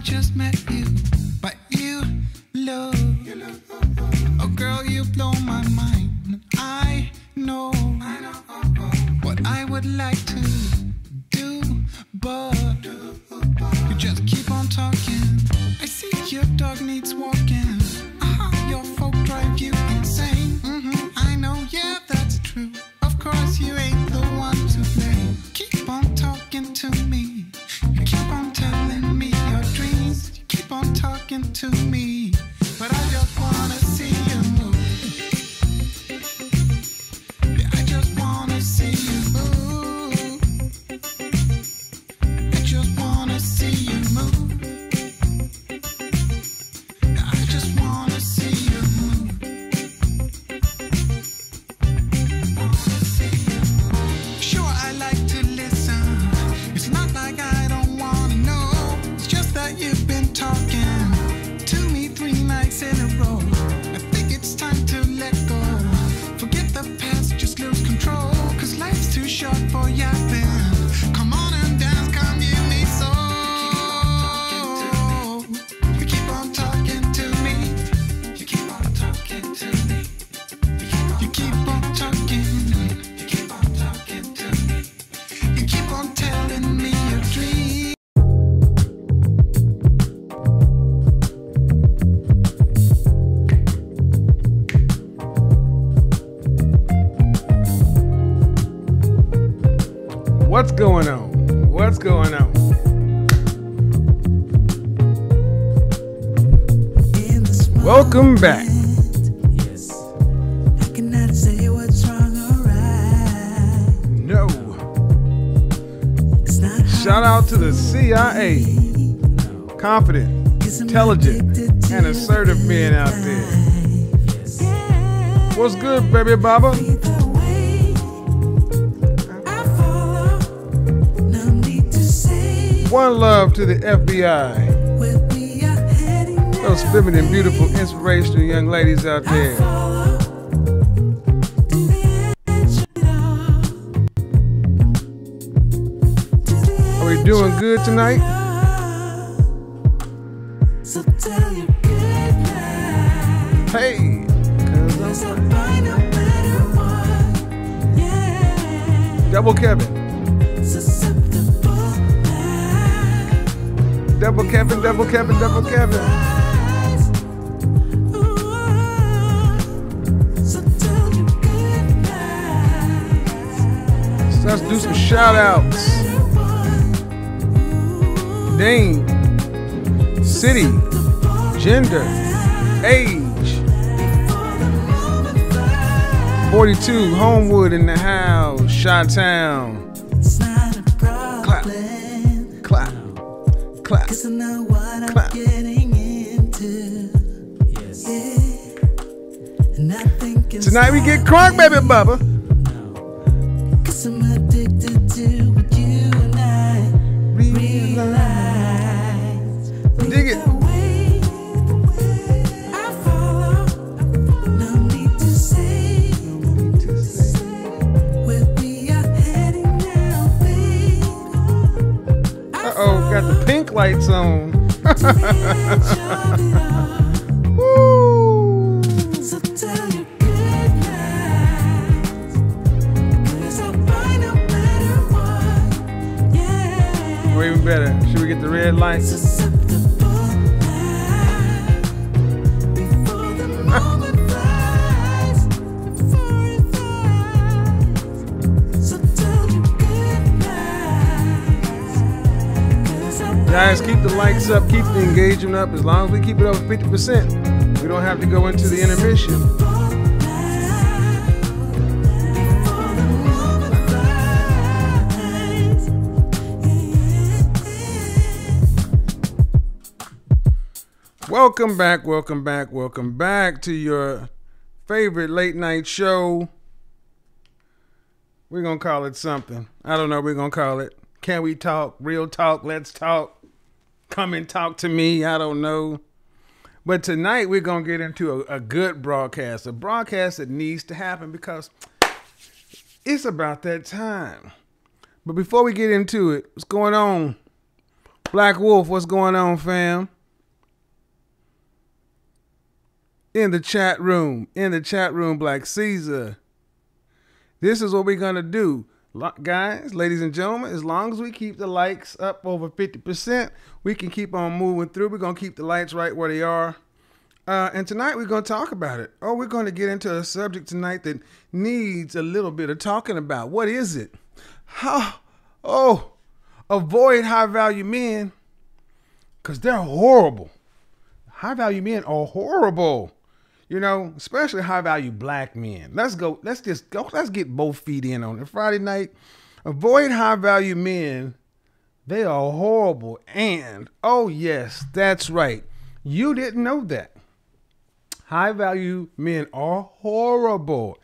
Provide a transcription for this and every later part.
just met you, but you look. Oh girl, you blow my mind. I know what I would like to do, but you just keep on talking. I see your dog needs walking. Your folk drive you insane. I know, yeah, that's true. Of course, you ain't the one to blame. Keep on talking to me. You keep on telling me your dreams. You keep on talking to me, but I just wanna see you move. Yeah, I just wanna see you move. I just wanna see you move. Yeah, I just wanna see you move. Sure, I like to listen. It's not like I don't wanna know. It's just that you've been talking to me 3 nights in a row. I think it's time to let go. Forget the past, just lose control. 'Cause life's too short for yapping. Come on and dance, come give me soul. You keep on talking to me. You keep on talking to me. You keep on talking. You keep on talking to me. You keep on telling me your dreams. What's going on? What's going on? Welcome back. Yes. I cannot say what's wrong or right. No. It's not Shout out to the CIA. Confident, intelligent, and assertive men out there. What's good, baby Baba? the way I follow. No need to say One love to the FBI. where we are heading now. Those feminine, beautiful, inspirational young ladies out there. Follow to the edge of it all. To the Are we edge doing of good tonight? it all. So tell your goodbye. Hey. 'Cause I'll find no matter what. Yeah. Double Kevin. Susceptible now. Double Kevin, double Kevin, double Kevin. Ooh. So tell your goodbye. So let's do some shout outs. Name, city, gender, age. 42, Homewood in the house, Chi-Town. It's not a Clap, problem. clap, clap. 'Cause I know what I'm Clap. getting into. Yes. Yeah. And I think it's Tonight we get crunk, baby Bubba. 'cause I'm addicted to what you and I realize. Dig it. The way I follow. No need to say where we are heading now, babe. Uh-oh, got the pink lights on. Woo! So tell your goodbyes. 'Cause I'll find no matter what. Yeah. Or even better, should we get the red lights? Susceptible now. Before the moment flies. Before it flies. So tell your goodbyes. 'Cause I'll Guys, keep the likes up, keep the engagement up. As long as we keep it over 50%, we don't have to go into the intermission. Welcome back, welcome back, welcome back to your favorite late night show. We're going to call it something. I don't know what we're going to call it. Can we talk? Real talk? Let's talk. Come and talk to me. I don't know. But tonight we're going to get into a good broadcast. A broadcast that needs to happen because it's about that time. But before we get into it, what's going on? Black Wolf, what's going on, fam? In the chat room, Black Caesar. This is what we're going to do. Guys, ladies and gentlemen, as long as we keep the likes up over 50%, we can keep on moving through. We're going to keep the lights right where they are. And tonight we're going to talk about it. Oh, we're going to get into a subject tonight that needs a little bit of talking about. What is it? Avoid high-value men because they're horrible. High-value men are horrible. You know, especially high-value black men. Let's just go. Let's get both feet in on it. Friday night, avoid high-value men. They are horrible. And, oh yes, that's right. You didn't know that. High-value men are horrible.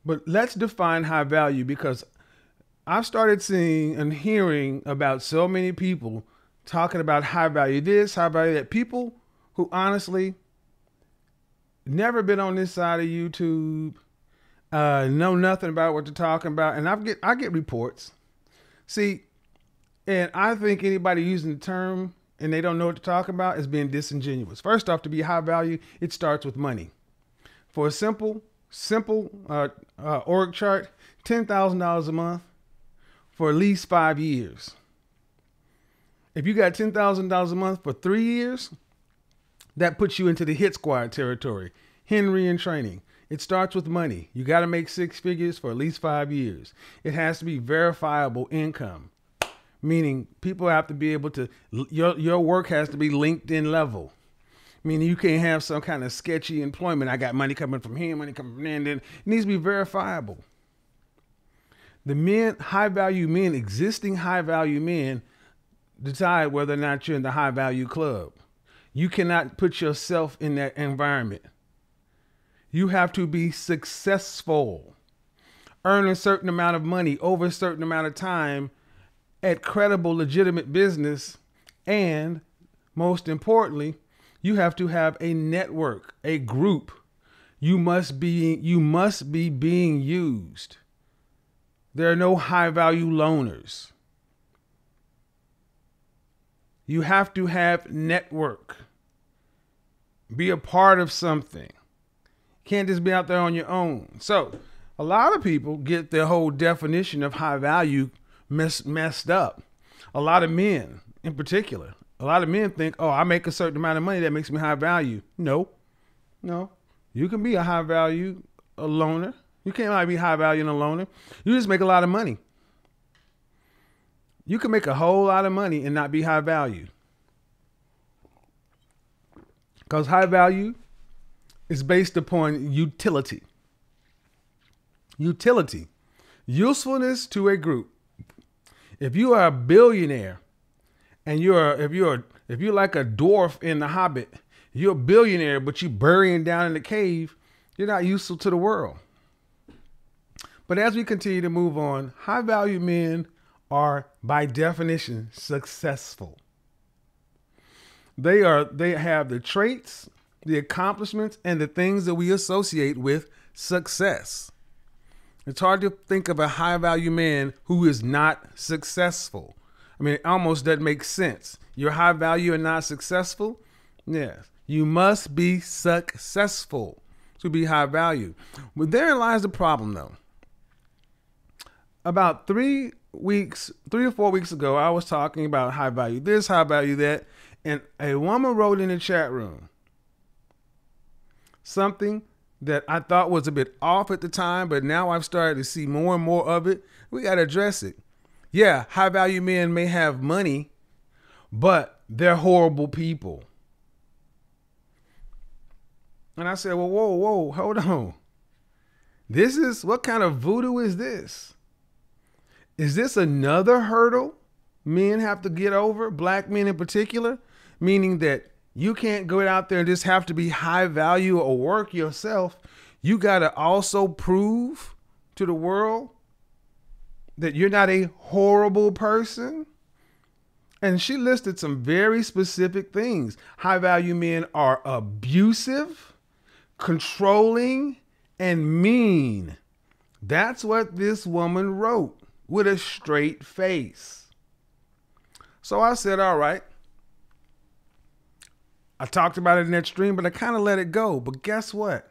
But let's define high-value, because I've started seeing and hearing about so many people talking about high-value this, high-value that. People who honestly never been on this side of YouTube, know nothing about what they're talking about. And I get reports. See, and I think anybody using the term and they don't know what to talk about is being disingenuous. First off, to be high value, it starts with money. For a simple org chart, $10,000 a month for at least 5 years. If you got $10,000 a month for 3 years, that puts you into the hit squad territory. Henry in training. It starts with money. You got to make 6 figures for at least 5 years. It has to be verifiable income, meaning people have to be able to, your work has to be LinkedIn level. Meaning you can't have some kind of sketchy employment. I got money coming from here, money coming from there, and then it needs to be verifiable. The men, high-value men, existing high-value men, decide whether or not you're in the high-value club. You cannot put yourself in that environment. You have to be successful, earn a certain amount of money over a certain amount of time at credible, legitimate business. And most importantly, you have to have a network, a group. You must be being used. There are no high value loners. You have to have network. Be a part of something. Can't just be out there on your own. So a lot of people get their whole definition of high value messed up. A lot of men in particular. A lot of men think, oh, I make a certain amount of money, that makes me high value. No. You can be a high value, a loner. You can't be high value and a loner. You just make a lot of money. You can make a whole lot of money and not be high value. Because high value is based upon utility. Utility. Usefulness to a group. If you are a billionaire and if you're like a dwarf in The Hobbit, you're a billionaire, but you're burying down in the cave, you're not useful to the world. But as we continue to move on, high value men are by definition successful. They have the traits, the accomplishments, and the things that we associate with success. It's hard to think of a high value man who is not successful. I mean, it almost doesn't make sense. You're high value and not successful? Yes. You must be successful to be high value. But therein lies the problem, though. About 3 to 4 weeks ago, I was talking about high value this, high value that, and a woman wrote in the chat room something that I thought was a bit off at the time, but now I've started to see more and more of it. We got to address it. Yeah, high value men may have money, but they're horrible people. And I said, well, whoa, hold on. What kind of voodoo is this? Is this another hurdle men have to get over, black men in particular? Meaning that you can't go out there and just have to be high value or work yourself. You got to also prove to the world that you're not a horrible person. And she listed some very specific things. High value men are abusive, controlling, and mean. That's what this woman wrote with a straight face. So I said, all right. I talked about it in that stream, but I kind of let it go. But guess what?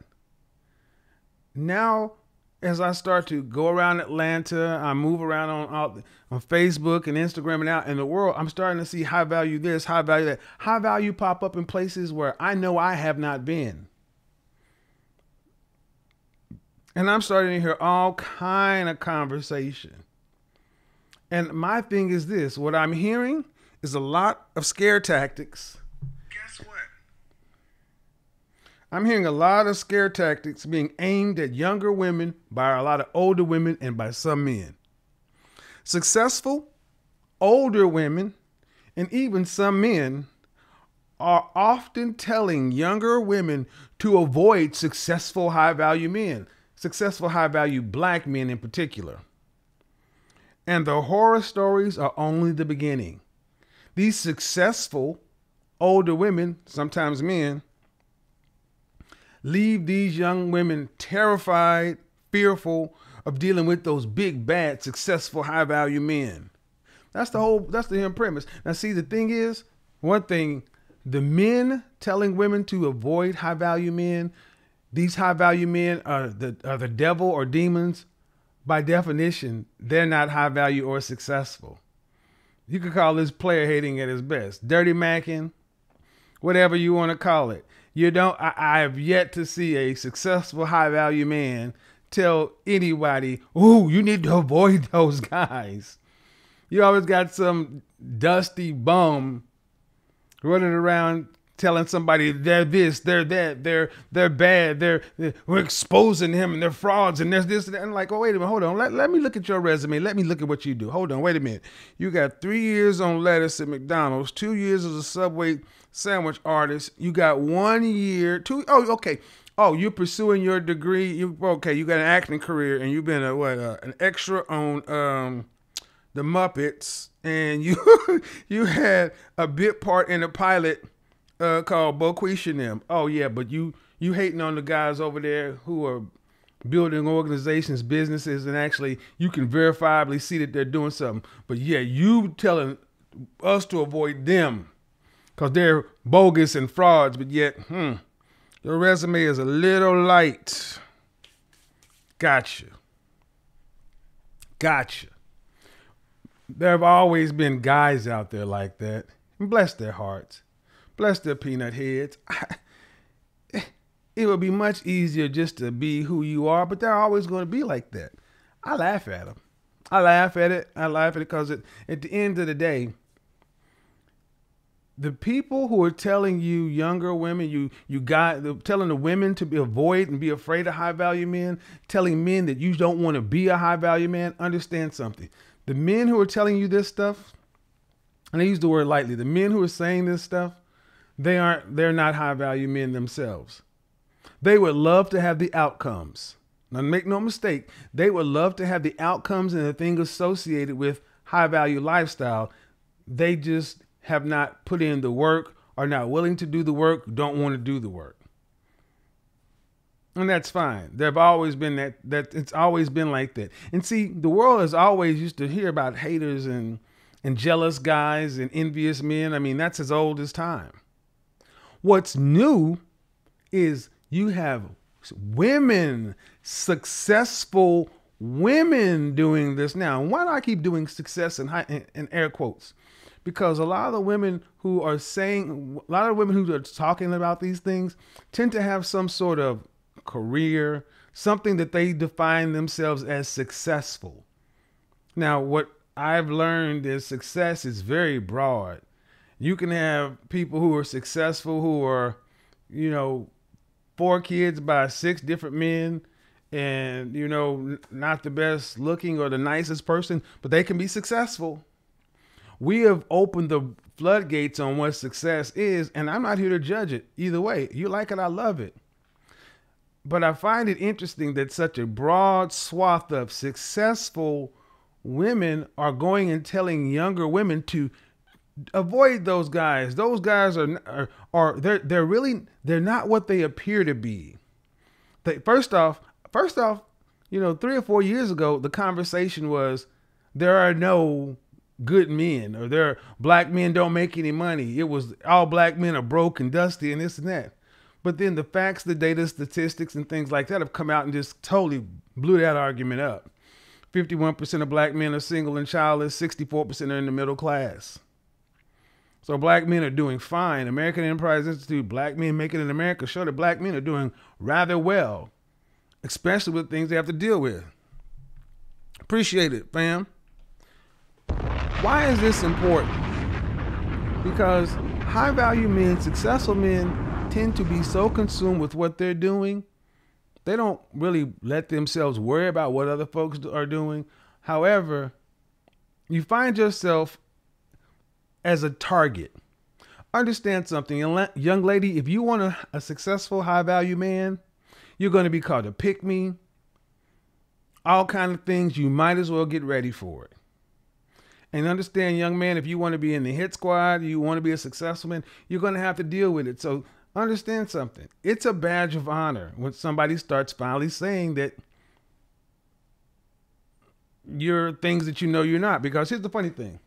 Now, as I start to go around Atlanta, I move around on Facebook and Instagram and out in the world, I'm starting to see high value this, high value that. High value pop up in places where I know I have not been. And I'm starting to hear all kind of conversation. And my thing is this, what I'm hearing is a lot of scare tactics. Guess what? I'm hearing a lot of scare tactics being aimed at younger women by a lot of older women and by some men. Successful, older women, and even some men are often telling younger women to avoid successful high-value men, successful high-value black men in particular. And the horror stories are only the beginning. These successful older women, sometimes men, leave these young women terrified, fearful of dealing with those big, bad, successful, high-value men. That's the premise. Now, see, the thing is, one thing, the men telling women to avoid high-value men, these high-value men are the devil or demons. By definition, they're not high-value or successful. You could call this player hating at his best. Dirty macking, whatever you want to call it. I have yet to see a successful high-value man tell anybody, "Ooh, you need to avoid those guys." You always got some dusty bum running around telling somebody they're this, they're that, they're bad, we're exposing him and they're frauds and there's this and that. And like, oh, wait a minute, hold on. Let me look at your resume. Let me look at what you do. Hold on, wait a minute. You got 3 years on lettuce at McDonald's, 2 years as a Subway sandwich artist. You got 1 year, okay. Oh, you're pursuing your degree. You got an acting career and you've been an extra on the Muppets, and you had a bit part in a pilot called Boquisha and them. Oh yeah, but you hating on the guys over there who are building organizations, businesses, and actually you can verifiably see that they're doing something. But yeah, you telling us to avoid them because they're bogus and frauds, but yet, your resume is a little light. Gotcha. There have always been guys out there like that. And bless their hearts. Bless their peanut heads. It would be much easier just to be who you are, but they're always going to be like that. I laugh at them. I laugh at it because at the end of the day, the people who are telling you younger women, telling the women to avoid and be afraid of high-value men, telling men that you don't want to be a high-value man, understand something. The men who are telling you this stuff, and I use the word lightly, the men who are saying this stuff, they're not high-value men themselves. They would love to have the outcomes. Now, make no mistake, they would love to have the outcomes and the things associated with high-value lifestyle. They just have not put in the work, are not willing to do the work, don't want to do the work. And that's fine. There've always been that it's always been like that. And see, the world has always used to hear about haters and jealous guys and envious men. I mean, that's as old as time. What's new is you have women, successful women doing this now. And why do I keep doing success in air quotes? Because a lot of the women who are talking about these things tend to have some sort of career, something that they define themselves as successful. Now, what I've learned is success is very broad. You can have people who are successful who are, 4 kids by 6 different men and, not the best looking or the nicest person, but they can be successful. We have opened the floodgates on what success is, and I'm not here to judge it either way. You like it, I love it. But I find it interesting that such a broad swath of successful women are going and telling younger women to avoid those guys. Those guys they're not what they appear to be. First off, 3 or 4 years ago, the conversation was there are no good men, or their black men don't make any money. It was all black men are broke and dusty and this and that. But then the facts, the data, statistics, and things like that have come out and just totally blew that argument up. 51% of black men are single and childless. 64% are in the middle class. So black men are doing fine. American Enterprise Institute, Black Men Make It in America, show that black men are doing rather well, especially with things they have to deal with. Appreciate it, fam. Why is this important? Because high value men, successful men, tend to be so consumed with what they're doing, they don't really let themselves worry about what other folks are doing. However, you find yourself as a target. Understand something, young lady, if you want a successful high value man, you're going to be called a pick-me, all kind of things. You might as well get ready for it. And understand, young man, if you want to be in the hit squad, you want to be a successful man, you're going to have to deal with it. So understand something. It's a badge of honor when somebody starts finally saying that you're things that you know you're not. Because here's the funny thing.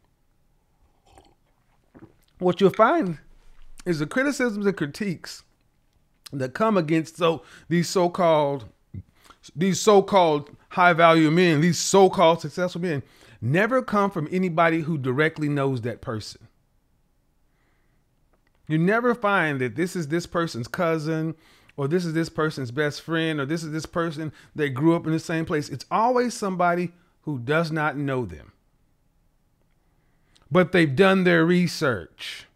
What you'll find is the criticisms and critiques that come against these so-called high value men, these so-called successful men, never come from anybody who directly knows that person. You never find that this is this person's cousin, or this is this person's best friend, or this is this person that grew up in the same place. It's always somebody who does not know them, but they've done their research.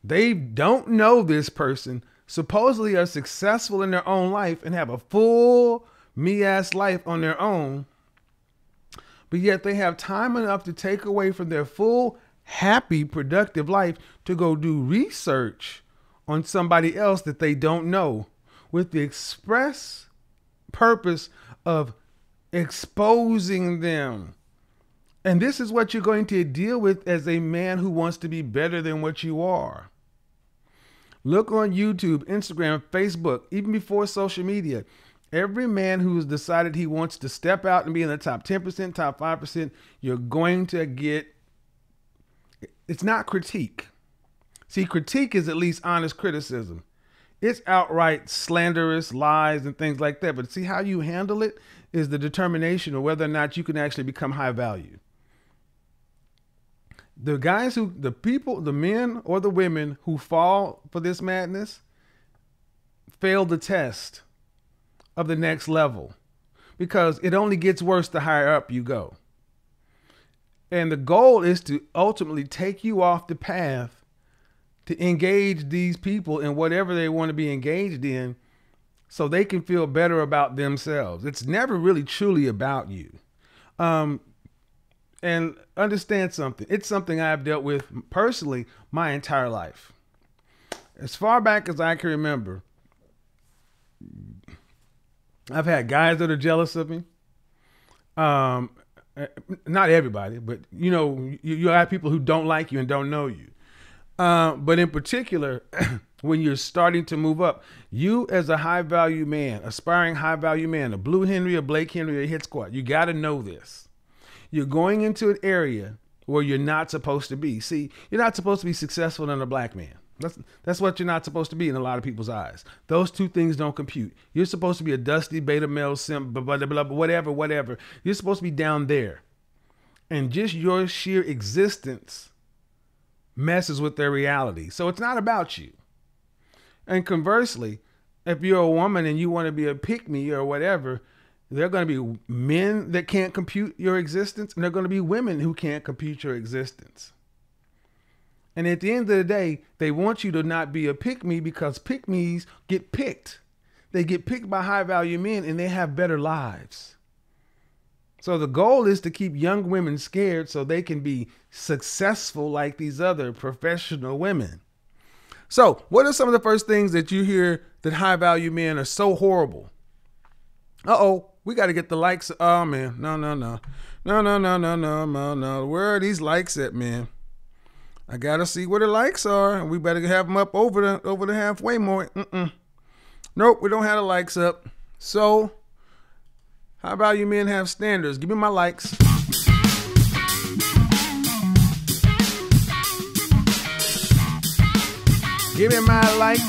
They don't know this person, supposedly are successful in their own life and have a full me-ass life on their own, but yet they have time enough to take away from their full, happy, productive life to go do research on somebody else that they don't know, with the express purpose of exposing them. And this is what you're going to deal with as a man who wants to be better than what you are. Look on YouTube, Instagram, Facebook, even before social media. Every man who's decided he wants to step out and be in the top 10%, top 5%, you're going to get, it's not critique. See, critique is at least honest criticism. It's outright slanderous lies and things like that. But see, how you handle it is the determination of whether or not you can actually become high value. The men or the women who fall for this madness fail the test of the next level, because it only gets worse the higher up you go. And the goal is to ultimately take you off the path to engage these people in whatever they want to be engaged in, so they can feel better about themselves. It's never really truly about you. And understand something. It's something I've dealt with personally my entire life. As far back as I can remember, I've had guys that are jealous of me. Not everybody, but you have people who don't like you and don't know you. But in particular, when you're starting to move up, you as a high value man, aspiring high value man, a Blue Henry, a Blake Henry, a hit squad, you got to know this. You're going into an area where you're not supposed to be. See, you're not supposed to be successful than a black man. That's what you're not supposed to be in a lot of people's eyes. Those two things don't compute. You're supposed to be a dusty beta male simp, blah, blah, blah, whatever. You're supposed to be down there. And just your sheer existence messes with their reality. So it's not about you. And conversely, if you're a woman and you want to be a pick-me or whatever, there are going to be men that can't compute your existence, and there are going to be women who can't compute your existence. And at the end of the day, they want you to not be a pick-me, because pick-me's get picked. They get picked by high-value men, and they have better lives. So the goal is to keep young women scared so they can be successful like these other professional women. So what are some of the first things that you hear that high-value men are so horrible? Uh-oh. We got to get the likes. Oh, man. No. Where are these likes at, man? I got to see where the likes are. And we better have them up over the halfway mark. Nope, we don't have the likes up. So, how about you men have standards? Give me my likes. Give me my likes.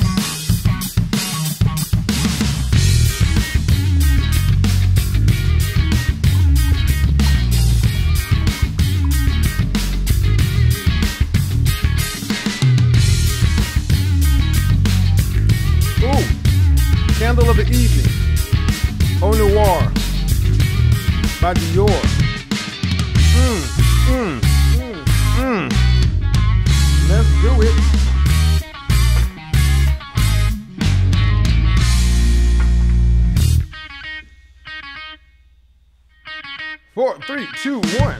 Ooh, Candle of the Evening. Au Noir by Dior. Let's do it. Four, three, two, one.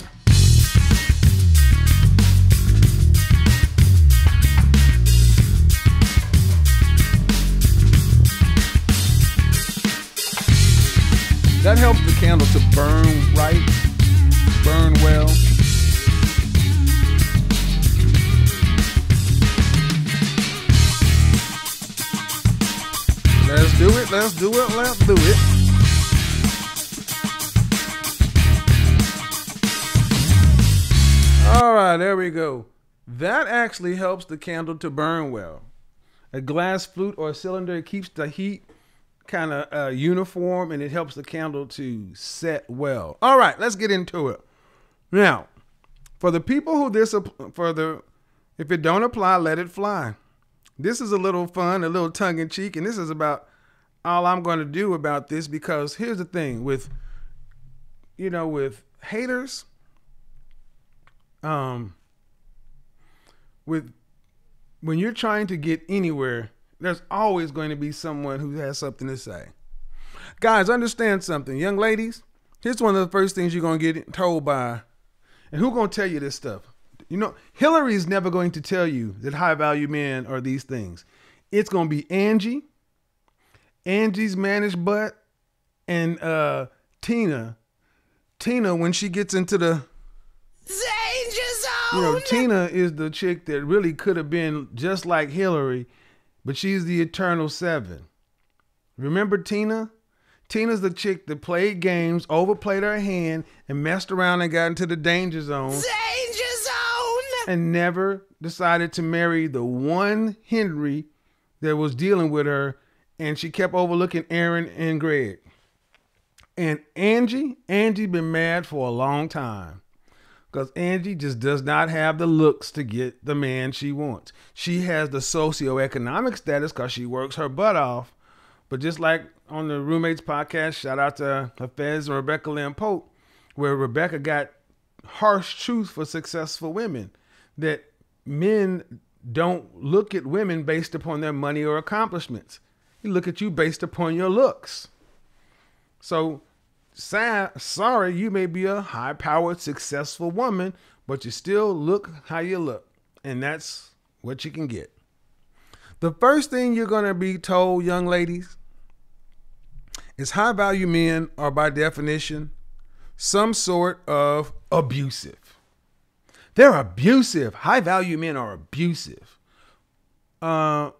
That helps the candle to burn right, burn well. Let's do it, let's do it, let's do it. All right, there we go. That actually helps the candle to burn well. A glass flute or a cylinder, it keeps the heat kind of uniform, and it helps the candle to set well. All right, let's get into it. Now, for the people who if it don't apply, let it fly. This is a little fun, a little tongue in cheek, and this is about all I'm going to do about this, because here's the thing with haters, when you're trying to get anywhere, there's always going to be someone who has something to say. Guys, understand something. Young ladies, here's one of the first things you're going to get told by, and who's going to tell you this stuff? Hillary's never going to tell you that high value men are these things. It's going to be Angie's managed butt, and Tina, when she gets into the danger zone. Tina is the chick that really could have been just like Hillary, but she's the eternal 7. Remember Tina? Tina's the chick that played games, overplayed her hand, and messed around and got into the danger zone. Danger zone! And never decided to marry the one Henry that was dealing with her, and she kept overlooking Aaron and Greg. And Angie been mad for a long time, because Angie just does not have the looks to get the man she wants. She has the socioeconomic status because she works her butt off. But just like on the Roommates podcast, shout out to Hafez and Rebecca Lynn Pope, where Rebecca got harsh truth for successful women, that men don't look at women based upon their money or accomplishments. He look at you based upon your looks. So, sorry, you may be a high-powered, successful woman, but you still look how you look. And that's what you can get. The first thing you're going to be told, young ladies, is high-value men are, by definition, some sort of abusive. They're abusive. High-value men are abusive. Why?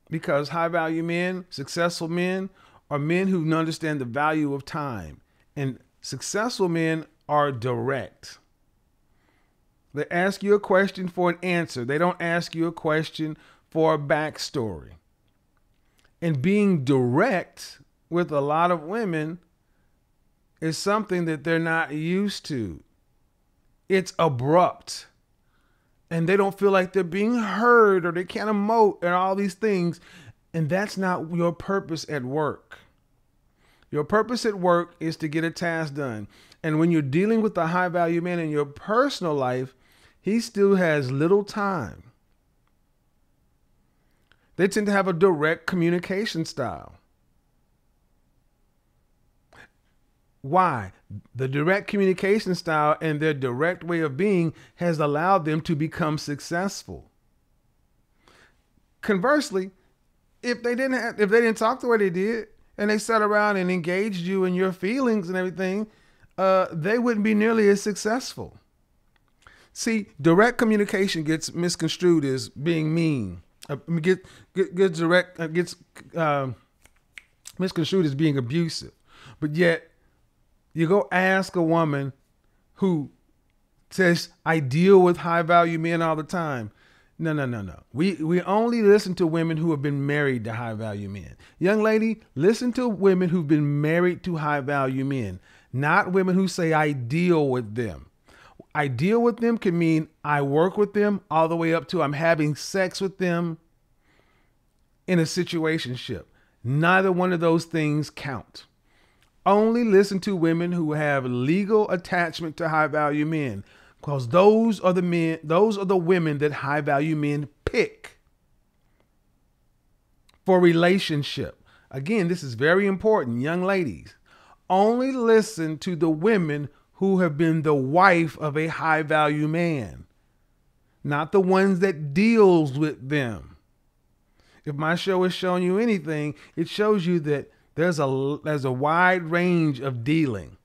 Because high-value men, successful men, are men who understand the value of time. And successful men are direct. They ask you a question for an answer. They don't ask you a question for a backstory. And being direct with a lot of women is something that they're not used to. It's abrupt. And they don't feel like they're being heard, or they can't emote, and all these things. And that's not your purpose at work. Your purpose at work is to get a task done. And when you're dealing with a high value man in your personal life, he still has little time. They tend to have a direct communication style. Why? The direct communication style and their direct way of being has allowed them to become successful. Conversely, if they didn't talk the way they did, and they sat around and engaged you in your feelings and everything, they wouldn't be nearly as successful. See, direct communication gets misconstrued as being mean. Gets misconstrued as being abusive. But yet, you go ask a woman who says, I deal with high value men all the time. No. We only listen to women who have been married to high value men. Young lady, listen to women who've been married to high value men, not women who say I deal with them. I deal with them can mean I work with them all the way up to I'm having sex with them in a situationship. Neither one of those things count. Only listen to women who have legal attachment to high value men, because those are the women that high value men pick for relationship. Again, this is very important, young ladies. Only listen to the women who have been the wife of a high value man, not the ones that deals with them. If my show is showing you anything, it shows you that there's a wide range of dealing.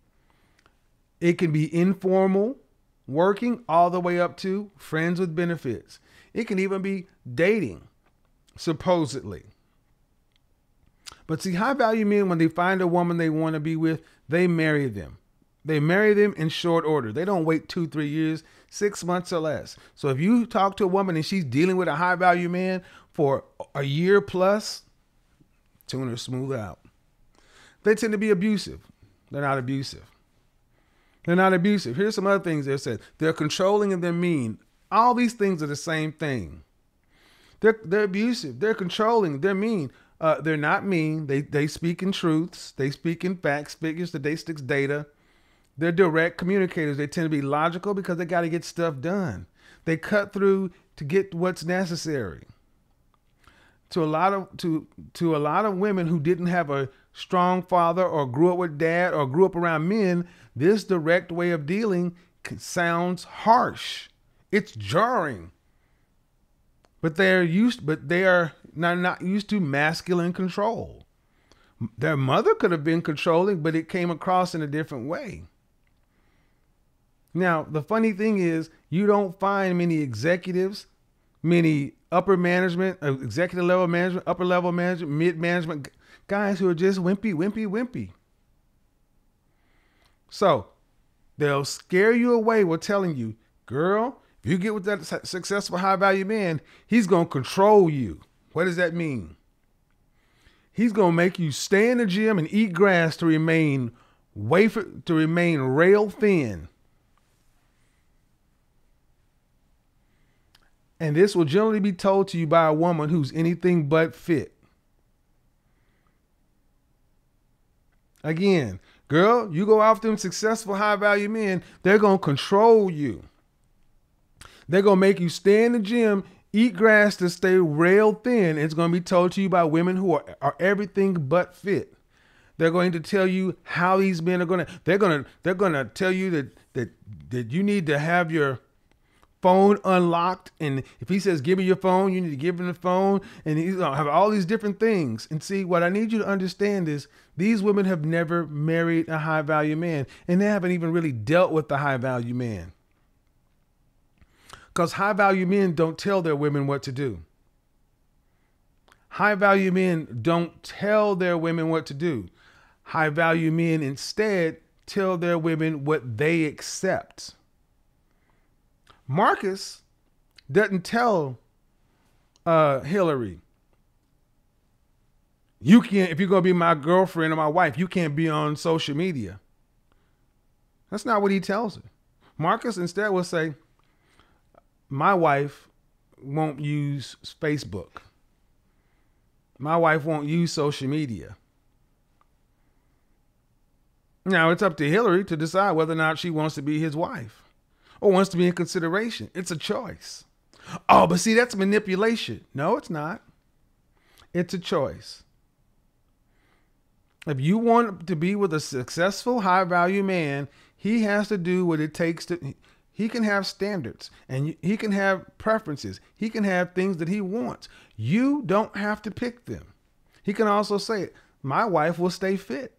It can be informal, working, all the way up to friends with benefits. It can even be dating, supposedly. But see, high value men, when they find a woman they want to be with, they marry them. They marry them in short order. They don't wait 2-3 years, 6 months or less. So if you talk to a woman and she's dealing with a high value man for a year plus, tune her smooth out. They tend to be abusive. They're not abusive. They're not abusive. Here's some other things they said. They're controlling and they're mean. All these things are the same thing. They're abusive. They're controlling. They're mean. They're not mean. They speak in truths. They speak in facts, figures, statistics, data. They're direct communicators. They tend to be logical because they got to get stuff done. They cut through to get what's necessary. To a lot of women who didn't have a strong father or grew up with dad or grew up around men, this direct way of dealing sounds harsh. It's jarring. But they are not used to masculine control. Their mother could have been controlling, but it came across in a different way. Now, the funny thing is, you don't find many executives, many upper management, executive level management, upper level management, mid management guys who are just wimpy. So they'll scare you away with telling you, girl, if you get with that successful high value man, he's going to control you. What does that mean? He's going to make you stay in the gym and eat grass to remain rail thin. And this will generally be told to you by a woman who's anything but fit. Again, girl, you go after them successful high value men, they're going to control you. They're going to make you stay in the gym, eat grass to stay rail thin. It's going to be told to you by women who are everything but fit. They're going to tell you how these men are they're going to tell you that you need to have your phone unlocked, and if he says give me your phone, you need to give him the phone, and he's gonna have all these different things. And see, what I need you to understand is these women have never married a high value man, and they haven't even really dealt with the high value man, because high value men don't tell their women what to do. High value men don't tell their women what to do. High value men instead tell their women what they accept. Marcus doesn't tell Hillary, you can't, if you're going to be my girlfriend or my wife, you can't be on social media. That's not what he tells her. Marcus instead will say, my wife won't use Facebook. My wife won't use social media. Now it's up to Hillary to decide whether or not she wants to be his wife or wants to be in consideration. It's a choice. Oh, but see, that's manipulation. No, it's not. It's a choice. If you want to be with a successful, high value man, he has to do what it takes to, he can have standards and he can have preferences. He can have things that he wants. You don't have to pick them. He can also say, my wife will stay fit.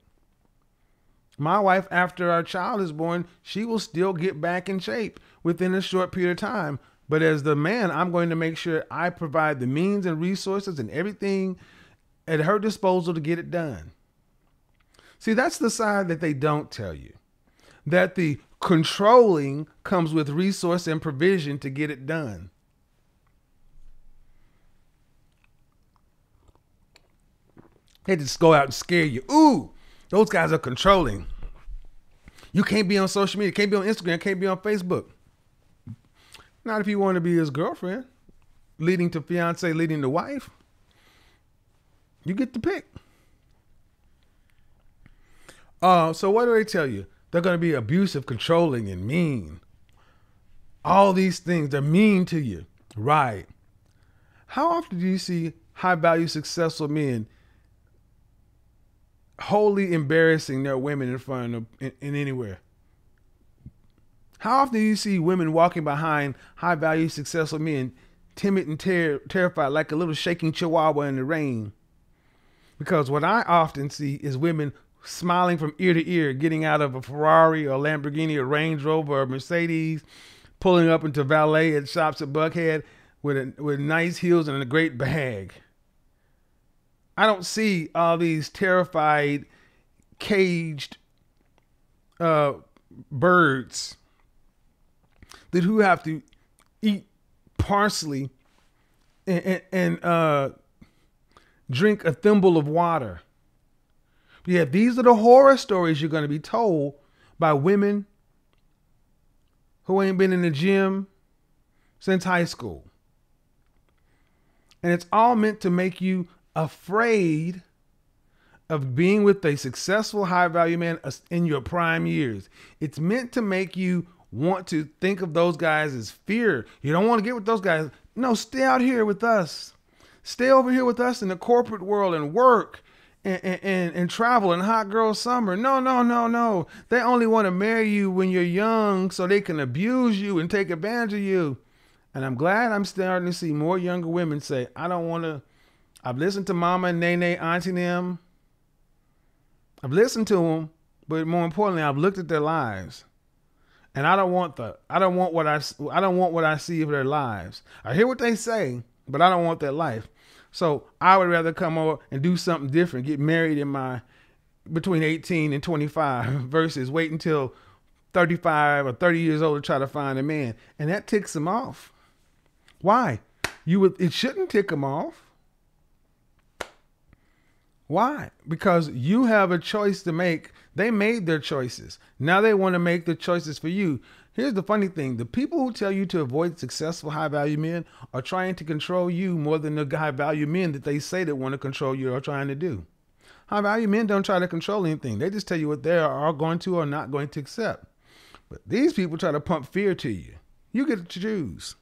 My wife, after our child is born, she will still get back in shape within a short period of time. But as the man, I'm going to make sure I provide the means and resources and everything at her disposal to get it done. See, that's the side that they don't tell you. That the controlling comes with resource and provision to get it done. They just go out and scare you. Ooh, those guys are controlling. You can't be on social media, can't be on Instagram, can't be on Facebook. Not if you want to be his girlfriend, leading to fiance, leading to wife. You get to pick. So what do they tell you? They're going to be abusive, controlling, and mean. All these things, they're mean to you. Right. How often do you see high-value, successful men wholly embarrassing their women in front of in anywhere? How often do you see women walking behind high-value, successful men, timid and terrified like a little shaking chihuahua in the rain? Because what I often see is women smiling from ear to ear, getting out of a Ferrari or Lamborghini or Range Rover or Mercedes, pulling up into valet at shops at Buckhead with nice heels and a great bag. I don't see all these terrified, caged birds that who have to eat parsley and drink a thimble of water. Yeah, these are the horror stories you're going to be told by women who ain't been in the gym since high school. And it's all meant to make you afraid of being with a successful, high-value man in your prime years. It's meant to make you want to think of those guys as fear. You don't want to get with those guys. No, stay out here with us. Stay over here with us in the corporate world and work and travel and hot girl summer. No. They only want to marry you when you're young so they can abuse you and take advantage of you. And I'm glad I'm starting to see more younger women say, I don't want to. I've listened to mama and nene, auntie and them. I've listened to them, but more importantly, I've looked at their lives. And I don't want what I see of their lives. I hear what they say, but I don't want that life. So I would rather come over and do something different, get married between 18 and 25 versus wait until 35 or 30 years old to try to find a man. And that ticks them off. Why? It shouldn't tick them off. Why? Because you have a choice to make. They made their choices. Now they want to make the choices for you. Here's the funny thing. The people who tell you to avoid successful high-value men are trying to control you more than the high-value men that they say that want to control you are trying to do. High-value men don't try to control anything. They just tell you what they are going to or not going to accept. But these people try to pump fear to you. You get to choose.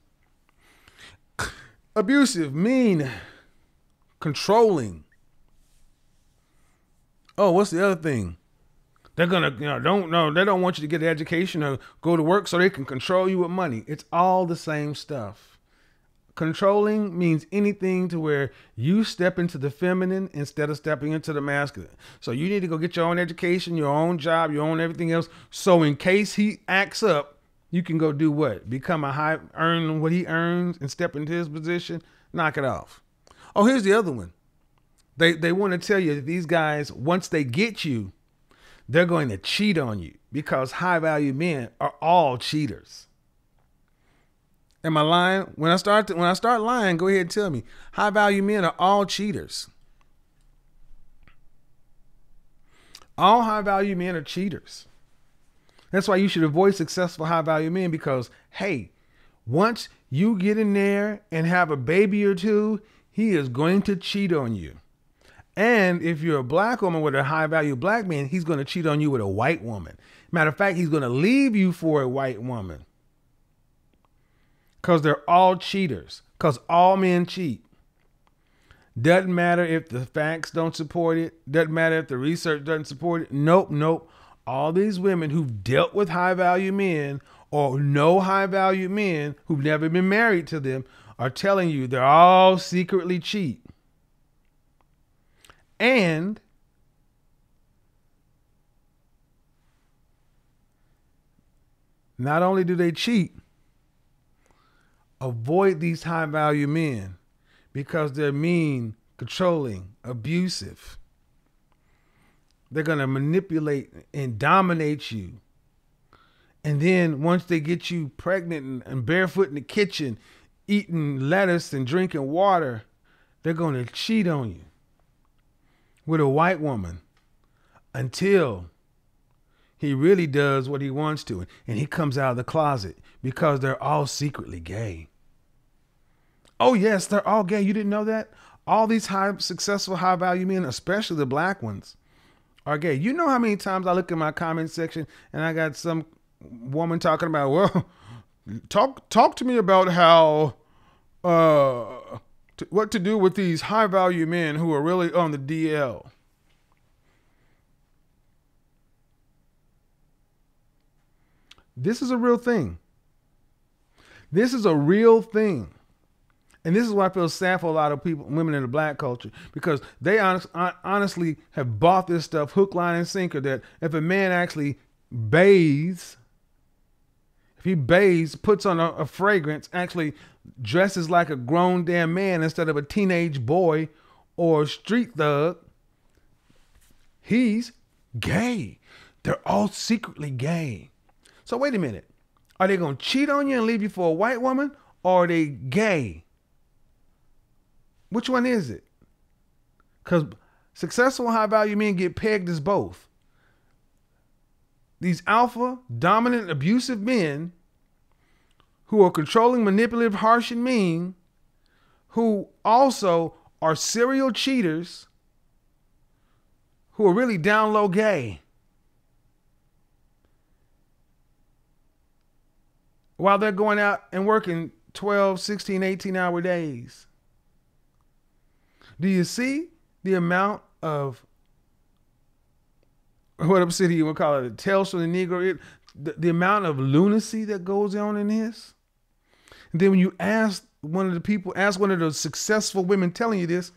Abusive, mean, controlling. Oh, what's the other thing? They're gonna, they don't want you to get an education or go to work so they can control you with money. It's all the same stuff. Controlling means anything to where you step into the feminine instead of stepping into the masculine. So you need to go get your own education, your own job, your own everything else. So in case he acts up, you can go do what? Earn what he earns and step into his position. Knock it off. Oh, here's the other one. They want to tell you that these guys, once they get you, they're going to cheat on you because high-value men are all cheaters. Am I lying? When I start lying, go ahead and tell me. High-value men are all cheaters. All high-value men are cheaters. That's why you should avoid successful high-value men because, hey, once you get in there and have a baby or two, he is going to cheat on you. And if you're a black woman with a high-value black man, he's going to cheat on you with a white woman. Matter of fact, he's going to leave you for a white woman. Because they're all cheaters. Because all men cheat. Doesn't matter if the facts don't support it. Doesn't matter if the research doesn't support it. Nope. All these women who've dealt with high-value men or know high-value men who've never been married to them are telling you they're all secretly cheat. And not only do they cheat, avoid these high-value men because they're mean, controlling, abusive. They're going to manipulate and dominate you. And then once they get you pregnant and barefoot in the kitchen, eating lettuce and drinking water, they're going to cheat on you. with a white woman until he really does what he wants to, and he comes out of the closet, because they're all secretly gay. Oh yes, they're all gay. You didn't know that? All these successful, high value men, especially the black ones, are gay. You know how many times I look in my comment section and I got some woman talking about, well, talk to me about how, what to do with these high value men who are really on the DL. This is a real thing. This is a real thing. And this is why I feel sad for a lot of people, women in the black culture, because they honestly have bought this stuff hook, line, and sinker, that if a man actually bathes, if he bathes, puts on a fragrance, actually dresses like a grown damn man instead of a teenage boy or street thug, he's gay. They're all secretly gay. So wait a minute. Are they going to cheat on you and leave you for a white woman, or are they gay? Which one is it? Because successful high value men get pegged as both. These alpha, dominant, abusive men who are controlling, manipulative, harsh, and mean, who also are serial cheaters, who are really down low gay. While they're going out and working 12, 16, 18-hour days. Do you see the amount of, what I'm sitting here, we'll call it a tales from the Negro, the amount of lunacy that goes on in this? And then when you ask one of the successful women telling you this,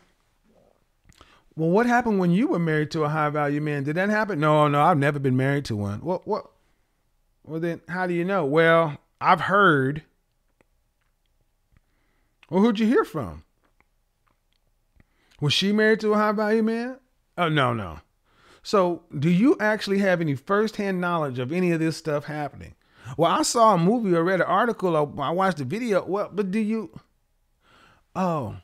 well, what happened when you were married to a high value man? Did that happen? No, I've never been married to one. What? Well, then how do you know? Well, I've heard. Well, who'd you hear from? Was she married to a high value man? Oh, no. So do you actually have any firsthand knowledge of any of this stuff happening? Well, I saw a movie or read an article, or I watched a video. Well, but do you? Oh.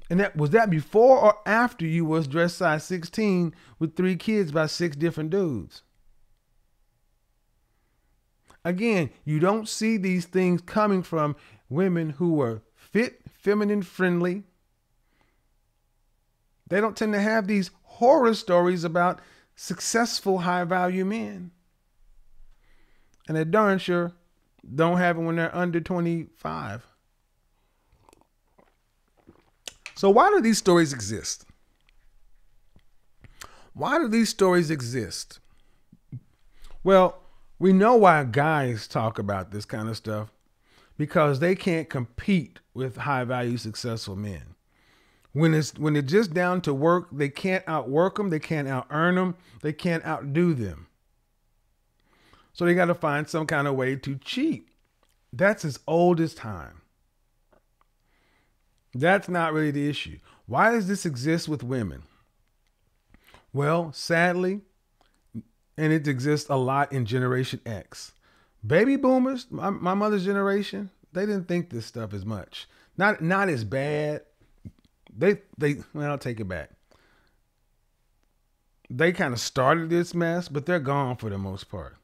And was that before or after you was dress size 16 with 3 kids by 6 different dudes? Again, you don't see these things coming from women who were fit, feminine, friendly. They don't tend to have these horror stories about successful, high-value men. And they darn sure don't have it when they're under 25. So why do these stories exist? Why do these stories exist? Well, we know why guys talk about this kind of stuff, because they can't compete with high-value, successful men. When it's just down to work, they can't outwork them, they can't out-earn them, they can't outdo them. So they got to find some kind of way to cheat. That's as old as time. That's not really the issue. Why does this exist with women? Well, sadly, and it exists a lot in Generation X. Baby boomers, my mother's generation, they didn't think this stuff as much. Not as bad. Well, I'll take it back. They kind of started this mess, but they're gone for the most part.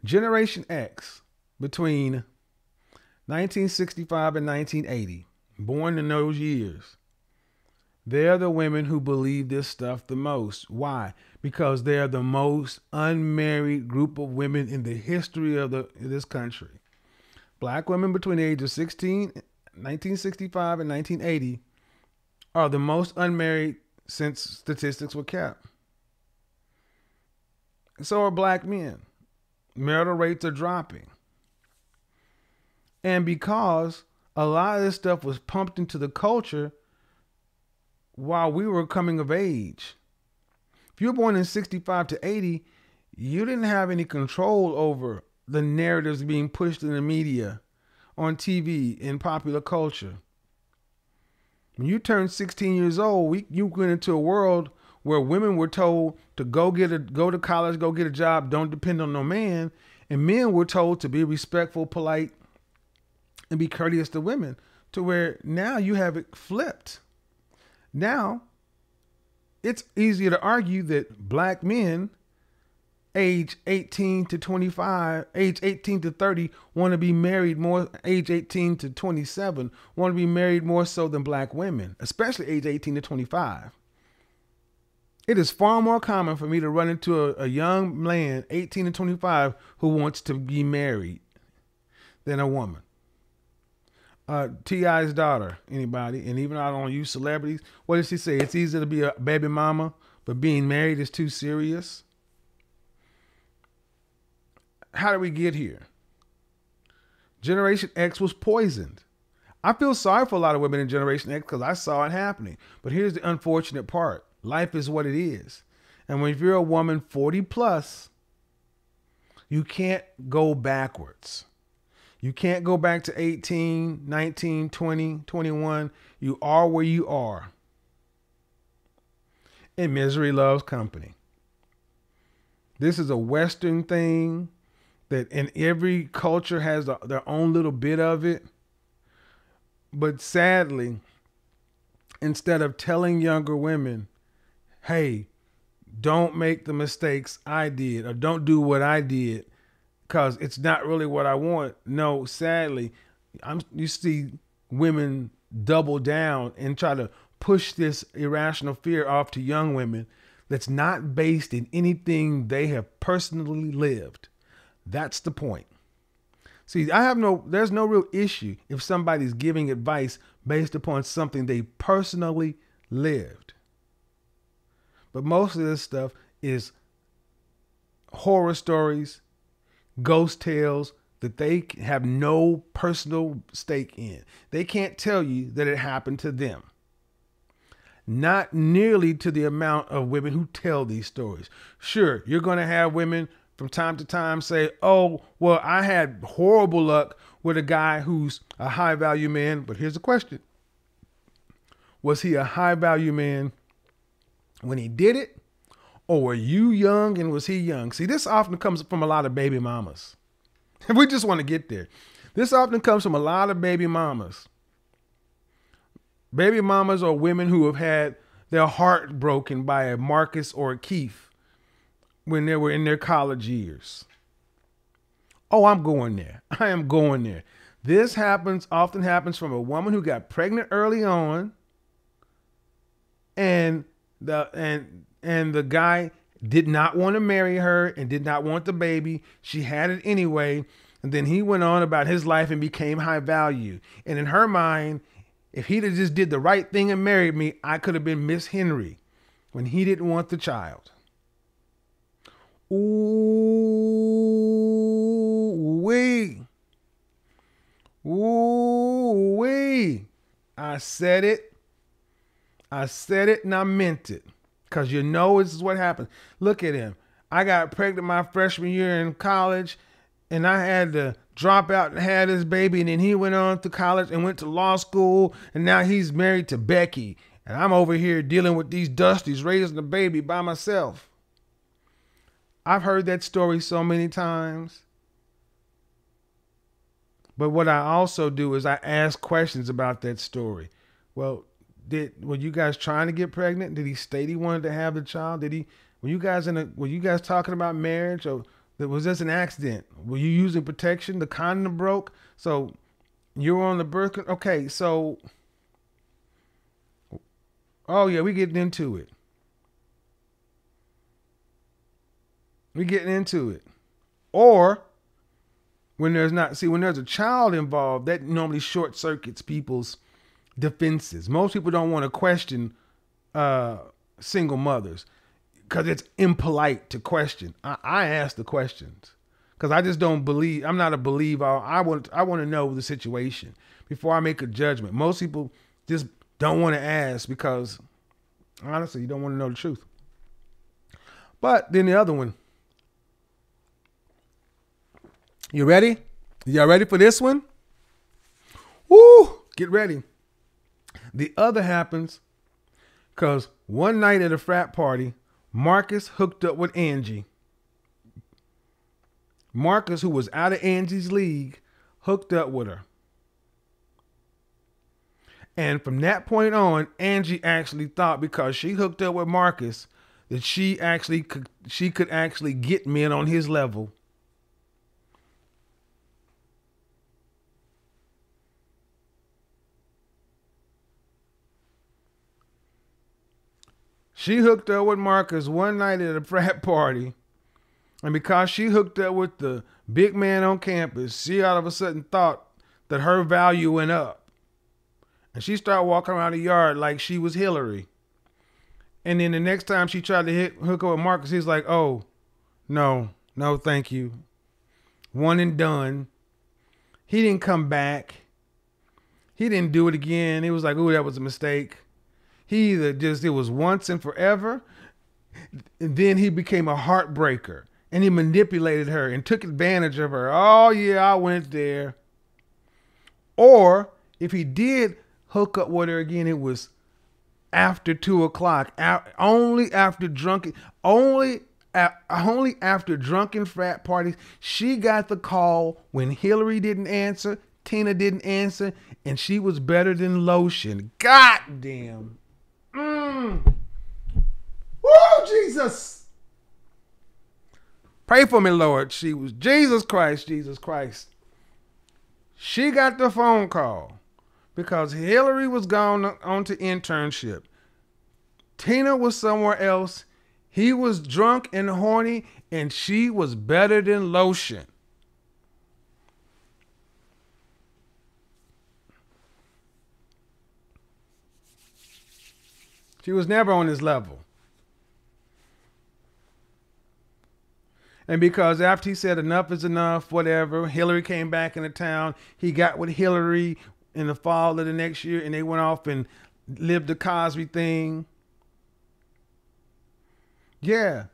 Generation X, between 1965 and 1980, born in those years, they're the women who believe this stuff the most. Why? Because they're the most unmarried group of women in the history of this country. Black women between the age of 1965 and 1980 are the most unmarried since statistics were kept. So are black men. Marital rates are dropping. And because a lot of this stuff was pumped into the culture while we were coming of age. If you were born in 65 to 80, you didn't have any control over the narratives being pushed in the media, on TV, in popular culture. When you turned 16 years old, you went into a world where women were told to go to college, go get a job, don't depend on no man. And men were told to be respectful, polite, and be courteous to women, to where now you have it flipped. Now it's easier to argue that black men age 18 to 25, age 18 to 30 want to be married more, age 18 to 27 want to be married more so than black women, especially age 18 to 25. It is far more common for me to run into a young man, 18 to 25, who wants to be married than a woman. T.I.'s daughter, anybody, and even I don't use celebrities. What does she say? It's easy to be a baby mama, but being married is too serious. How did we get here? Generation X was poisoned. I feel sorry for a lot of women in Generation X because I saw it happening. But here's the unfortunate part. Life is what it is. And when you're a woman 40 plus, you can't go backwards. You can't go back to 18, 19, 20, 21. You are where you are. And misery loves company. This is a Western thing that in every culture has their own little bit of it. But sadly, instead of telling younger women, hey, don't make the mistakes I did, or don't do what I did, because it's not really what I want. No, sadly, you see women double down and try to push this irrational fear off to young women that's not based in anything they have personally lived. That's the point. See, there's no real issue if somebody's giving advice based upon something they personally lived. But most of this stuff is horror stories, ghost tales that they have no personal stake in. They can't tell you that it happened to them. Not nearly to the amount of women who tell these stories. Sure, you're going to have women from time to time say, oh, well, I had horrible luck with a guy who's a high value man. But here's the question. Was he a high value man when he did it? Or were you young and was he young? See, this often comes from a lot of baby mamas. We just want to get there. This often comes from a lot of baby mamas. Baby mamas are women who have had their heart broken by a Marcus or a Keith when they were in their college years. Oh, I'm going there. I am going there. This often happens from a woman who got pregnant early on, and the guy did not want to marry her and did not want the baby. She had it anyway. And then he went on about his life and became high value. And in her mind, if he'd have just did the right thing and married me, I could have been Miss Henry when he didn't want the child. Ooh-wee. Ooh-wee. I said it and I meant it. Because you know this is what happened. Look at him. I got pregnant my freshman year in college, and I had to drop out and have this baby, and then he went on to college and went to law school, and now he's married to Becky. And I'm over here dealing with these Dusties raising a baby by myself. I've heard that story so many times. But what I also do is I ask questions about that story. Well, were you guys trying to get pregnant? Did he state he wanted to have the child? Were you guys talking about marriage, or was this an accident? Were you using protection? The condom broke, so you were on the birth. Okay, so oh yeah, we getting into it. Or when there's a child involved, that normally short circuits people's defenses. Most people don't want to question single mothers because it's impolite to question. I ask the questions because I just don't believe. I'm not a believer. I want to know the situation before I make a judgment. Most people just don't want to ask because honestly, you don't want to know the truth. But then the other one. You ready? Y'all ready for this one? Woo! Get ready. The other happens because one night at a frat party, Marcus hooked up with Angie. Marcus, who was out of Angie's league, hooked up with her. And from that point on, Angie actually thought because she hooked up with Marcus that she could actually get men on his level. She hooked up with Marcus one night at a frat party. And because she hooked up with the big man on campus, she all of a sudden thought that her value went up. And she started walking around the yard like she was Hillary. And then the next time she tried to hook up with Marcus, he's like, oh, no, thank you. One and done. He didn't come back. He didn't do it again. He was like, ooh, that was a mistake. He either it was once and forever. And then he became a heartbreaker. And he manipulated her and took advantage of her. Oh, yeah, I went there. Or if he did hook up with her again, it was after 2:00, only after drunken frat parties. She got the call when Hillary didn't answer, Tina didn't answer, and she was better than lotion. God damn. Woo, Jesus. Pray for me, Lord. She was Jesus Christ. She got the phone call because Hillary was gone on to internship. Tina was somewhere else. He was drunk and horny, and she was better than lotion. She was never on his level. And because after he said enough is enough, whatever, Hillary came back into town. He got with Hillary in the fall of the next year, and they went off and lived the Cosby thing. Yeah.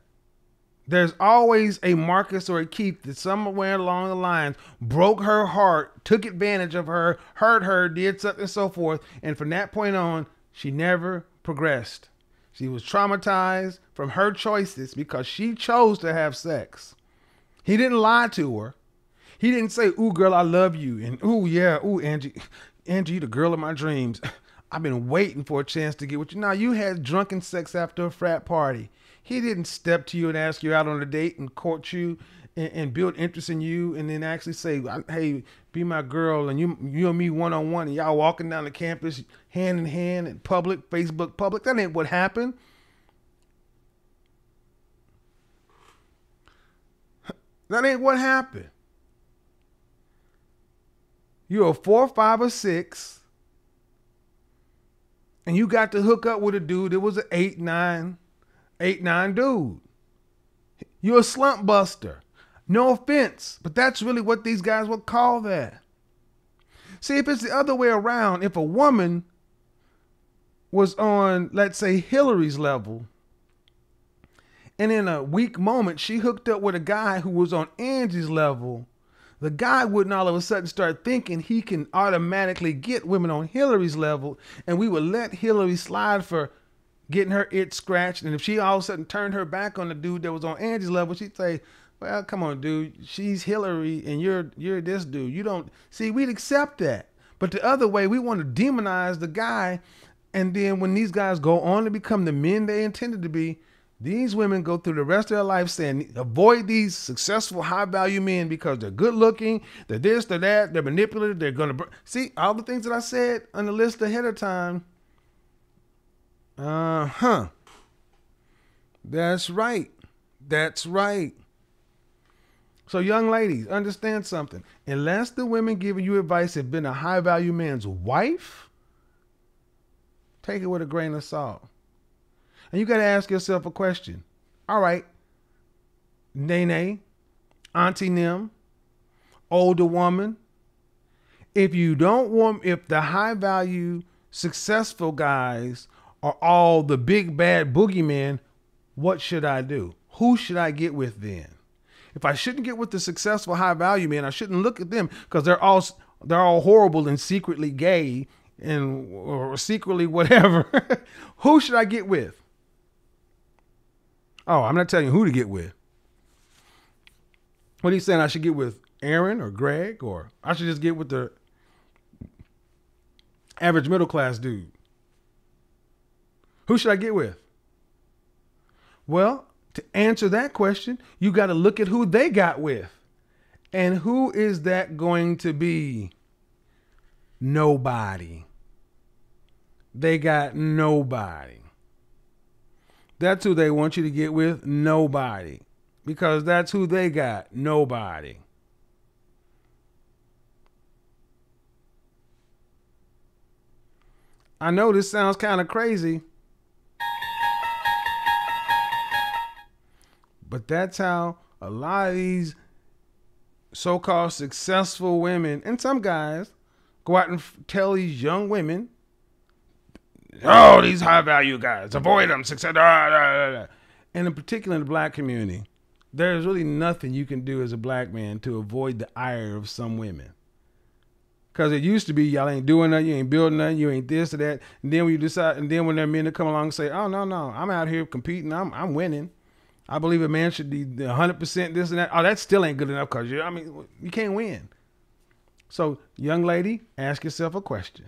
There's always a Marcus or a Keith that somewhere along the lines broke her heart, took advantage of her, hurt her, did something and so forth. And from that point on, she never progressed. She was traumatized from her choices because she chose to have sex. He didn't lie to her. He didn't say, ooh, girl, I love you. And ooh, yeah, ooh, Angie, you the girl of my dreams. I've been waiting for a chance to get with you. Now, you had drunken sex after a frat party. He didn't step to you and ask you out on a date and court you and build interest in you and then actually say, hey, be my girl, and you and me one-on-one, and y'all walking down the campus hand in hand in public, Facebook public. That ain't what happened. That ain't what happened. You're a 4, 5, or 6, and you got to hook up with a dude that was an 8, 9 dude. You're a slump buster. No offense, but that's really what these guys would call that. See, if it's the other way around, if a woman was on, let's say, Hillary's level, and in a weak moment, she hooked up with a guy who was on Angie's level, the guy wouldn't all of a sudden start thinking he can automatically get women on Hillary's level, and we would let Hillary slide for getting her itch scratched. And if she all of a sudden turned her back on the dude that was on Angie's level, she'd say, well, come on, dude. She's Hillary and you're this dude. You don't see, we'd accept that. But the other way, we want to demonize the guy. And then when these guys go on to become the men they intended to be, these women go through the rest of their life saying, avoid these successful, high value men because they're good looking, they're this, they're that, they're manipulative, they're going to see all the things that I said on the list ahead of time. That's right. That's right. So young ladies, understand something. Unless the women giving you advice have been a high value man's wife, take it with a grain of salt. And you got to ask yourself a question. All right, Nene, Auntie Nim, older woman, if the high value successful guys are all the big bad boogeymen, what should I do? Who should I get with then? If I shouldn't get with the successful high value men, I shouldn't look at them because they're all horrible and secretly gay or secretly whatever. Who should I get with? Oh, I'm not telling you who to get with. What are you saying? I should get with Aaron or Greg, or I should just get with the Average middle class dude. Who should I get with? Well, to answer that question, you got to look at who they got with. And who is that going to be? Nobody. They got nobody. That's who they want you to get with. Nobody. Because that's who they got. Nobody. I know this sounds kind of crazy, but that's how a lot of these so-called successful women and some guys go out and tell these young women, oh, these high-value guys, avoid them, success, and in particular in the black community, there's really nothing you can do as a black man to avoid the ire of some women. Because it used to be, y'all ain't doing nothing, you ain't building nothing, you ain't this or that. And then when you decide, and then when there are men that come along and say, oh, no, I'm out here competing, I'm winning. I believe a man should be 100% this and that. Oh, that still ain't good enough because you can't win. So, young lady, ask yourself a question.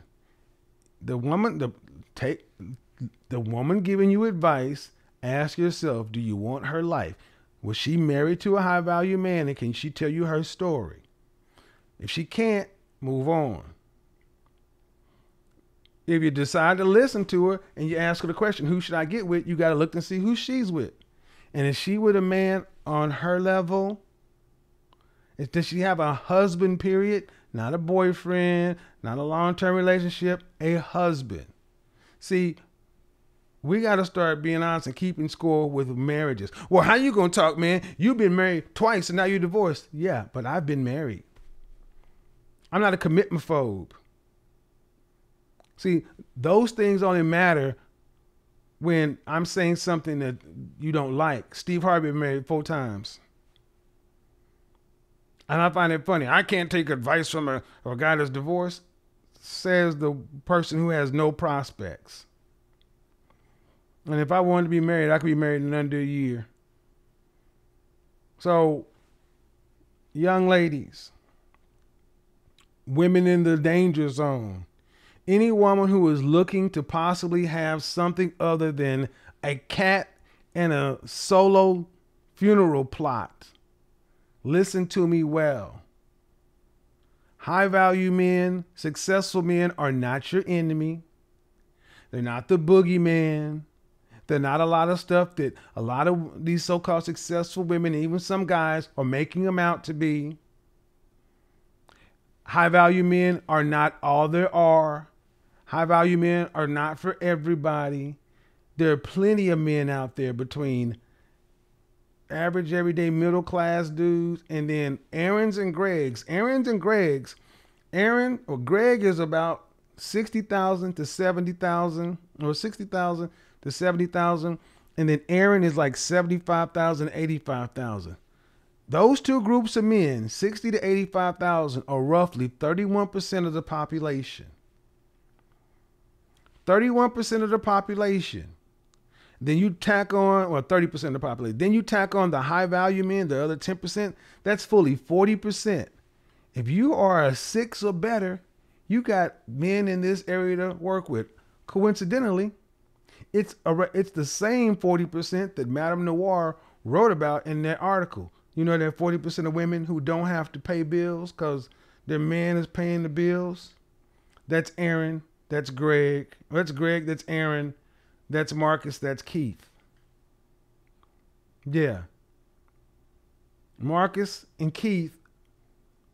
The woman giving you advice, ask yourself, do you want her life? Was she married to a high value man, and can she tell you her story? If she can't, move on. If you decide to listen to her and you ask her the question, who should I get with? You got to look and see who she's with. And is she with a man on her level? Does she have a husband, period? Not a boyfriend, not a long-term relationship, a husband. See, we got to start being honest and keeping score with marriages. Well, how you going to talk, man? You've been married twice and now you're divorced. Yeah, but I've been married. I'm not a commitment phobe. See, those things only matter when I'm saying something that you don't like. Steve Harvey been married 4 times. And I find it funny. I can't take advice from a guy that's divorced, says the person who has no prospects. And if I wanted to be married, I could be married in under a year. So, young ladies, women in the danger zone, any woman who is looking to possibly have something other than a cat and a solo funeral plot, listen to me well. High value men, successful men are not your enemy. They're not the boogeyman. They're not a lot of stuff that a lot of these so-called successful women, even some guys, are making them out to be. High value men are not all there are. High value men are not for everybody. There are plenty of men out there between average, everyday, middle class dudes and then Aaron's and Greg's. Greg is about 60,000 to 70,000 or 60,000 to 70,000. And then Aaron is like 75,000, 85,000. Those two groups of men, 60 to 85,000, are roughly 31% of the population. 31% of the population. Then you tack on, or 30% of the population. Then you tack on the high value men, the other 10%. That's fully 40%. If you are a 6 or better, you got men in this area to work with. Coincidentally, it's the same 40% that Madame Noir wrote about in that article. You know that 40% of women who don't have to pay bills because their man is paying the bills? That's Aaron. That's Greg. That's Greg. That's Aaron. That's Marcus. That's Keith. Yeah. Marcus and Keith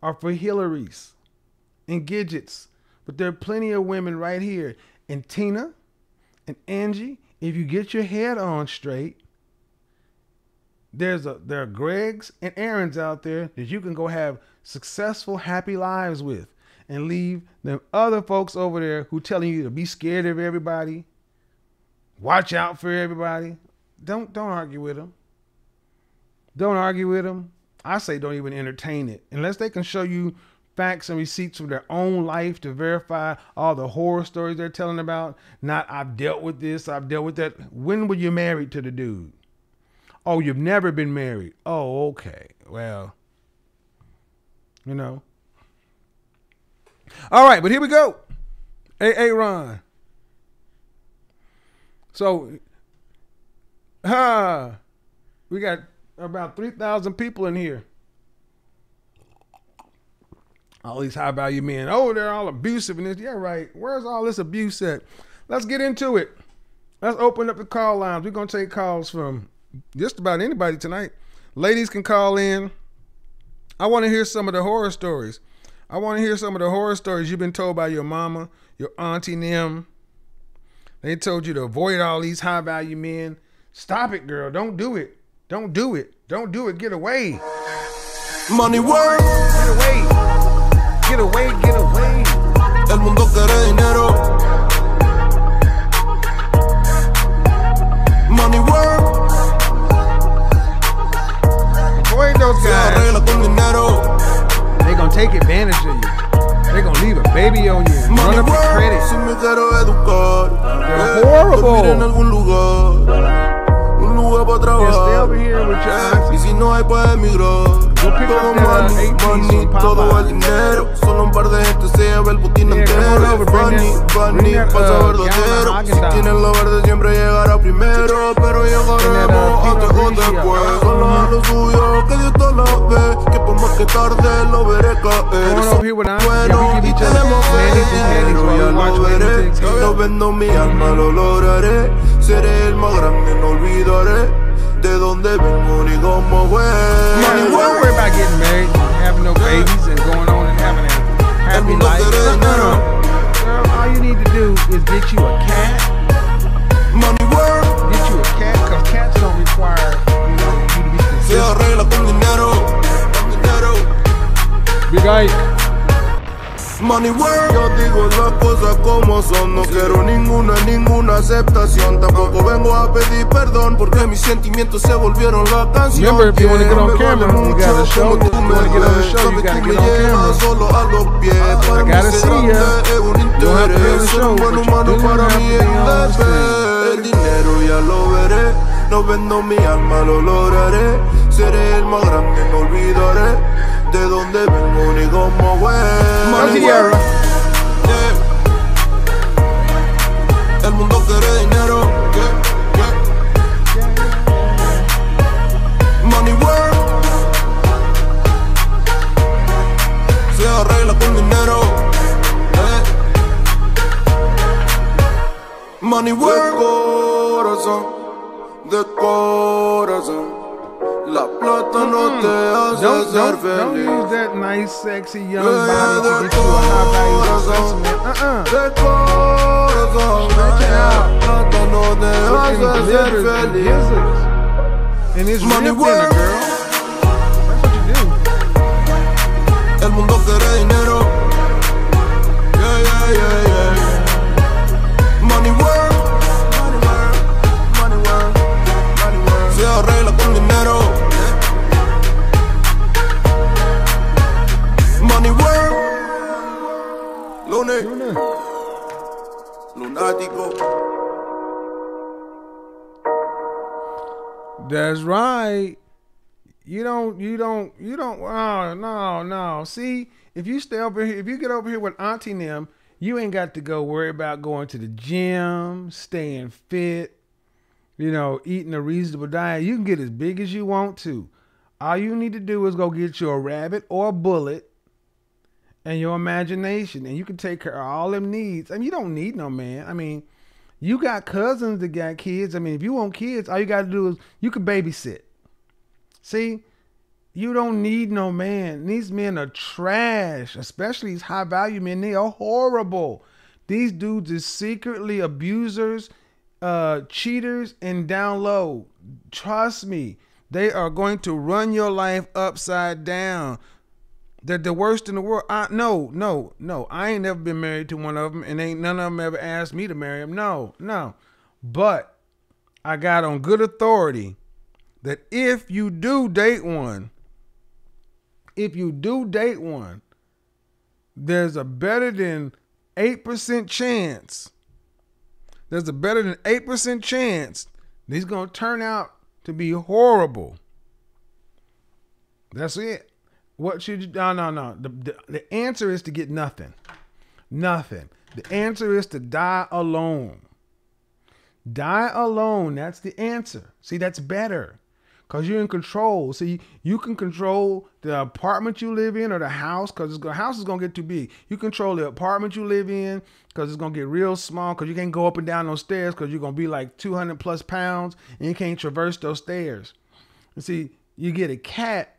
are for Hillary's and Gidgets. But there are plenty of women right here. And Tina and Angie, if you get your head on straight, there are Gregs and Aarons out there that you can go have successful, happy lives with, and leave them other folks over there who telling you to be scared of everybody, watch out for everybody. Don't argue with them. Don't argue with them. I say don't even entertain it unless they can show you facts and receipts from their own life to verify all the horror stories they're telling about. Not I've dealt with this, I've dealt with that. When were you married to the dude? Oh, you've never been married. Oh, okay. Well, you know. All right, but here we go. Hey, Ron. So, we got about 3,000 people in here. All these high value men. Oh, they're all abusive in this. Yeah, right. Where's all this abuse at? Let's get into it. Let's open up the call lines. We're going to take calls from just about anybody tonight. Ladies can call in. I want to hear some of the horror stories. I want to hear some of the horror stories you've been told by your mama, your auntie, and them. They told you to avoid all these high value men. Stop it, girl. Don't do it. Don't do it. Don't do it. Get away. Money work. Get away. Get away. Get away. El mundo quiere dinero. Money work. Avoid those Se guys. arregla con dinero. They gonna take advantage of you. They gonna leave a baby on you and run Money up your work. credit. Si me quiero educar. They're horrible. Dormir en algún lugar. Un lugar para Yeah, stay trabajar. over here with your auntie. Y si no hay, pues emigrar. Go pick Todo up that, money, 8-piece money, from todo Popeye. el dinero. Solo un par de gente se lleva el botín Yeah, come on entero. over, bring Funny, that- funny, bring that, pasa gallon verdadero. of Si Haagen-Dazs. tienes lo verde siempre llegará primero. Pero llegaremos antes o Pinot Grigio. después. Solo a lo suyo, que Dios te lo ve. Que por más que tarde lo veré caer. Come on over here with Auntie. Bueno, Yeah, we give y each other tenemos nannies and panties while ya we watch lo Lady veré. Takes Care. No vendo mi alma, lo lograré. Seré el más grande, no olvidaré de dónde vengo ni cómo voy. Money, don't worry about getting married and having no babies and going on and having a happy life. Girl, all you need to do is get you a cat. Money work, Get you a cat, because cats don't require, you to be se consistent. arregla con dinero. Big Ike. Money work, yo digo las cosas como son. No quiero ninguna aceptación. Tampoco vengo a pedir perdón porque mis sentimientos se volvieron la canción. Remember, if you wanna get on Me camera, vale you gotta mucho show como it. tú If you me wanna get on the ves. show, you Sabes, gotta tú get me on llevas camera. solo a los pies. Para mí gotta ser see grande ya. es un You don't have to be on the interés. Ser show, un buen but you humano do para have mí to es be on the deber. screen. El dinero ya lo veré. No vendo mi alma, lo lograré. Seré el más grande, no olvidaré de dónde vengo ni cómo voy. Go Tierra. Yeah. El mundo quiere dinero. Money work. Se arregla con dinero. Money work. De corazón. La plata no te hace ser Don't feliz. use that nice, sexy young body to get you a high value assessment. De corazón. Stretch it out. Plata no te Freaking hace ser livers and feliz. gizzards. And it's Money ripped in it, work. girl. That's what you do. El mundo quiere dinero. Yeah. Money work. Money work. Se arregla con dinero. Money work. Lunes. Lunático. That's right. You don't, oh, no. See, if you stay over here, if you get over here with Auntie and them, you ain't got to go worry about going to the gym, staying fit, eating a reasonable diet. You can get as big as you want to. All you need to do is go get you a rabbit or a bullet and your imagination, and you can take care of all them needs. I mean, you don't need no man. I mean, you got cousins that got kids. I mean, if you want kids, all you got to do is you can babysit. See, you don't need no man. These men are trash, especially these high value men. They are horrible. These dudes are secretly abusers, cheaters, and down low. Trust me, they are going to run your life upside down. They're the worst in the world. No. I ain't never been married to one of them, and ain't none of them ever asked me to marry them. No. But I got on good authority that if you do date one, there's a better than 8% chance. There's a better than 8% chance that he's going to turn out to be horrible. That's it. What should you? No. The answer is to get nothing. Nothing. The answer is to die alone. Die alone. That's the answer. See, that's better. Because you're in control. See, you can control the apartment you live in or the house, because the house is going to get too big. You control the apartment you live in because it's going to get real small, because you can't go up and down those stairs because you're going to be like 200 plus pounds and you can't traverse those stairs. And see, you get a cat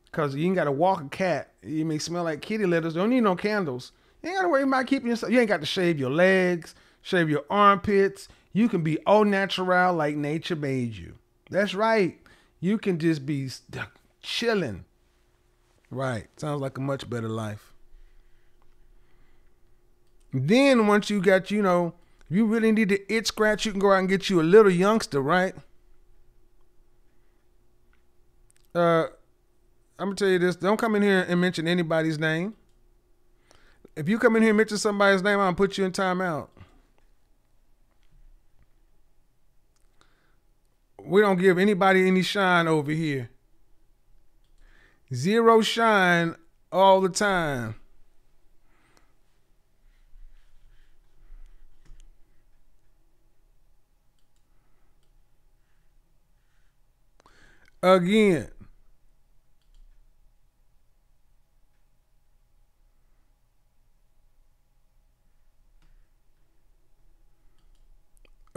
because you ain't got to walk a cat. You may smell like kitty litters. You don't need no candles. You ain't got to worry about keeping yourself. You ain't got to shave your legs, shave your armpits. You can be au natural like nature made you. That's right. You can just be chilling. Right. Sounds like a much better life. Then once you got, if you really need to itch scratch, you can go out and get you a little youngster, right? I'm going to tell you this. Don't come in here and mention anybody's name. If you come in here and mention somebody's name, I'm going to put you in timeout. We don't give anybody any shine over here. Zero shine all the time. Again.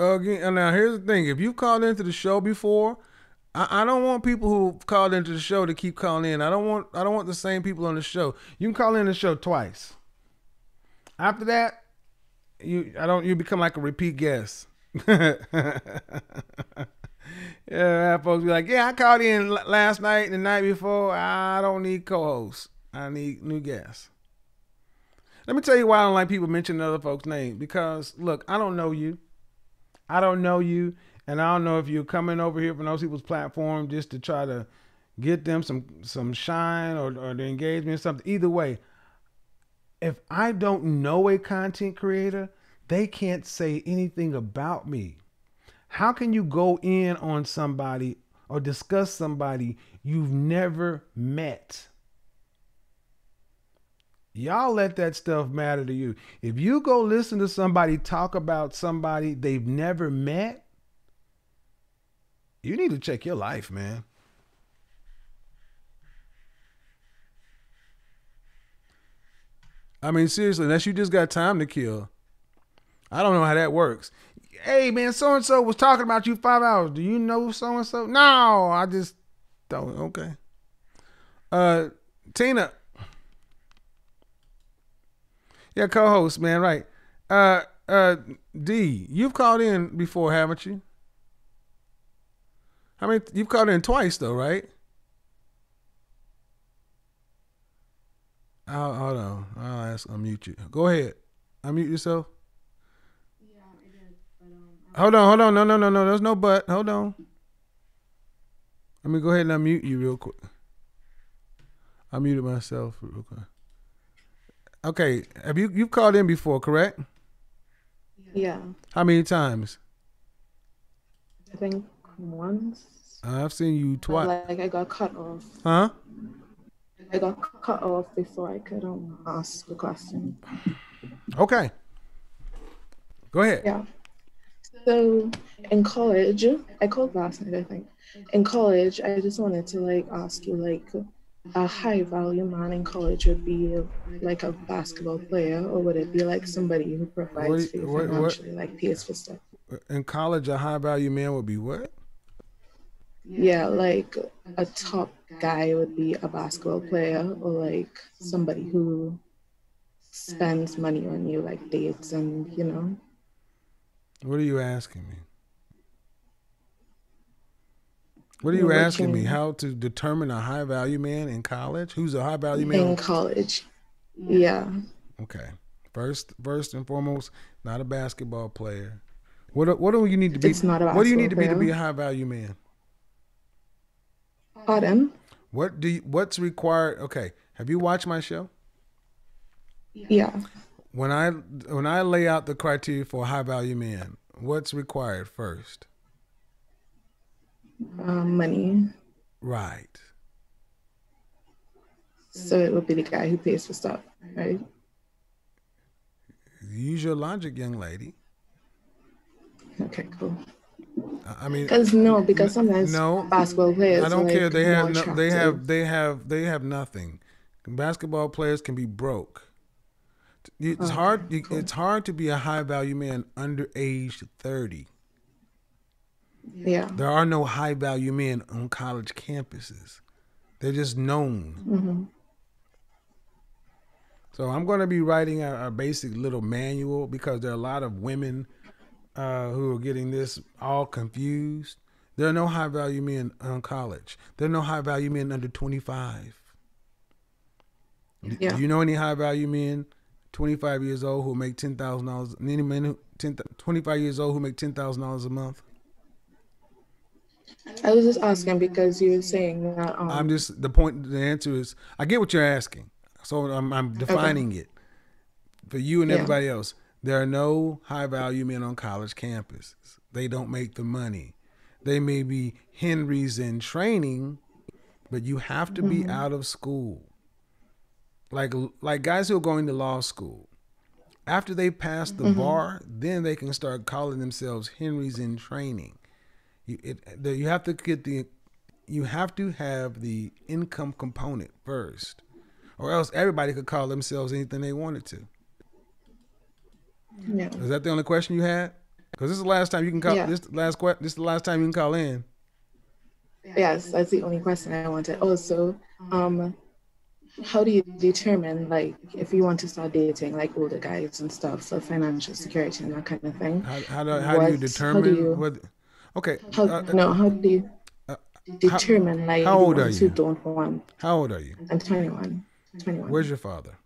And now here's the thing. If you've called into the show before, I don't want people who've called into the show to keep calling in. I don't want the same people on the show. You can call in the show twice. After that, you become like a repeat guest. Yeah, folks be like, yeah, I called in last night and the night before. I don't need co-hosts. I need new guests. Let me tell you why I don't like people mentioning other folks' names. Because, look, I don't know you. I don't know you. And I don't know if you're coming over here from those people's platform just to try to get them some shine or the engagement or something. Either way, if I don't know a content creator, they can't say anything about me. How can you go in on somebody or discuss somebody you've never met? Y'all let that stuff matter to you. If you go listen to somebody talk about somebody they've never met, you need to check your life, man. I mean, seriously, unless you just got time to kill. I don't know how that works. Hey, man, so-and-so was talking about you 5 hours. Do you know so-and-so? No, I just don't. Okay. Tina. Yeah, co-host, man, right. D, you've called in before, haven't you? How many? You've called in twice, though, right? Hold on. I'll unmute you. Go ahead. Unmute yourself. Yeah, I did. But, Hold on. No. There's no but. Hold on. Let me go ahead and unmute you real quick. I muted myself real quick. Okay. You've called in before, correct? yeah, How many times? I think once. I've seen you twice. Like I got cut off. Huh? I got cut off before I could ask the question. Okay. Go ahead. Yeah. So in college, I called last night, I think. In college, I just wanted to ask you a high value man in college would be like a basketball player, or would it be like somebody who provides for you financially, like pays for stuff? In college, a high value man would be what? Yeah, like a top guy would be a basketball player, or like somebody who spends money on you, like dates and, What are you asking me? What are you asking me? How to determine a high value man in college? Who's a high value man? In college. Yeah. Okay. First and foremost, not a basketball player. What do you need to be? It's not a basketball What do you need to player. be a high value man? Pardon? What's required? Okay. Have you watched my show? Yeah. When I lay out the criteria for a high value man, what's required first? Money. Right. So it would be the guy who pays for stuff, right? Use your logic, young lady. Okay, cool. I mean, because sometimes no, basketball players I don't are care. like They more have no, attractive. they have nothing. Basketball players can be broke. It's Okay, hard. cool. It's hard to be a high value man under age 30. Yeah. There are no high value men on college campuses. They're just known. Mm-hmm. So I'm going to be writing a basic little manual because there are a lot of women who are getting this all confused. There are no high value men on college. There are no high value men under 25. Yeah. Do you know any high value men 25 years old who make $10,000? Any men who 25 years old who make $10,000 a month? I was just asking because you were saying that. I'm just the answer is I get what you're asking. So I'm defining it for you and everybody else. There are no high value men on college campuses. They don't make the money. They may be Henrys in training, but you have to be out of school. Like guys who are going to law school. After they pass the bar, then they can start calling themselves Henrys in training. You have to have the income component first, or else everybody could call themselves anything they wanted to. Yeah. Is that the only question you had? Because this is the last time you can call. Yeah. This is the last time you can call in. Yes, that's the only question I wanted. Also, how do you determine, like, if you want to start dating, like, older guys and stuff for financial security and that kind of thing? How do you determine whether? Okay. How do you determine, like, how old the are ones you? who don't want? How old are you? I'm 21. 21. Where's your father?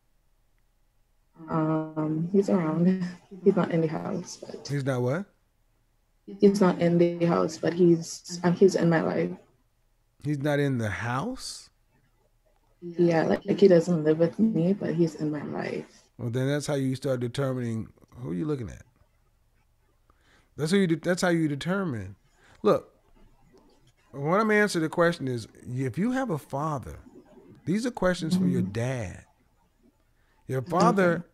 He's around. He's not in the house, but He's not what? he's not in the house, but he's in my life. He's not in the house? Yeah, like he doesn't live with me, but he's in my life. Well, then that's how you start determining who are you looking at. That's how you determine. Look, when I'm answering the question is, if you have a father, these are questions for your dad. Your father,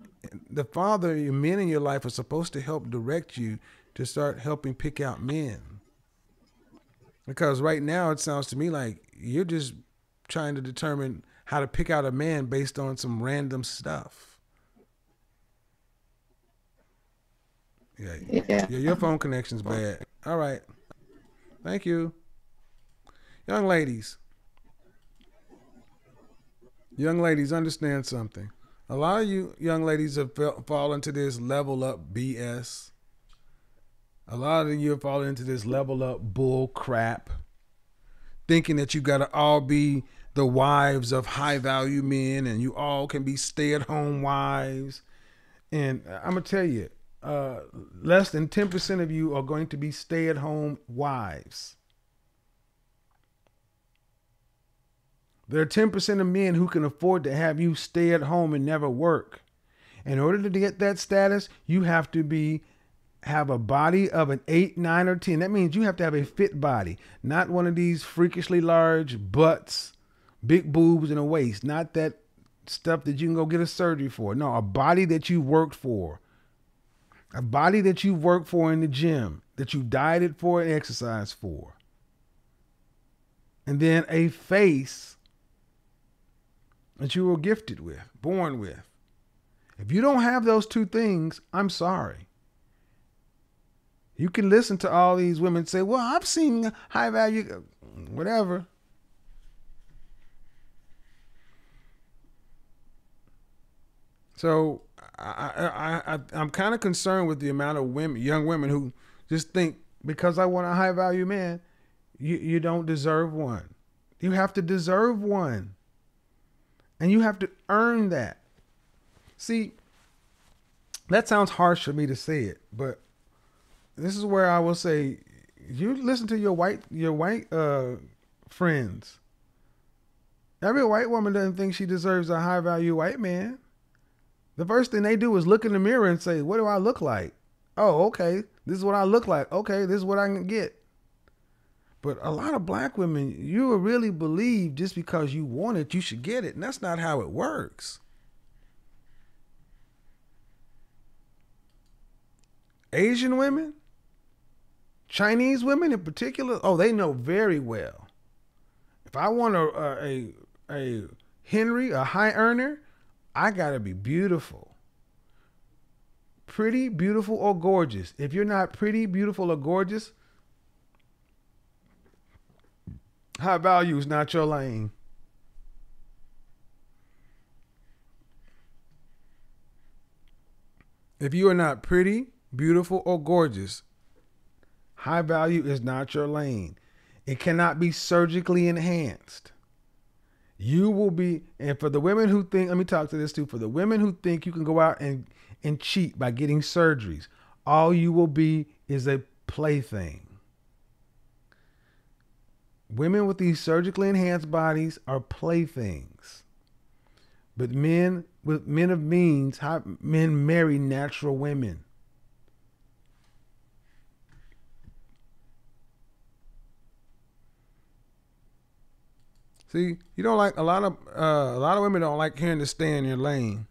your men in your life are supposed to help direct you to start helping pick out men. Because right now it sounds to me like you're just trying to determine how to pick out a man based on some random stuff. Yeah, your phone connection's bad. All right. Thank you. Young ladies, understand something. A lot of you young ladies have fallen into this level up BS. A lot of you have fallen into this level up bull crap, thinking that you got to all be the wives of high value men and you all can be stay at home wives. And I'm going to tell you, less than 10% of you are going to be stay at home wives. There are 10% of men who can afford to have you stay at home and never work. In order to get that status, you have to have a body of an 8, 9, or 10. That means you have to have a fit body, not one of these freakishly large butts, big boobs, and a waist. Not that stuff that you can go get a surgery for. No, a body that you worked for. A body that you worked for in the gym, that you dieted for and exercised for. And then a face that you were gifted with, born with. If you don't have those two things, I'm sorry. You can listen to all these women say, well, I've seen high value, whatever. So I'm kind of concerned with the amount of young women who just think because I want a high value man, you don't deserve one. You have to deserve one. And you have to earn that. See, that sounds harsh for me to say it, but this is where I will say, you listen to your white friends. Every white woman doesn't think she deserves a high value white man. The first thing they do is look in the mirror and say, what do I look like? Oh, okay. This is what I look like. Okay, this is what I can get. But a lot of black women, you will really believe just because you want it, you should get it. And that's not how it works. Asian women, Chinese women in particular, oh, they know very well. If I want a Henry, a high earner, I gotta be beautiful. Pretty, beautiful, or gorgeous. If you're not pretty, beautiful, or gorgeous, high value is not your lane. If you are not pretty, beautiful, or gorgeous, high value is not your lane. It cannot be surgically enhanced. You will be, and for the women who think, let me talk to this too, for the women who think you can go out and cheat by getting surgeries, all you will be is a plaything. Women with these surgically enhanced bodies are playthings. But men with men of means, men marry natural women. See, you don't like a lot of women don't like hearing the stay in your lane.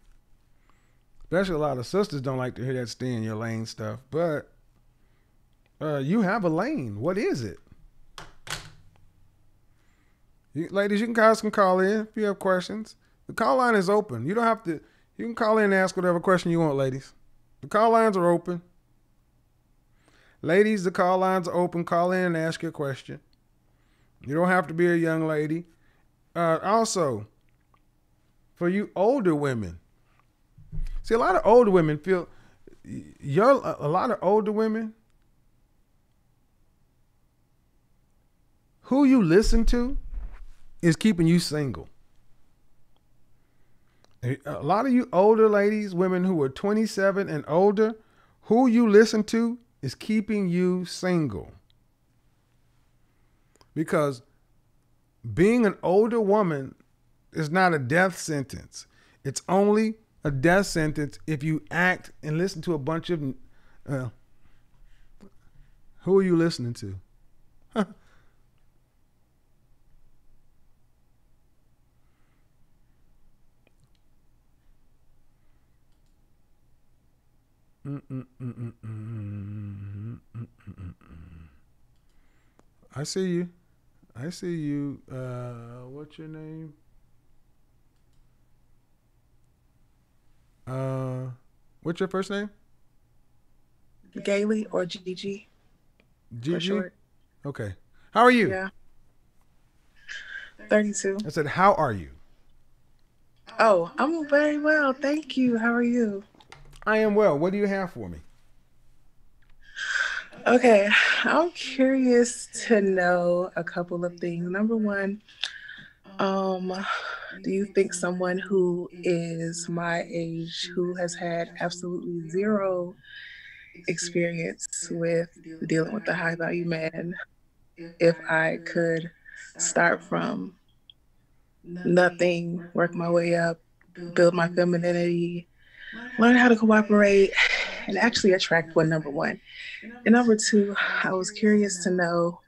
Especially a lot of sisters don't like to hear that stay in your lane stuff. But you have a lane. What is it? Ladies, you can call in if you have questions. The call line is open. You don't have to. You can call in and ask whatever question you want, ladies. The call lines are open. Ladies, the call lines are open. Call in and ask your question. You don't have to be a young lady. Also, for you older women, see, a lot of older women feel a lot of older women, who you listen to is keeping you single. A lot of you older ladies, women who are 27 and older, who you listen to is keeping you single. Because being an older woman is not a death sentence. It's only a death sentence if you act and listen to a bunch of... who are you listening to? I see you. I see you. What's your name? What's your first name? Gailey or Gigi. Gigi? Okay. How are you? Yeah. 32. I said, how are you? Oh, I'm very well. Thank you. How are you? I am well. What do you have for me? Okay. I'm curious to know a couple of things. Number one, do you think someone who is my age, who has had absolutely zero experience with dealing with the high value man, if I could start from nothing, work my way up, build my femininity, learn how to cooperate, and actually attract one, number one. And number two, I was curious to know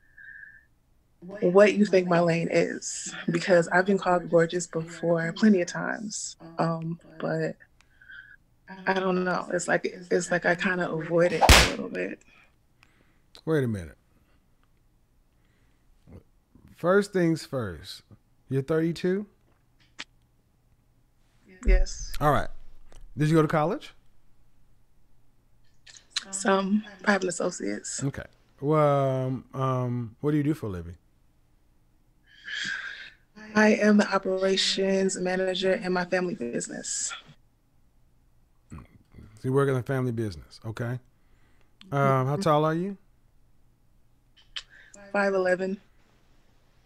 what you think my lane is, because I've been called gorgeous before plenty of times, but I don't know. It's like I kind of avoid it a little bit. Wait a minute. First things first. You're 32? Yes. All right. Did you go to college? Some. I have an associate's. Okay. Well, what do you do for a living? I am the operations manager in my family business. So you work in a family business. Okay. How tall are you? 5'11".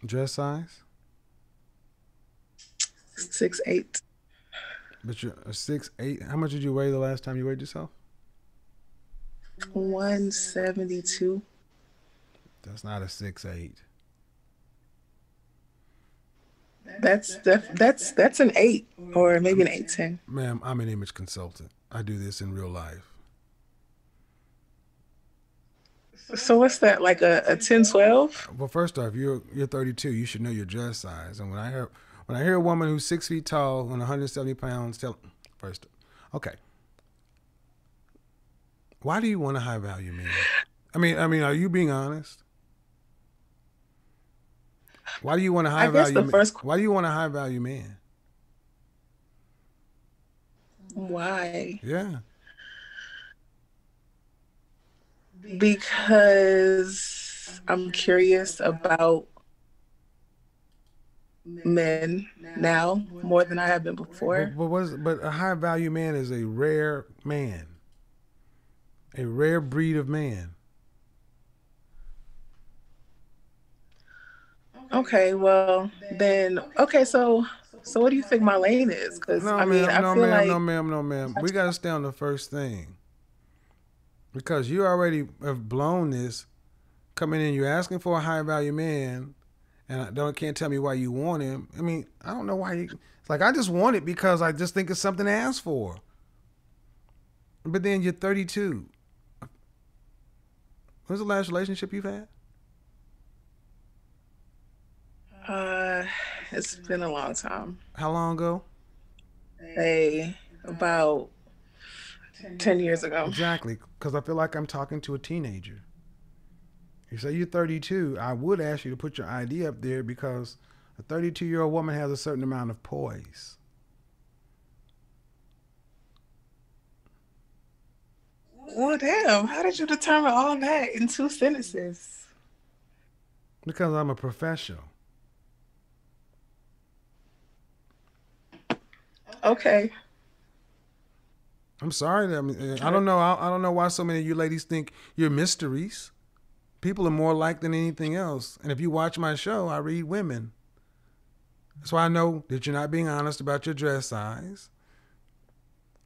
Dress size? 6'8". But you're a 6'8". How much did you weigh the last time you weighed yourself? 172. That's not a 6'8". That's an 8 or maybe an 8'10". Ma'am, I'm an image consultant. I do this in real life. So what's that, like a 10-12? Well, first off, you're 32. You should know your dress size. And when I hear a woman who's 6 feet tall and 170 pounds, okay. Why do you want a high value man? I mean, are you being honest? Why do you want a high value? Why do you want a high value man? Why? Yeah. Because I'm curious about men now more than I have been before. But a high value man is a rare man, a rare breed of man. Okay, well then, okay, so what do you think my lane is? Because No, I mean, ma'am, I no, feel ma'am, like no, ma'am, no, ma'am. We got to stay on the first thing because you already have blown this. Coming in, you're asking for a high value man, and can't tell me why you want him. I mean, I don't know why you. It's like I just want it because I just think it's something to ask for. But then you're 32. When's the last relationship you've had? It's been a long time. How long ago? About 10 years ago. Exactly, because I feel like I'm talking to a teenager. You say you're 32, I would ask you to put your ID up there because a 32-year-old woman has a certain amount of poise. Well, damn, how did you determine all that in 2 sentences? Because I'm a professional. Okay. I'm sorry. I don't know. I don't know why so many of you ladies think you're mysteries. People are more alike than anything else. And if you watch my show, I read women. That's why I know that you're not being honest about your dress size.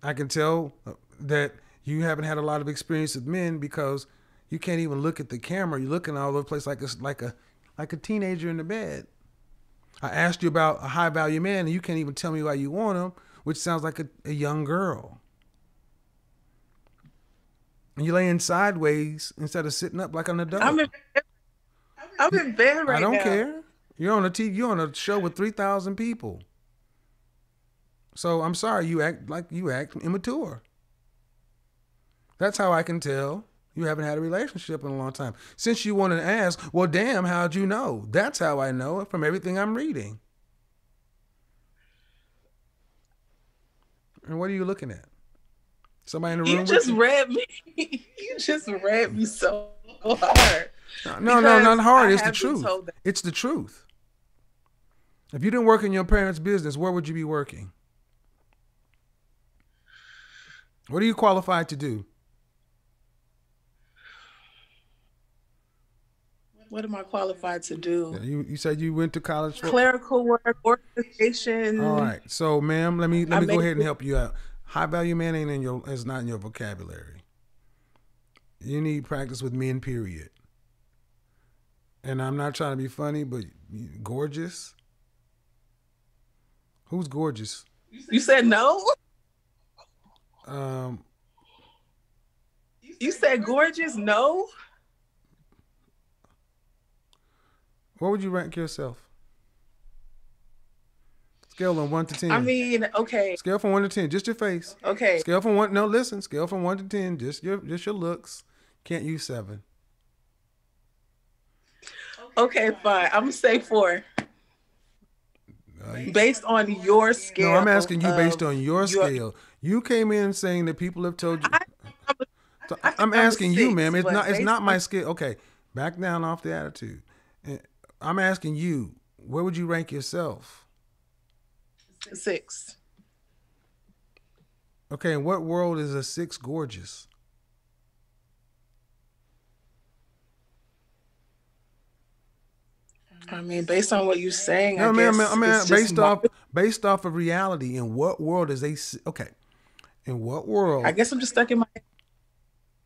I can tell that you haven't had a lot of experience with men because you can't even look at the camera. You're looking all over the place like a teenager in the bed. I asked you about a high value man and you can't even tell me why you want him, which sounds like a young girl. And you're laying sideways instead of sitting up like an adult. I'm in bed right now. I don't care. You're on a TV. You're on a show with 3,000 people. So I'm sorry. You act immature. That's how I can tell you haven't had a relationship in a long time. Since you want to ask, well, damn, how'd you know? That's how I know it from everything I'm reading. And what are you looking at? Somebody in the room? You just read me. You just read me so hard. No, not hard. It's the truth. It's the truth. If you didn't work in your parents' business, where would you be working? What are you qualified to do? What am I qualified to do? You said you went to college for clerical work, organization. All right. So, ma'am, let me go ahead and help you out. High value man is not in your vocabulary. You need practice with men, period. And I'm not trying to be funny, but gorgeous. Who's gorgeous? You said no? You said gorgeous? No? What would you rank yourself? Scale on 1 to 10. I mean, okay. Scale from 1 to 10, just your face. Okay. Scale from 1. No, listen. Scale from 1 to 10, just your looks. Can't use 7. Okay, fine. I'm gonna say 4. Based on your scale. No, I'm asking you based on your scale. You came in saying that people have told you. I'm asking you, ma'am. It's not my scale. Okay, back down off the attitude. I'm asking you, where would you rank yourself? 6. Okay, in what world is a 6 gorgeous? I mean, based on what you're saying, No, I guess based off of reality. In what world is okay? In what world? I guess I'm just stuck in my.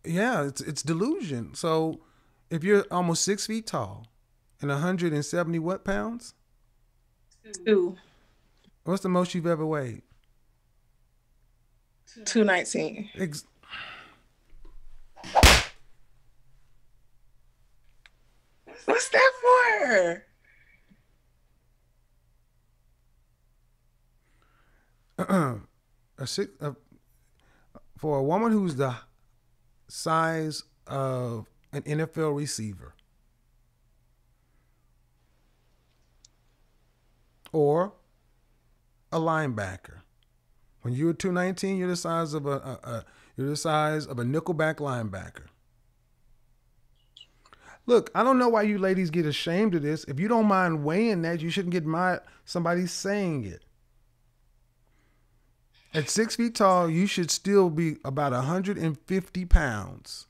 Yeah, it's delusion. So, if you're almost 6 feet tall and 170 what pounds? 2. What's the most you've ever weighed? 219. What's that for? For a woman who's the size of an NFL receiver or a linebacker. When you're 219, you're the size of a nickelback linebacker. Look, I don't know why you ladies get ashamed of this. If you don't mind weighing that, you shouldn't get mad somebody saying it. At 6 feet tall, you should still be about 150 pounds.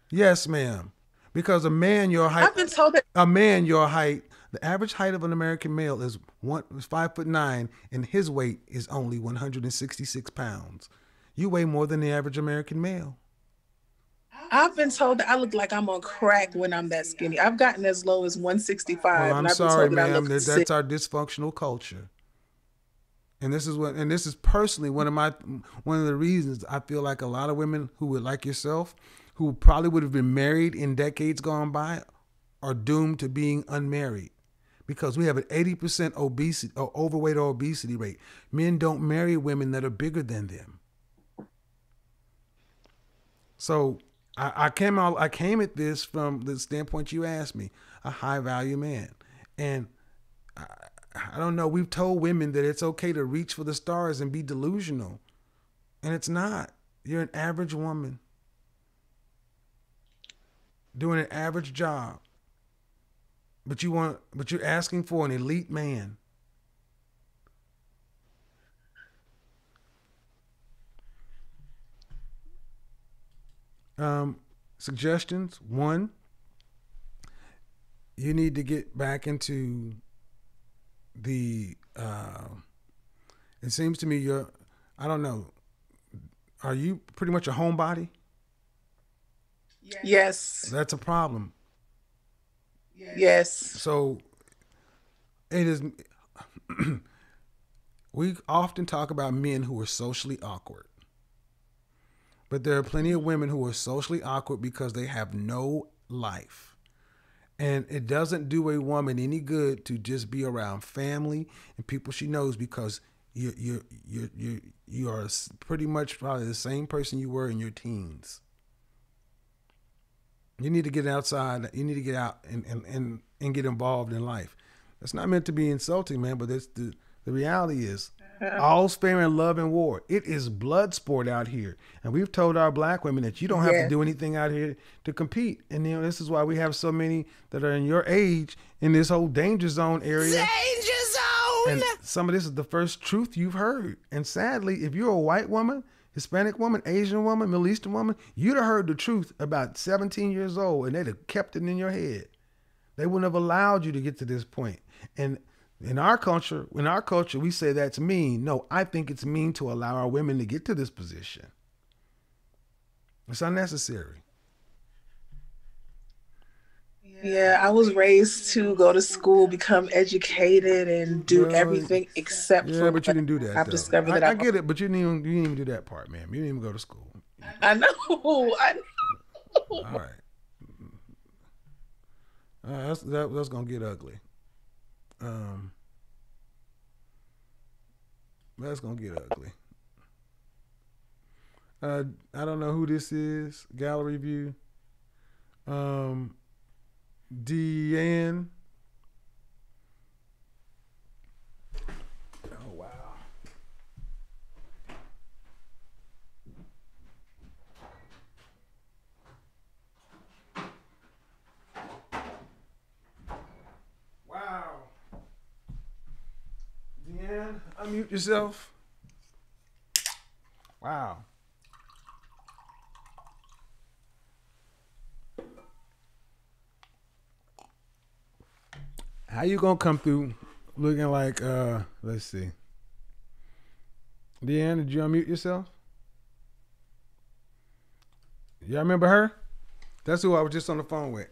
Yes, ma'am. Because a man your height, I've been told that. the average height of an American male is 5'9", and his weight is only 166 pounds. You weigh more than the average American male. I've been told that I look like I'm on crack when I'm that skinny. I've gotten as low as 165. Well, I'm and I've sorry, been told ma'am. that That's our dysfunctional culture. And this is personally one of the reasons I feel like a lot of women who would like yourself, who probably would have been married in decades gone by, are doomed to being unmarried. Because we have an 80% obesity or overweight or obesity rate. Men don't marry women that are bigger than them. So I came at this from the standpoint you asked me, a high value man. And I don't know, we've told women that it's okay to reach for the stars and be delusional. And it's not. You're an average woman doing an average job. But you're asking for an elite man. Suggestions. 1, you need to get back into the, it seems to me I don't know, are you pretty much a homebody? Yes. That's a problem. Yes. So it is, we often talk about men who are socially awkward. But there are plenty of women who are socially awkward because they have no life. And it doesn't do a woman any good to just be around family and people she knows, because you are pretty much probably the same person you were in your teens. You need to get outside. You need to get out and get involved in life. That's not meant to be insulting, man, but that's the reality is all's fair in love and war. It is blood sport out here. And we've told our black women that you don't have to do anything out here to compete. And this is why we have so many that are in your age in this whole danger zone area. Danger zone! And some of this is the first truth you've heard. And sadly, if you're a white woman, Hispanic woman, Asian woman, Middle Eastern woman, you'd have heard the truth about 17 years old and they'd have kept it in your head. They wouldn't have allowed you to get to this point. And in our culture, we say that's mean. No, I think it's mean to allow our women to get to this position. It's unnecessary. Yeah, I was raised to go to school, become educated, and do everything except for. Yeah, but you didn't do that. I've discovered that I get it, but you didn't even do that part, man. You didn't even go to school. I know. All right. That's gonna get ugly. That's gonna get ugly. I don't know who this is. Gallery view. Deanne. Oh wow. Wow. Deanne, unmute yourself. Wow. How you gonna come through looking like, let's see. Deanne, did you unmute yourself? Y'all remember her? That's who I was just on the phone with.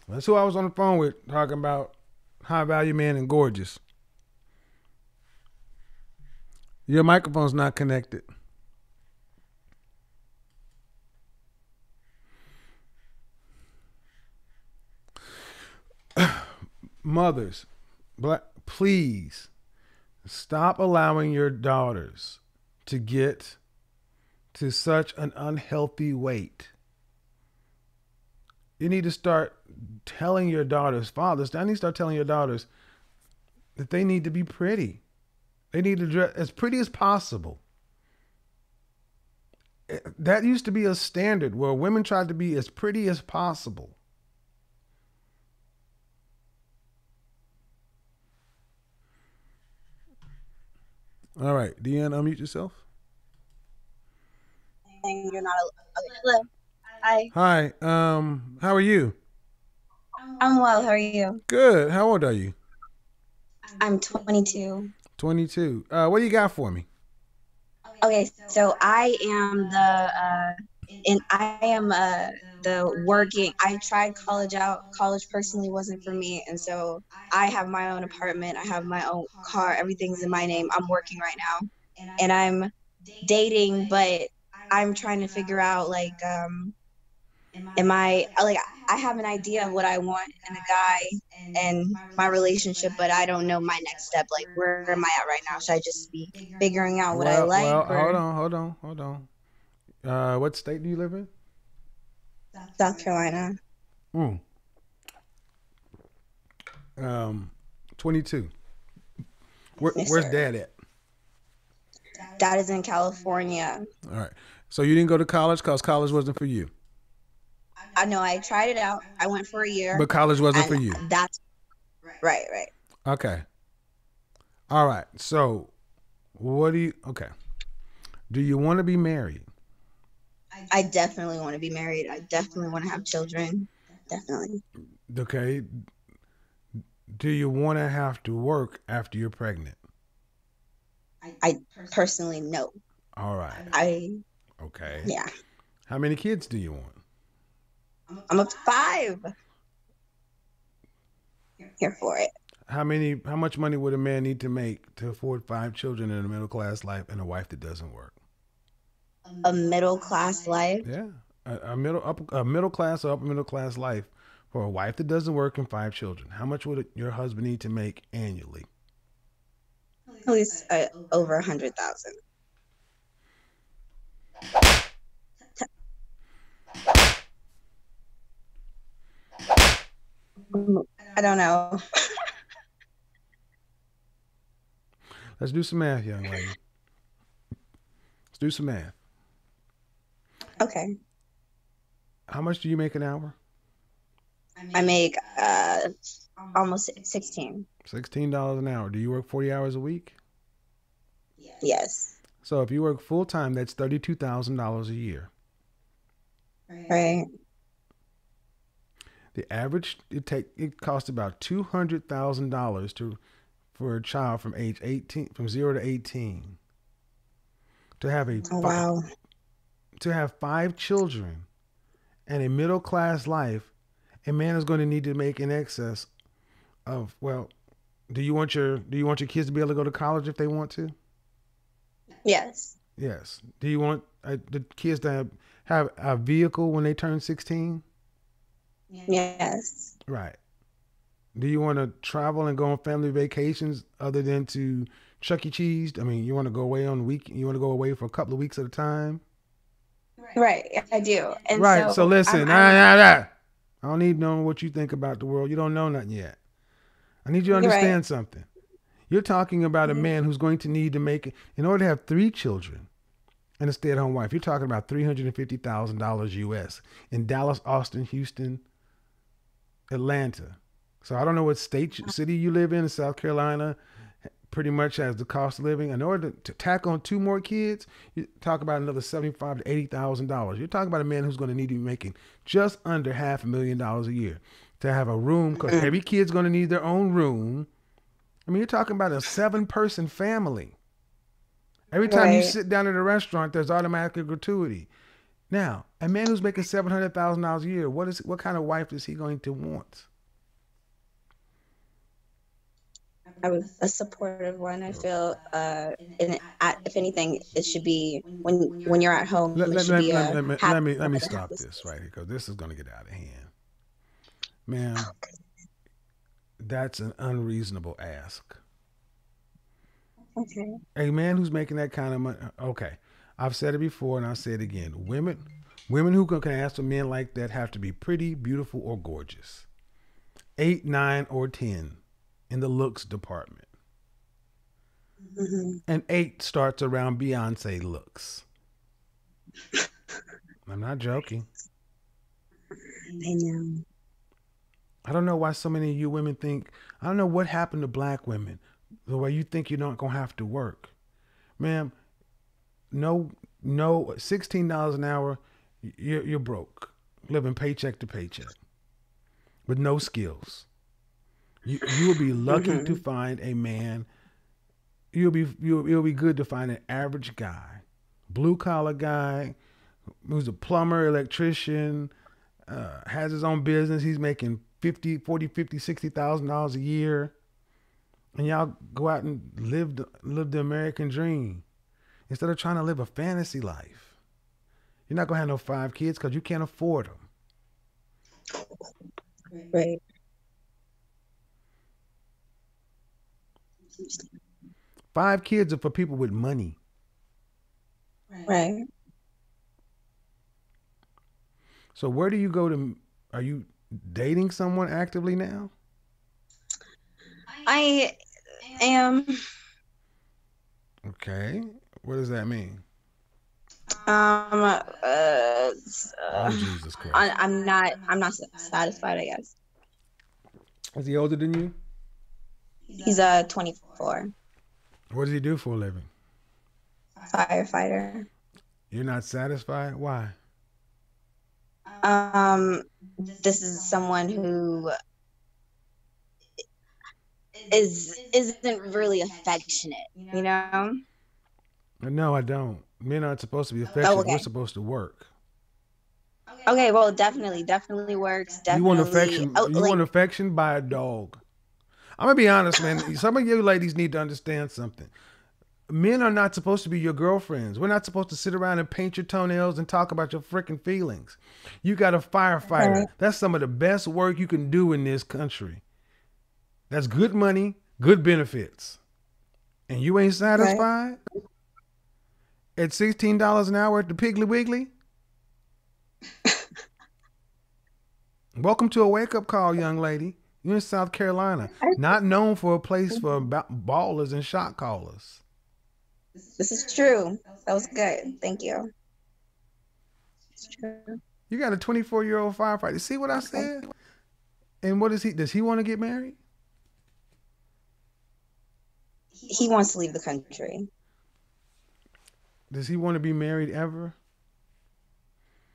That's who I was on the phone with talking about high value man and gorgeous. Your microphone's not connected. Mothers, please stop allowing your daughters to get to such an unhealthy weight. You need to start telling your daughters, fathers, I need to start telling your daughters that they need to be pretty. They need to dress as pretty as possible. That used to be a standard where women tried to be as pretty as possible. All right, Deanne, unmute yourself. You're not. Okay. Hello. Hi. Hi. How are you? I'm well. How are you? Good. How old are you? I'm 22. 22. What do you got for me? Okay, so I am the working. I tried college out. College personally wasn't for me, and so I have my own apartment. I have my own car. Everything's in my name. I'm working right now, and I'm dating, but I'm trying to figure out like am I like I have an idea of what I want in a guy and my relationship, but I don't know my next step. Like, where am I at right now? Should I just be figuring out what I like? Well, or... hold on. What state do you live in? South Carolina. 22. Yes, Where's sir. Dad at? Dad is in California. All right. So you didn't go to college because college wasn't for you. I know I tried it out. I went for a year. But college wasn't for you. That's right. Okay. All right. So okay. Do you want to be married? I definitely want to be married. I definitely want to have children. Definitely. Okay. Do you want to have to work after you're pregnant? I personally no. All right. Okay. Yeah. How many kids do you want? I'm up to 5. Here for it. How much money would a man need to make to afford 5 children in a middle class life and a wife that doesn't work? A middle class life? Yeah. A middle class or upper middle class life for a wife that doesn't work and 5 children. How much would your husband need to make annually? At least over 100,000. I don't know. Let's do some math, young lady. Let's do some math. Okay. How much do you make an hour? I make almost 16. $16 an hour. Do you work 40 hours a week? Yes. So if you work full time, that's $32,000 a year. Right. The average it costs about $200,000 for a child from age 18, from 0 to 18, to have to have 5 children and a middle class life. A man is going to need to make in excess of, well, do you want your kids to be able to go to college if they want to? Yes. Yes. Do you want the kids to have a vehicle when they turn 16? Yes. Right. Do you want to travel and go on family vacations other than to Chuck E. Cheese? I mean, you want to go away on week? You want to go away for a couple of weeks at a time? Right. I do. And right. So listen, I don't need to know what you think about the world. You don't know nothing yet. I need you to understand something. You're talking about a man who's going to need to make, in order to have 3 children and a stay-at-home wife, you're talking about $350,000 US in Dallas, Austin, Houston, Atlanta. So I don't know what city you live in South Carolina, pretty much has the cost of living. In order to tack on 2 more kids, you talk about another $75,000 to $80,000. You're talking about a man who's going to need to be making just under $500,000 a year to have a room, because every kid's going to need their own room. I mean, you're talking about a 7-person family. Every time you sit down at a restaurant, there's automatically gratuity. Now, a man who's making $700,000 a year, what kind of wife is he going to want? I was a supportive one. I feel, if anything, it should be when you're at home. Let me stop this right here, because this is going to get out of hand, man. That's an unreasonable ask. Okay. A man who's making that kind of money. Okay, I've said it before and I'll say it again. Women who can ask for men like that have to be pretty, beautiful, or gorgeous. 8, 9, or 10 in the looks department. Mm-hmm. And 8 starts around Beyonce looks. I'm not joking. I know. I don't know why so many of you women think, I don't know what happened to black women, the way you think you're not going to have to work. Ma'am, no, $16 an hour, you're broke, living paycheck to paycheck with no skills. You will be lucky to find a man. It'll be good to find an average guy, blue collar guy, who's a plumber, electrician, has his own business. He's making $60,000 a year, and y'all go out and live the American dream instead of trying to live a fantasy life. You're not gonna have no 5 kids because you can't afford them. Right. 5 kids are for people with money. Right. So where do you go to? Are you dating someone actively now? I am. Okay. What does that mean? Oh Jesus Christ. I'm not satisfied, I guess. Is he older than you? He's 24. What does he do for a living? Firefighter. You're not satisfied? Why? This is someone who isn't really affectionate, you know? No, I don't. Men aren't supposed to be affectionate. Oh, okay. We're supposed to work. Okay, well, definitely works. Definitely. You want affection? You want affection by a dog? I'm gonna be honest, man. Some of you ladies need to understand something. Men are not supposed to be your girlfriends. We're not supposed to sit around and paint your toenails and talk about your freaking feelings. You got a firefighter. Right. That's some of the best work you can do in this country. That's good money, good benefits. And you ain't satisfied? Right. At $16 an hour at the Piggly Wiggly? Welcome to a wake-up call, young lady. You're in South Carolina, not known for a place for ballers and shot callers. This is true. That was good. Thank you. It's true. You got a 24-year-old firefighter. See what I said? And what is he? Does he want to get married? He wants to leave the country. Does he want to be married ever?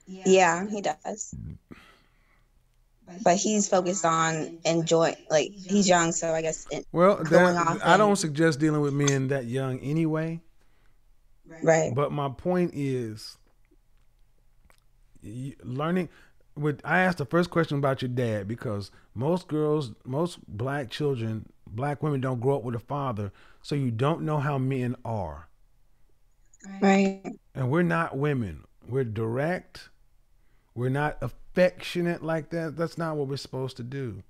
Yeah, he does. But he's focused on enjoying, like, he's young, so I guess. Well, I don't suggest dealing with men that young anyway. Right. But my point is, learning. I asked the first question about your dad because most black children, black women don't grow up with a father, so you don't know how men are. Right. And we're not women. We're direct. We're not affectionate like that. That's not what we're supposed to do.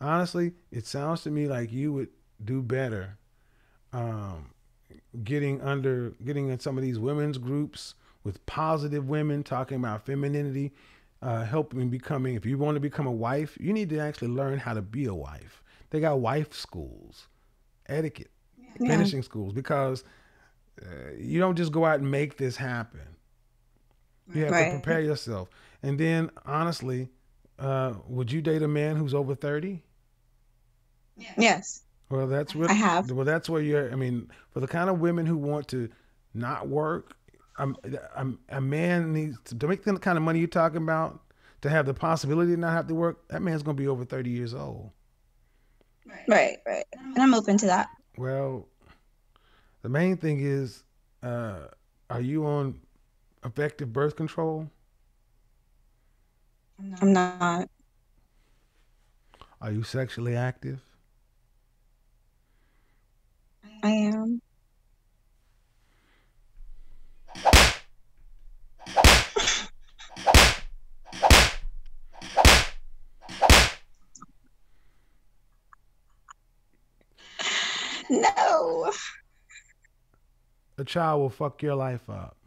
Honestly, it sounds to me like you would do better getting in some of these women's groups with positive women talking about femininity, helping becoming, if you want to become a wife, you need to actually learn how to be a wife. They got wife schools, etiquette, finishing schools, because you don't just go out and make this happen. You have to prepare yourself. And then, honestly, would you date a man who's over 30? Yes. Well, that's what I have. Well, that's where you're. I mean, for the kind of women who want to not work, a man needs to make the kind of money you're talking about, to have the possibility to not have to work. That man's going to be over 30 years old. Right. And I'm open to that. Well, the main thing is, are you on effective birth control? I'm not. Are you sexually active? I am. No. A child will fuck your life up.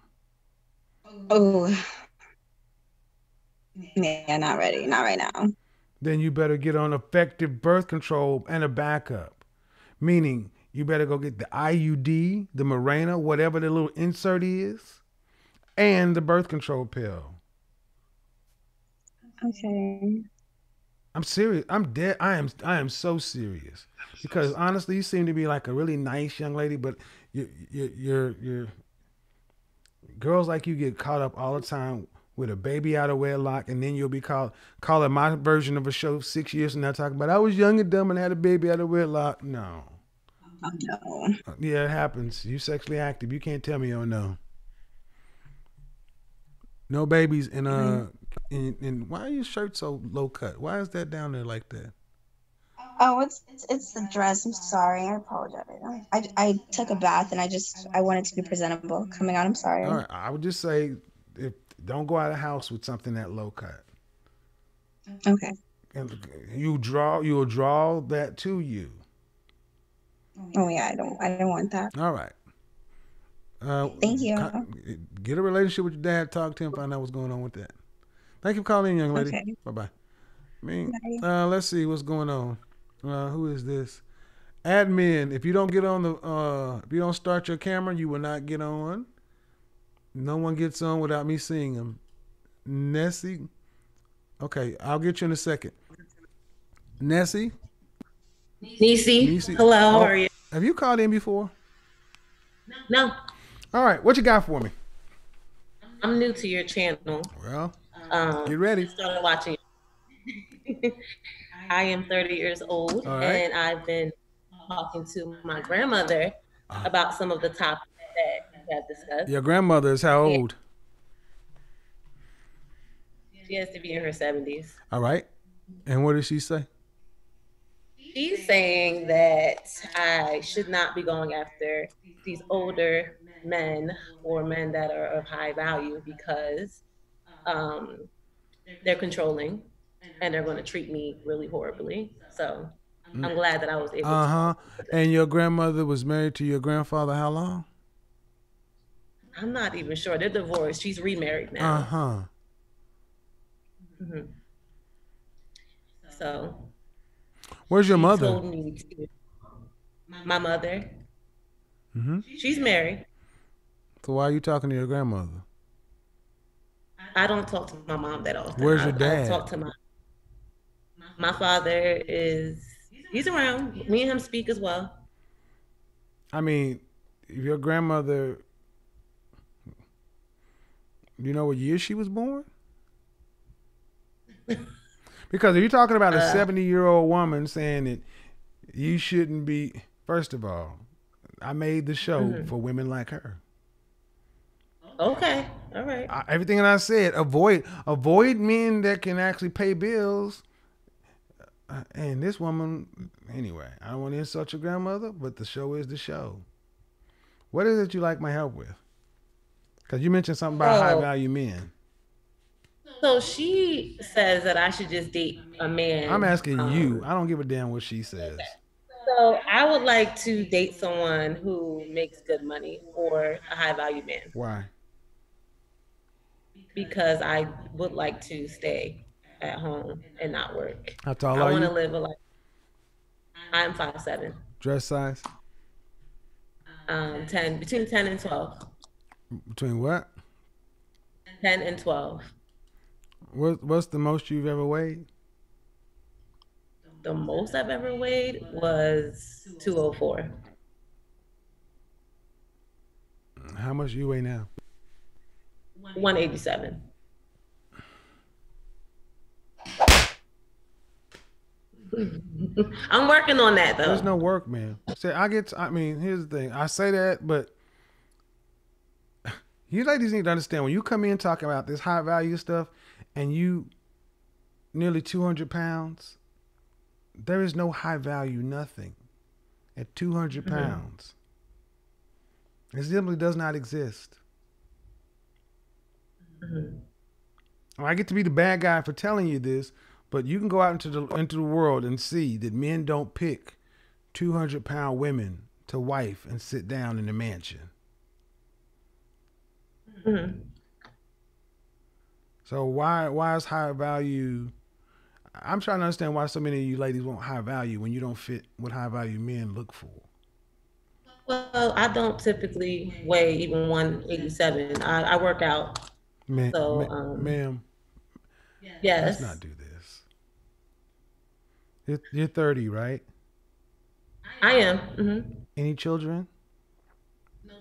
Oh, yeah, not ready. Not right now. Then you better get on effective birth control and a backup. Meaning, you better go get the IUD, the Mirena, whatever the little insert is, and the birth control pill. Okay. I'm serious. I'm dead. I am so serious because honestly, you seem to be like a really nice young lady, but you're girls like you get caught up all the time with a baby out of wedlock, and then you'll be calling my version of a show 6 years from now talking about I was young and dumb and had a baby out of wedlock. No. Oh no. Yeah, it happens. You sexually active. You can't tell me oh no. No babies in why are your shirt so low cut? Why is that down there like that? Oh, it's the dress. I'm sorry. I apologize. I took a bath and I wanted to be presentable coming out. I'm sorry. All right, I would just say if don't go out of the house with something that low cut. Okay. And you'll draw that to you. Oh yeah, I don't want that. All right. Thank you. Get a relationship with your dad. Talk to him. Find out what's going on with that. Thank you for calling in, young lady. Okay. Bye-bye. Bye. Let's see what's going on. Who is this? Admin. If you don't get on if you don't start your camera, you will not get on. No one gets on without me seeing them. Nessie. Okay, I'll get you in a second. Nessie. Nisi. Hello, how are you? Have you called in before? No, All right, what you got for me? I'm new to your channel. Well, get ready. Started watching. I am 30 years old, All right. and I've been talking to my grandmother about some of the topics that we have discussed. Your grandmother is how old? She has to be in her 70s. All right. And what did she say? She's saying that I should not be going after these older men or men that are of high value because they're controlling and they're going to treat me really horribly. So I'm glad that I was able to. And your grandmother was married to your grandfather how long? I'm not even sure. They're divorced. She's remarried now. Mm-hmm. So where's your mother? Told me to, my mother. Mm-hmm. She's married. So why are you talking to your grandmother? I don't talk to my mom that often. Where's your dad? I talk to my father he's around. Me and him speak as well. I mean, your grandmother, you know what year she was born? Because if you're talking about a 70-year-old woman saying that you shouldn't be, first of all, I made the show for women like her. Okay, all right. Everything that I said, avoid men that can actually pay bills. And this woman, anyway, I don't want to insult your grandmother, but the show is the show. What is it you like my help with? Because you mentioned something about high value men. So she says that I should just date a man. I'm asking you. I don't give a damn what she says. Okay. So I would like to date someone who makes good money or a high value man. Why? Because I would like to stay at home and not work. How tall are you? I want to live a life. I'm 5'7". Dress size? between 10 and 12. Between what? 10 and 12. What's the most you've ever weighed? The most I've ever weighed was 204. How much do you weigh now? 187. I'm working on that though. There's no work, man. See, here's the thing. I say that, but you ladies need to understand when you come in talking about this high value stuff and you nearly 200 pounds, there is no high value nothing at 200 pounds. It simply does not exist. I get to be the bad guy for telling you this, but you can go out into the world and see that men don't pick 200-pound women to wife and sit down in the mansion. So why is high value? I'm trying to understand why so many of you ladies want high value when you don't fit what high value men look for. Well, I don't typically weigh even 187. I work out. So, Ma'am, let's not yes, do this. You're 30, right? I am. Any children?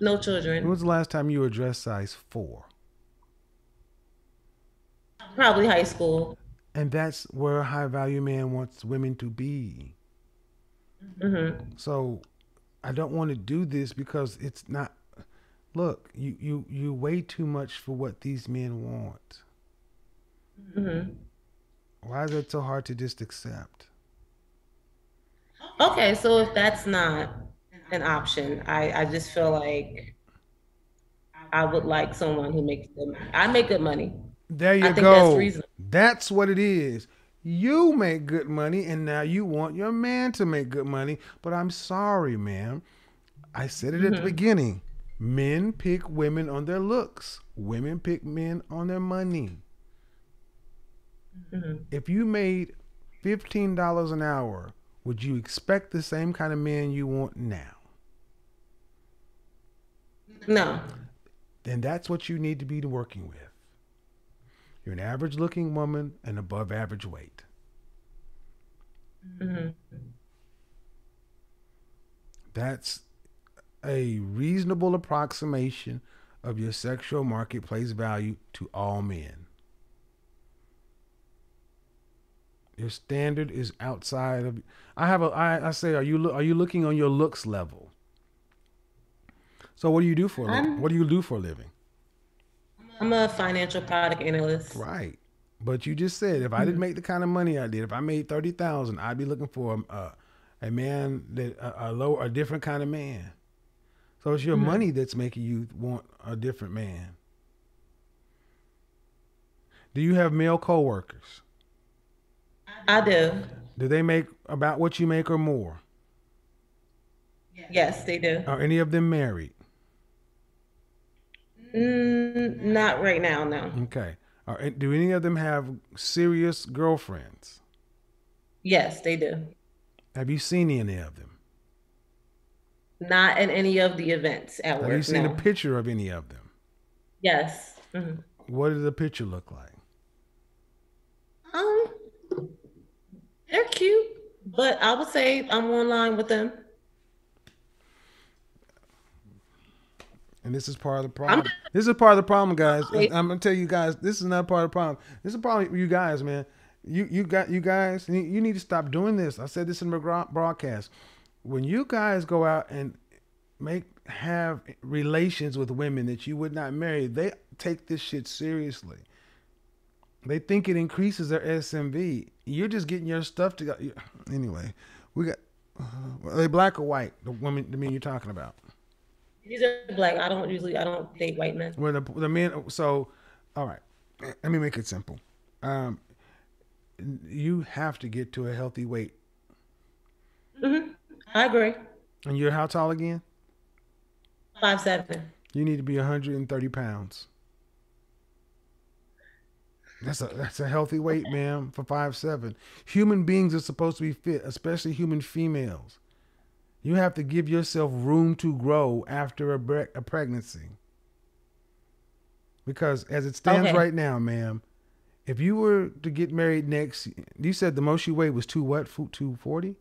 No When children. was the last time you were dress size 4? Probably high school. And that's where a high value man wants women to be. So I don't want to do this because it's not. Look, you weigh too much for what these men want. Why is it so hard to just accept? Okay, so if that's not an option, I just feel like I would like someone who makes good money. I make good money. There you I think that's go. reasonable. That's what it is. You make good money, and now you want your man to make good money. But I'm sorry, ma'am. I said it at the beginning. Men pick women on their looks. Women pick men on their money. If you made $15 an hour, would you expect the same kind of man you want now? No. Then that's what you need to be working with. You're an average looking woman and above average weight. That's a reasonable approximation of your sexual marketplace value to all men. Your standard is outside of. I say, are you looking on your looks level? So what do you do for a living? What do you do for a living? I'm a financial product analyst. Right, but you just said if I didn't make the kind of money I did, if I made 30,000, I'd be looking for a man that a different kind of man. So it's your money that's making you want a different man. Do you have male coworkers? I do. Do they make about what you make or more? Yes, they do. Are any of them married? Not right now, no. Okay. Do any of them have serious girlfriends? Yes, they do. Have you seen any of them? Not in any of the events at work. Have you seen no. a picture of any of them? Yes. What does the picture look like? They're cute, but I would say I'm online with them. And this is part of the problem. This is part of the problem, guys. I'm gonna tell you guys, this is not part of the problem. This is a problem with you guys, man. You guys, you need to stop doing this. I said this in the broadcast. When you guys go out and have relations with women that you would not marry, they take this shit seriously. They think it increases their SMV. You're just getting your stuff together. Anyway, we got. Are they black or white? The men you're talking about. These are black. I don't date white men. Well, the men. So, all right. Let me make it simple. You have to get to a healthy weight. I agree. And you're how tall again? 5'7". You need to be 130 pounds. That's a healthy weight, ma'am, for 5'7". Human beings are supposed to be fit, especially human females. You have to give yourself room to grow after a pregnancy. Because as it stands right now, ma'am, if you were to get married next, you said the most you weighed was 240?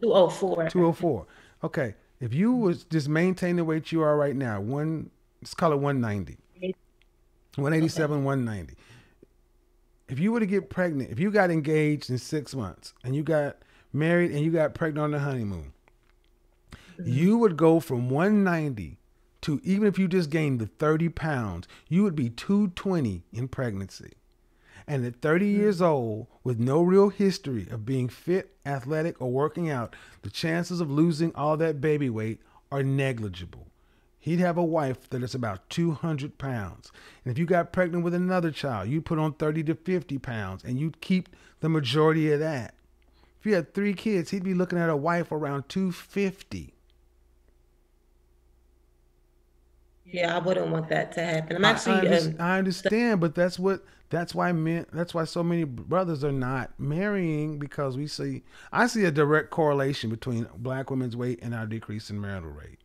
204. 204. Okay. If you was just maintain the weight you are right now, let's call it 190. 187, 190. If you were to get pregnant, if you got engaged in 6 months and you got married and you got pregnant on the honeymoon, you would go from 190 to, even if you just gained the 30 pounds, you would be 220 in pregnancy. And at 30 years old, with no real history of being fit, athletic, or working out, the chances of losing all that baby weight are negligible. He'd have a wife that is about 200 pounds. And if you got pregnant with another child, you'd put on 30 to 50 pounds and you'd keep the majority of that. If you had 3 kids, he'd be looking at a wife around 250. Yeah, I wouldn't want that to happen. I'm I, actually I understand, but that's why so many brothers are not marrying, because I see a direct correlation between black women's weight and our decrease in marital rate.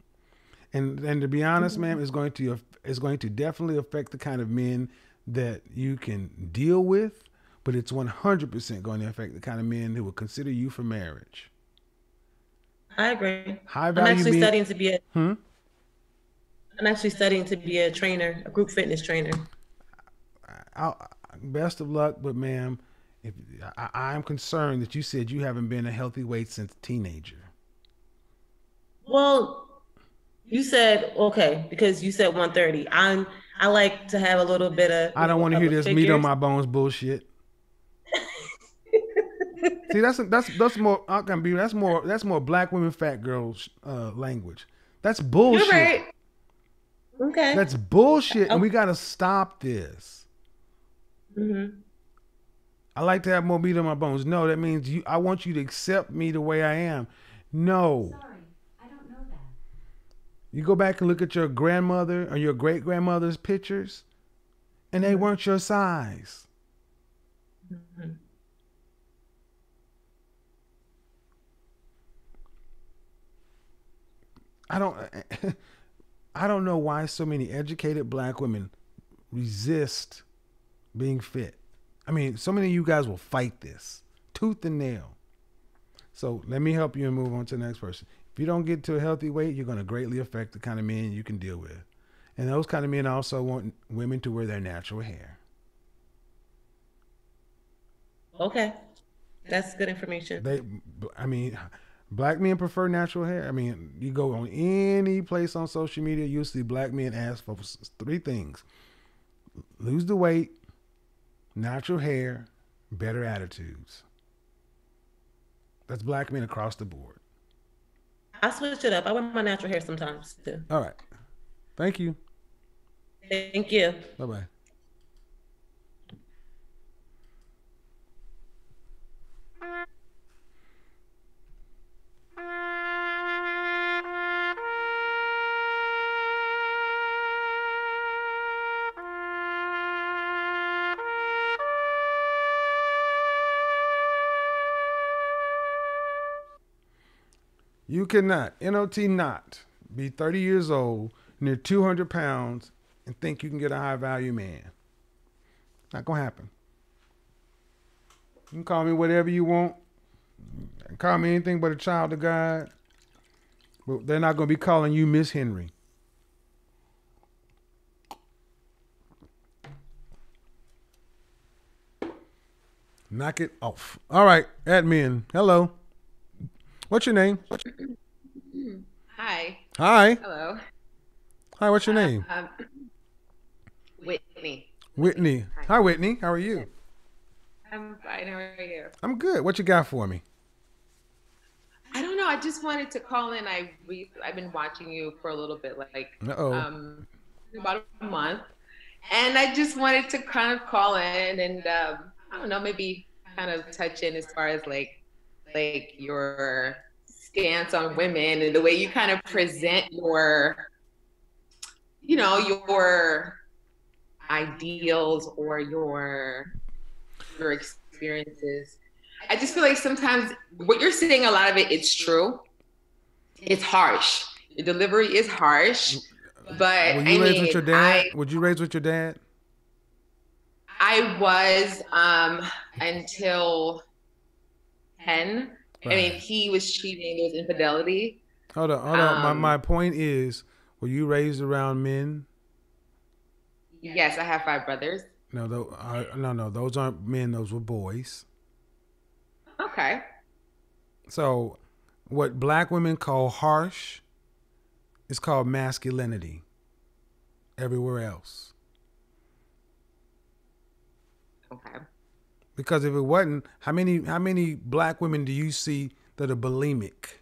And to be honest, ma'am, it's going to definitely affect the kind of men that you can deal with, but it's 100% going to affect the kind of men who will consider you for marriage. I agree. High I'm value actually men. studying to be a I'm actually studying to be a trainer, a group fitness trainer. Best of luck, but ma'am, if I'm concerned that you said you haven't been a healthy weight since teenager. Well, you said okay because you said 130. I like to have a little bit of. I don't want to hear this meat on my bones bullshit. See, that's more. I can be. That's more black women, fat girls language. That's bullshit. You're right. Okay. That's bullshit, and we got to stop this. Mm-hmm. I like to have more meat on my bones. No, that means I want you to accept me the way I am. No. Sorry, I don't know that. You go back and look at your grandmother or your great grandmother's pictures, and they weren't your size. Mm-hmm. I don't know why so many educated black women resist being fit. I mean, so many of you guys will fight this tooth and nail. So let me help you and move on to the next person. If you don't get to a healthy weight, you're going to greatly affect the kind of men you can deal with. And those kind of men also want women to wear their natural hair. Okay. That's good information. Black men prefer natural hair. I mean, you go on any place on social media, you'll see black men ask for 3 things: lose the weight, natural hair, better attitudes. That's black men across the board. I switch it up. I wear my natural hair sometimes too. All right. Thank you. Thank you. Bye-bye. You cannot, N-O-T not, be 30 years old, near 200 pounds, and think you can get a high value man. Not going to happen. You can call me whatever you want. Call me anything but a child of God. But they're not going to be calling you Miss Henry. Knock it off. All right, admin. Hello. What's your name? Hi. Hi. Hello. Hi, what's your name? Whitney. Whitney. Hi, Whitney. How are you? I'm fine. How are you? I'm good. What you got for me? I don't know. I just wanted to call in. I've been watching you for a little bit, about a month, and I just wanted to kind of call in and I don't know, maybe kind of touch in as far as like your stance on women and the way you kind of present your ideals or your experiences. I just feel like sometimes what you're saying, a lot of it's true. It's harsh. The delivery is harsh. But Were you raised with your dad? Would you raise with your dad? I was until 10. Right. I mean, he was cheating. There was infidelity. Hold on. My point is, were you raised around men? Yes, I have 5 brothers. No, those aren't men. Those were boys. Okay. So, what black women call harsh is called masculinity everywhere else. Okay. Because if it wasn't, how many black women do you see that are bulimic,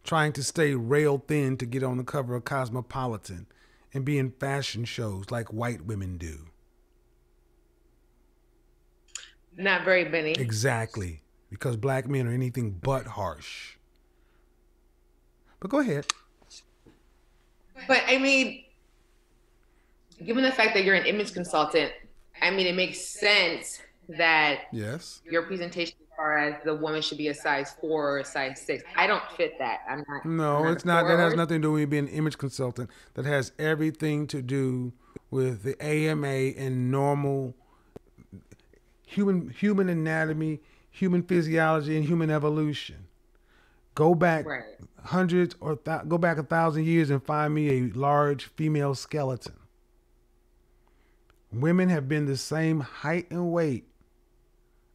trying to stay rail thin to get on the cover of Cosmopolitan and be in fashion shows like white women do? Not very many. Exactly. Because black men are anything but harsh. But go ahead. But I mean, given the fact that you're an image consultant, I mean, it makes sense that yes, your presentation as far as the woman should be a size 4 or a size 6. I don't fit that. I'm not. No, I'm not it's not. That has or, nothing to do with being an image consultant. That has everything to do with the AMA and normal human anatomy, human physiology, and human evolution. Go back right. hundreds or go back 1,000 years and find me a large female skeleton. Women have been the same height and weight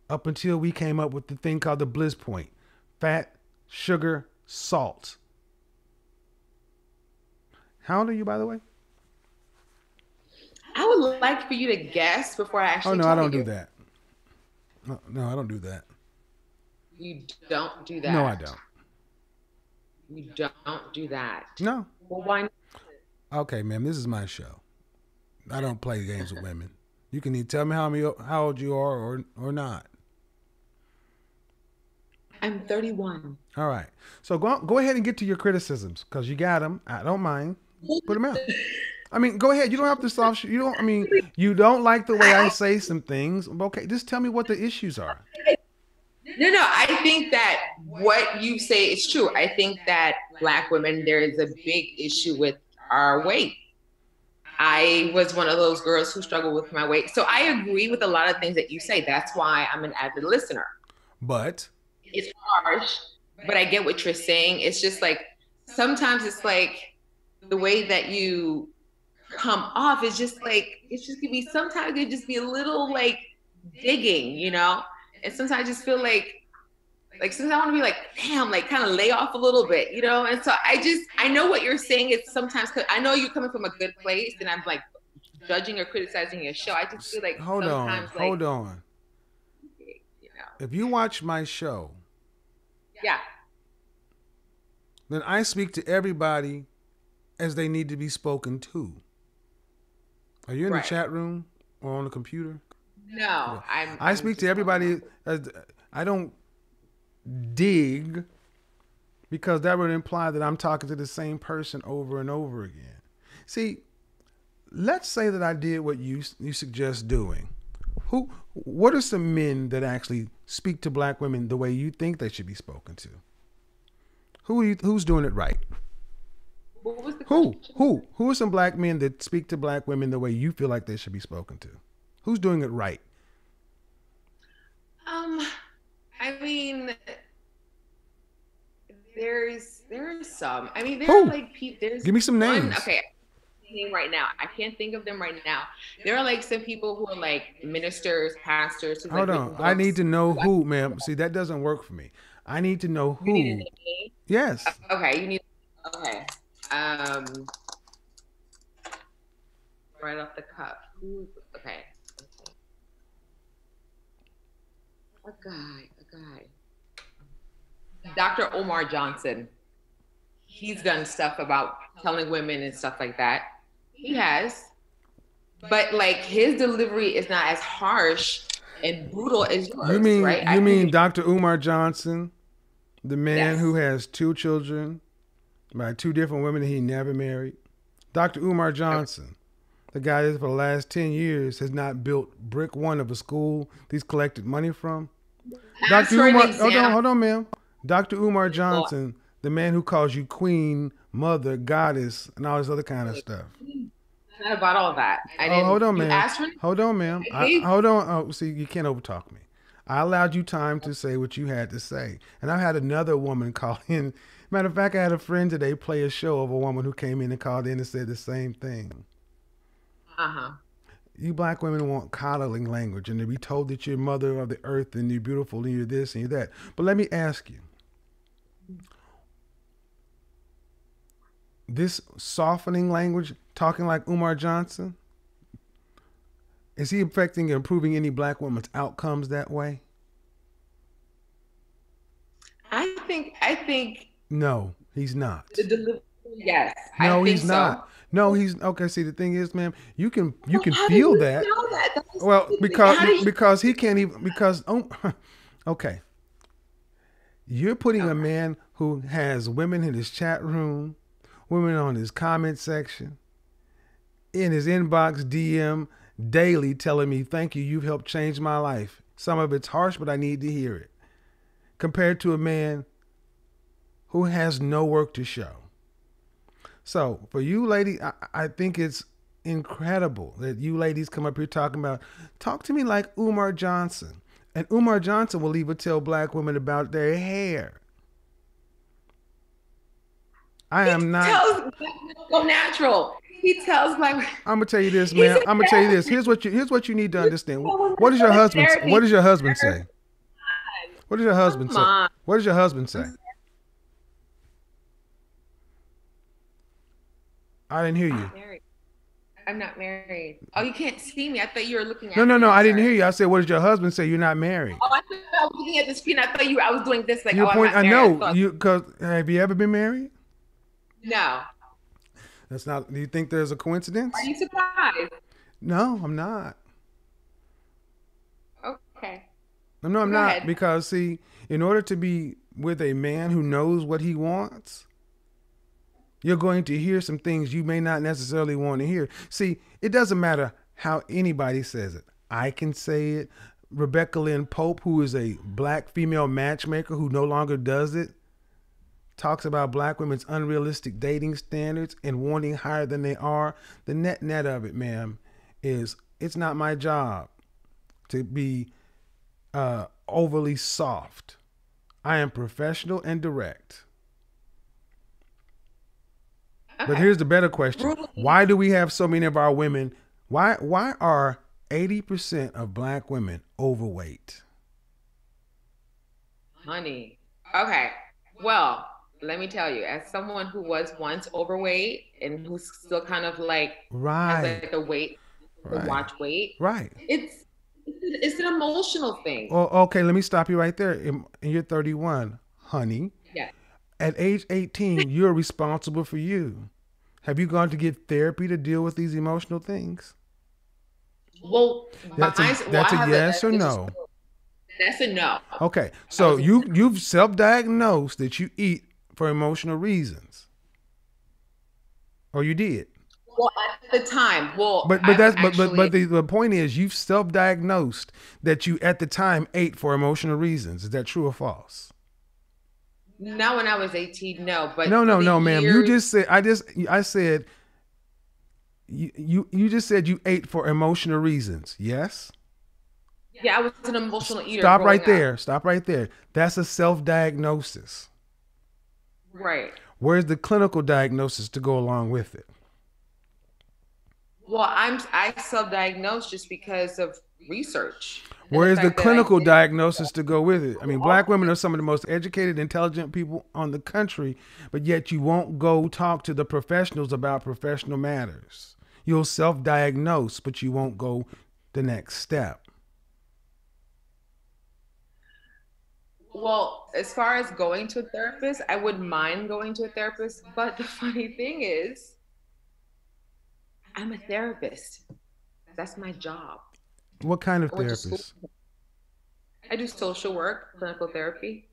up until we came up with the thing called the bliss point: fat, sugar, salt. How old are you, by the way? I would like for you to guess before I actually. Oh no, tell I don't you. do that. No, I don't do that. You don't do that. No, I don't. You don't do that. No. Well, why not? Okay, ma'am, this is my show. I don't play games with women. You can either tell me how old you are or not. I'm 31. All right. So go ahead and get to your criticisms because you got them. I don't mind. Put them out. I mean, go ahead. You don't have to soft. You don't. I mean, you don't like the way I say some things. Okay, just tell me what the issues are. No. I think that what you say is true. I think that Black women, there is a big issue with our weight. I was one of those girls who struggled with my weight. So I agree with a lot of things that you say. That's why I'm an avid listener. But it's harsh, but I get what you're saying. It's just like, sometimes it's like the way that you come off is just like, it's just gonna be, sometimes it just be a little like digging, you know? And sometimes I just feel like sometimes I want to be like, damn, like kind of lay off a little bit, you know? And so I know what you're saying. It's sometimes, cause I know you're coming from a good place and I'm like judging or criticizing your show. I just feel like hold on. You know, if you watch my show, yeah, then I speak to everybody as they need to be spoken to. Are you in the chat room or on the computer? No, I speak to everybody. I don't dig because that would imply that I'm talking to the same person over and over again. See, let's say that I did what you suggest doing. What are some men that actually speak to Black women the way you think they should be spoken to? Who's doing it right? What was the Who are some Black men that speak to Black women the way you feel like they should be spoken to? Who's doing it right? I mean, there's some. I mean, there's like people. Give me some names. Okay, name right now. I can't think of them right now. There are like some people who are like ministers, pastors. Who Hold on, I need to know who, ma'am. See, that doesn't work for me. I need to know who. You need yes. Okay, you need. Okay. Right off the cuff. Okay. A guy. Dr. Omar Johnson. He's done stuff about telling women and stuff like that. He has. But like his delivery is not as harsh and brutal as yours, right? You mean Dr. Umar Johnson, the man who has 2 children by 2 different women that he never married? Dr. Umar Johnson, the guy that for the last 10 years has not built brick one of a school he's collected money from. Dr. Umar, hold on, ma'am. Dr. Umar Johnson, the man who calls you queen, mother, goddess, and all this other kind of stuff. Not about all that. Hold on, ma'am. Hold on, ma'am. Hold on. Oh, see, you can't overtalk me. I allowed you time to say what you had to say. And I had another woman call in. Matter of fact, I had a friend today play a show of a woman who came in and called in and said the same thing. Uh-huh. You Black women want coddling language and to be told that you're mother of the earth and you're beautiful and you're this and you're that. But let me ask you, this softening language, talking like Umar Johnson, is he affecting or improving any Black woman's outcomes that way? I think. No, he's not. Yes. No, he's so. not. No, he's okay. See, the thing is, ma'am, you can feel that. Well, because he can't even okay. You're putting a man who has women in his chat room, women on his comment section, in his inbox DM daily telling me, thank you, you've helped change my life. Some of it's harsh, but I need to hear it. Compared to a man who has no work to show. So for you ladies, I think it's incredible that you ladies come up here talking about, talk to me like Umar Johnson. And Umar Johnson will even tell black women about their hair. I am not. Tells go natural. He tells like. I'm gonna tell you this, man. I'm gonna tell you this. Here's what you need to understand. What does your husband say? What does your husband say? What does your husband say? What does your husband say? I didn't hear you. I'm not married. Oh, you can't see me. I thought you were looking at No, me. I didn't hear you. I said, what does your husband say? You're not married. Oh, I thought I was looking at the screen. I thought I was doing this like, your oh, point, I'm not married. I know. Because have you ever been married? No. That's not. Do you think there's a coincidence? Are you surprised? No, I'm not. Okay. No, I'm Go not. ahead. Because see, in order to be with a man who knows what he wants, you're going to hear some things you may not necessarily want to hear. See, it doesn't matter how anybody says it. I can say it. Rebecca Lynn Pope, who is a black female matchmaker who no longer does it, talks about black women's unrealistic dating standards and wanting higher than they are. The net of it, ma'am, is it's not my job to be overly soft. I am professional and direct. Okay. But here's the better question. Why do we have so many of our women? Why are 80% of black women overweight? Honey. Okay. Well, let me tell you, as someone who was once overweight and who's still kind of like has like the weight, the watch weight. Right. It's an emotional thing. Oh, okay, let me stop you right there. And you're 31, honey. Yeah. At age 18, you're responsible for you. Have you gone to get therapy to deal with these emotional things? Well, that's a yes or no? That's a no. Okay, so you've self-diagnosed that you eat for emotional reasons, or you did. Well, at the time, but the point is you've self-diagnosed that you at the time ate for emotional reasons. Is that true or false? Not when I was 18, no. But no, ma'am. You just said I said you just said you ate for emotional reasons. Yes. Yeah, I was an emotional eater. Stop right there. Stop right there. That's a self-diagnosis. Right. Where's the clinical diagnosis to go along with it? Well, I self-diagnosed just because of research. Where's the clinical diagnosis to go with it? I mean, black women are some of the most educated, intelligent people on the country, but yet you won't go talk to the professionals about professional matters. You'll self-diagnose, but you won't go the next step. Well, as far as going to a therapist, I wouldn't mind going to a therapist, but the funny thing is, I'm a therapist. That's my job. What kind of therapist? I do social work, clinical therapy.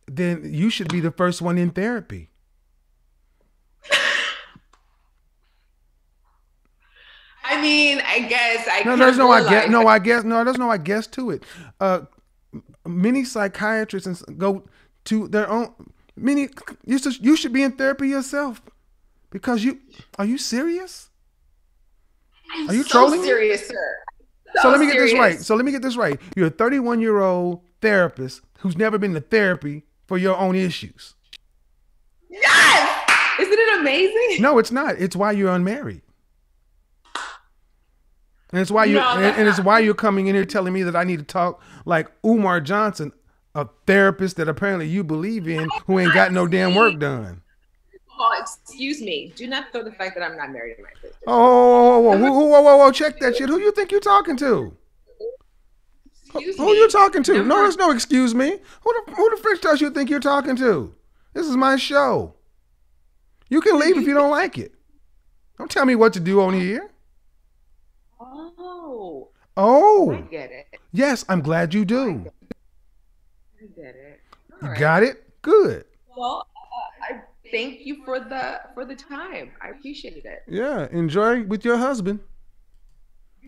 Then you should be the first one in therapy. I mean, I guess there's no I guess to it. Many psychiatrists go to their own. You should be in therapy yourself because are you serious? Are you trolling me? Serious, sir. So let me get this right. You're a 31-year-old therapist who's never been to therapy for your own issues. Yes! Isn't it amazing? No, it's not. It's why you're unmarried. And it's why it's why you're coming in here telling me that I need to talk like Umar Johnson, a therapist that apparently you believe in, who ain't got no damn work done. Oh, excuse me. Do not throw the fact that I'm not married in my face. Whoa, check that shit. Who you think you're talking to? Who you talking to? No, there's no excuse me. Who the frick does you think you're talking to? This is my show. You can leave if you don't like it. Don't tell me what to do on here. Oh. I get it. Yes, I'm glad you do. I get it. You got it? Good. Well, thank you for the time. I appreciate it. Yeah, enjoy with your husband.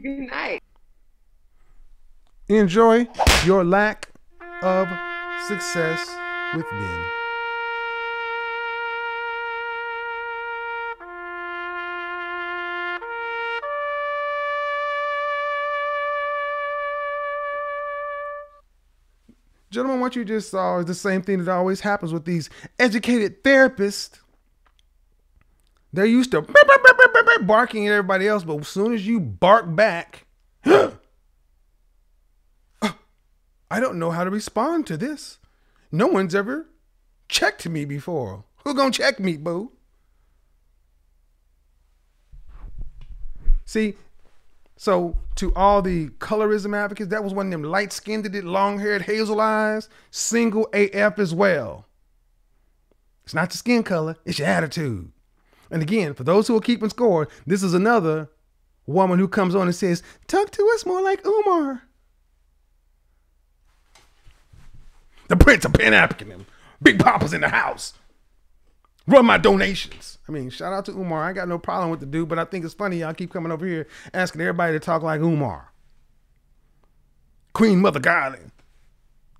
Good night. Enjoy your lack of success with men. Gentlemen, what you just saw is the same thing that always happens with these educated therapists. They're used to barking at everybody else, but as soon as you bark back, I don't know how to respond to this. No one's ever checked me before. Who gonna check me, boo? See, so to all the colorism advocates, that was one of them light-skinned, long-haired, hazel eyes, single AF as well. It's not your skin color, it's your attitude. And again, for those who are keeping score, this is another woman who comes on and says, talk to us more like Umar. The Prince of Pan-African, Big Papa's in the house. Run my donations. I mean, shout out to Umar. I got no problem with the dude, but I think it's funny y'all keep coming over here asking everybody to talk like Umar. Queen Mother Garland,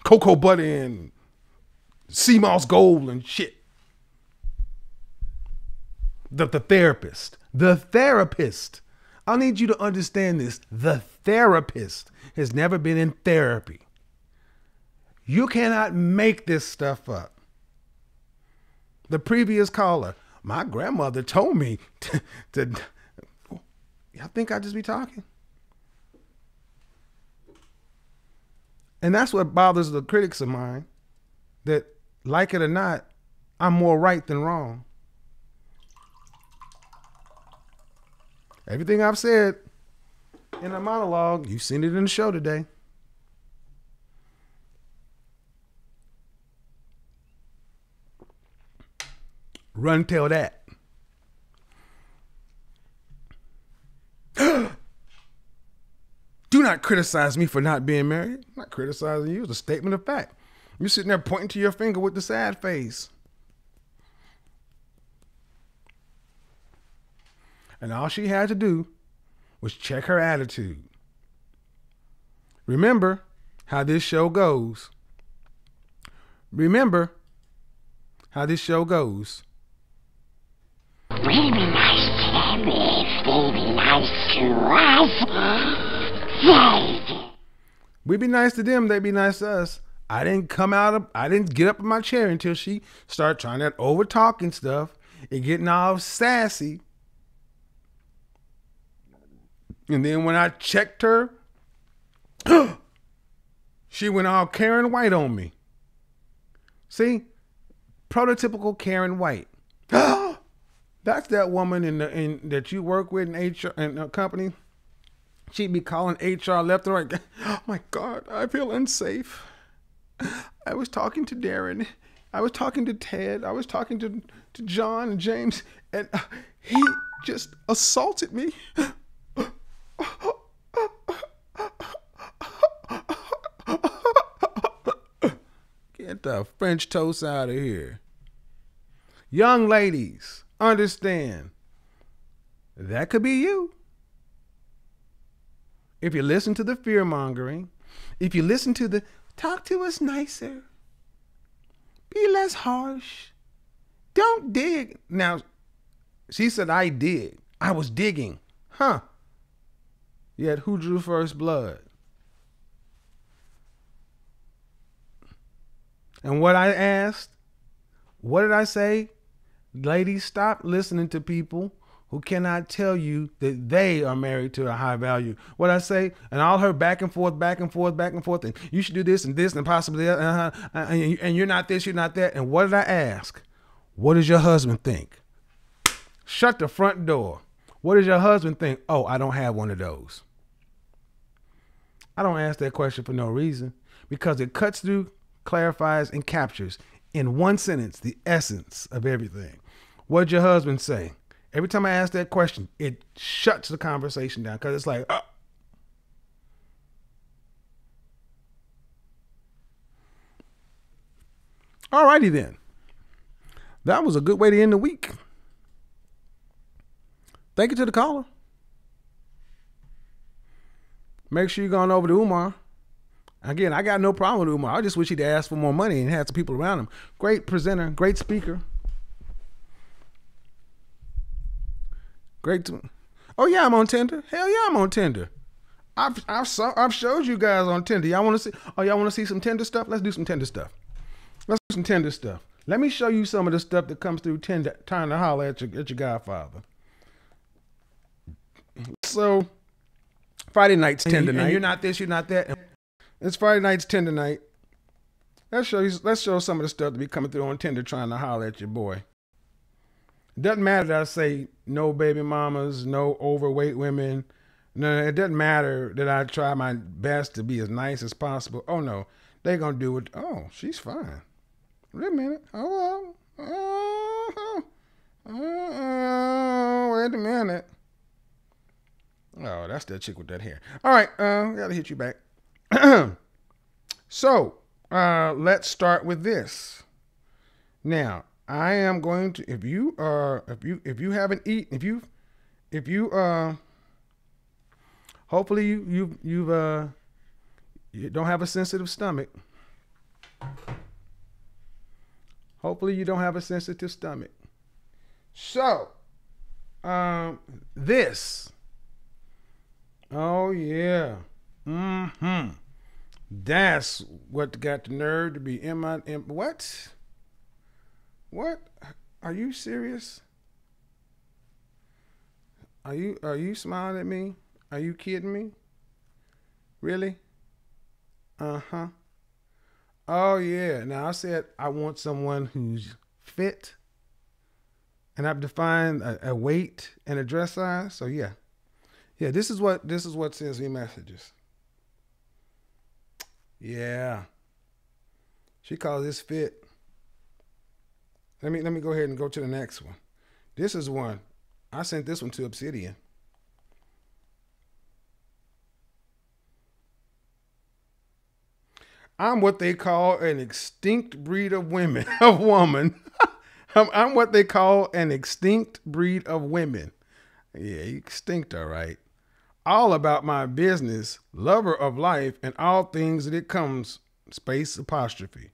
Cocoa Butter and Sea Moss Gold and shit. The therapist. The therapist. I need you to understand this. The therapist has never been in therapy. You cannot make this stuff up. The previous caller, my grandmother told me to I think I just be talking. And that's what bothers the critics of mine, that like it or not, I'm more right than wrong. Everything I've said in a monologue, you've seen it in the show today. Run tell that. Do not criticize me for not being married. I'm not criticizing you. It's a statement of fact. You're sitting there pointing to your finger with the sad face. And all she had to do was check her attitude. Remember how this show goes. Remember how this show goes. Be nice to them, be nice to us. We be nice to them, they be nice to us. I didn't get up in my chair until she started trying that over talking stuff and getting all sassy. And then when I checked her, she went all Karen White on me. See? Prototypical Karen White. That's that woman that you work with in HR in a company. She'd be calling HR left and right. Oh my God, I feel unsafe. I was talking to Darren. I was talking to Ted. I was talking to John and James, and he just assaulted me. Get the French toast out of here. Young ladies, understand, that could be you. If you listen to the fear mongering, if you listen to the talk to us nicer, be less harsh, don't dig. Now, she said I dig. I was digging. Huh. Yet who drew first blood? And what I asked, what did I say? Ladies, stop listening to people who cannot tell you that they are married to a high value. What I say, and all her back and forth, and you should do this and possibly that, and you're not this, you're not that. And what did I ask? What does your husband think? Shut the front door. What does your husband think? Oh, I don't have one of those. I don't ask that question for no reason, because it cuts through, clarifies, and captures in one sentence the essence of everything. What did your husband say? Every time I ask that question, it shuts the conversation down, because it's like, Alrighty then. That was a good way to end the week. Thank you to the caller. Make sure you're going over to Umar. Again, I got no problem with Umar. I just wish he'd ask for more money and had some people around him. Great presenter, great speaker. Oh yeah, I'm on Tinder. Hell yeah, I'm on Tinder. I've showed you guys on Tinder. Y'all want to see? Oh, y'all want to see some Tinder stuff? Let's do some Tinder stuff. Let's do some Tinder stuff. Let me show you some of the stuff that comes through Tinder. Time to holler at your godfather. So Friday night's Tinder night. And you're not this, you're not that. It's Friday night's Tinder night. Let's show some of the stuff that be coming through on Tinder trying to holler at your boy. It doesn't matter that I say no baby mamas, no overweight women. No, it doesn't matter that I try my best to be as nice as possible. Oh no, they're gonna do it. Oh, she's fine. Wait a minute. Oh, wait a minute. Oh, that's that chick with that hair. All right, gotta hit you back. So, let's start with this. Now, I am going to, if you haven't eaten, hopefully you don't have a sensitive stomach. Hopefully you don't have a sensitive stomach. So, this. Oh yeah. That's what got the nerve to be in my, what? What? Are you serious? Are you smiling at me? Are you kidding me? Really? Uh-huh. Oh yeah. Now I said I want someone who's fit, and I've defined a weight and a dress size. So yeah. Yeah, this is what sends me messages. Yeah. She calls this fit. Let me go ahead and go to the next one. This is one. I sent this one to Obsidian. I'm what they call an extinct breed of woman. I'm what they call an extinct breed of women. Yeah, extinct, all right. All about my business, lover of life, and all things that it comes, space apostrophe.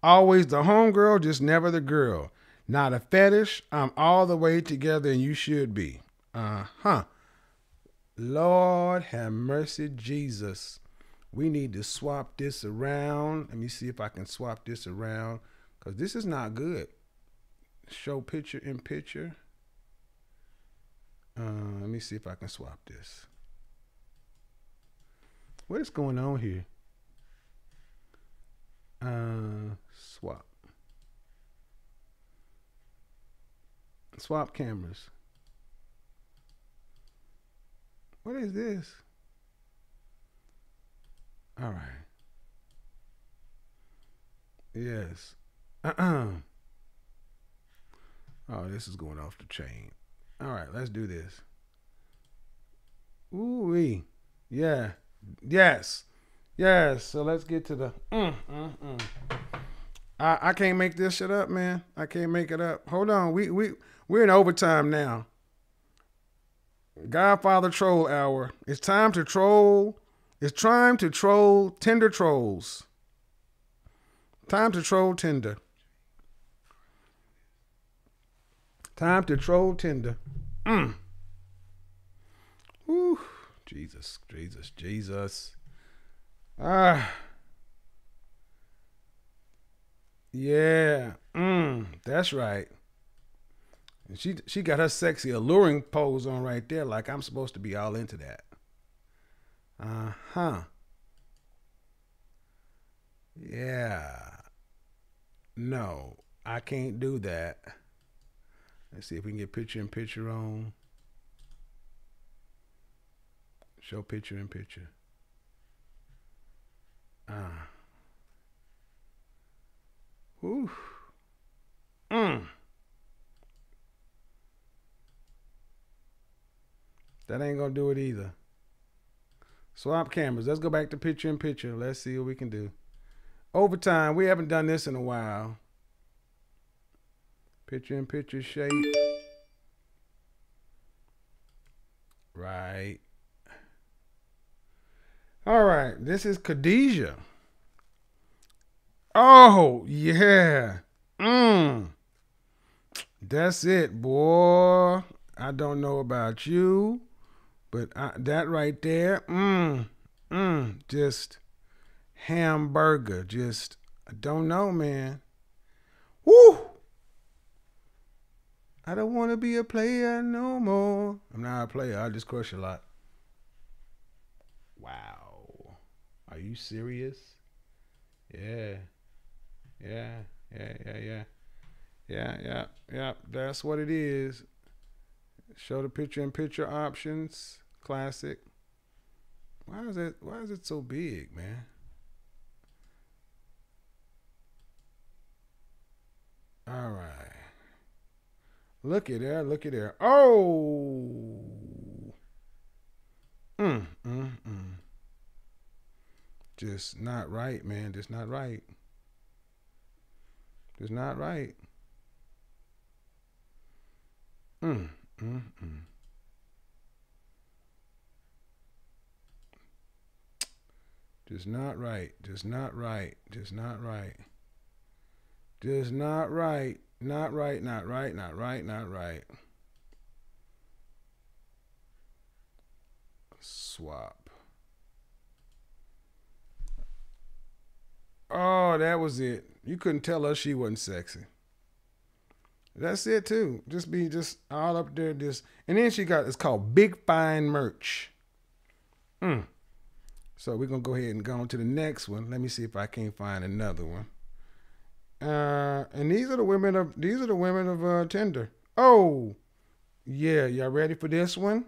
Always the homegirl, just never the girl. Not a fetish, I'm all the way together and you should be. Uh-huh. Lord have mercy, Jesus. We need to swap this around. Let me see if I can swap this around, because this is not good. Show picture in picture. Let me see if I can swap this. What is going on here? Swap. Swap cameras. What is this? All right. Yes. Oh, this is going off the chain. All right, let's do this. Ooh-wee. Yeah. Yes. Yes. So let's get to the I can't make this shit up, man. I can't make it up. Hold on. We're in overtime now. Godfather Troll Hour. It's time to troll. It's time to troll Tinder trolls. Time to troll Tinder. Time to troll Tinder. Woo. Jesus, Jesus, Jesus. Yeah. That's right. And she got her sexy, alluring pose on right there, like I'm supposed to be all into that. Uh-huh. Yeah. No, I can't do that. Let's see if we can get picture in picture on. Show picture in picture. Whew. That ain't gonna do it either. Swap cameras. Let's go back to picture in picture. Let's see what we can do. Overtime. We haven't done this in a while. Picture shape. Right. All right. This is Khadijah. Oh, yeah. That's it, boy. I don't know about you, but that right there, just hamburger. Just, I don't know, man. Woo! I don't want to be a player no more. I'm not a player. I just crush a lot. Wow. Are you serious? Yeah. Yeah. That's what it is. Show the picture-in-picture options. Classic. Why is it so big, man? All right. Look at there. Oh. Just not right, man. Just not right. Just not right. Just not right. Just not right. Just not right. Just not right. Not right. Not right. Not right. Not right. Swap. Oh, that was it. You couldn't tell her she wasn't sexy. That's it too. Just be just all up there. Just and then she got it's called Big Fine Merch. So we're gonna go ahead and go on to the next one. Let me see if I can't find another one. And these are the women of Tinder. Oh, yeah, y'all ready for this one?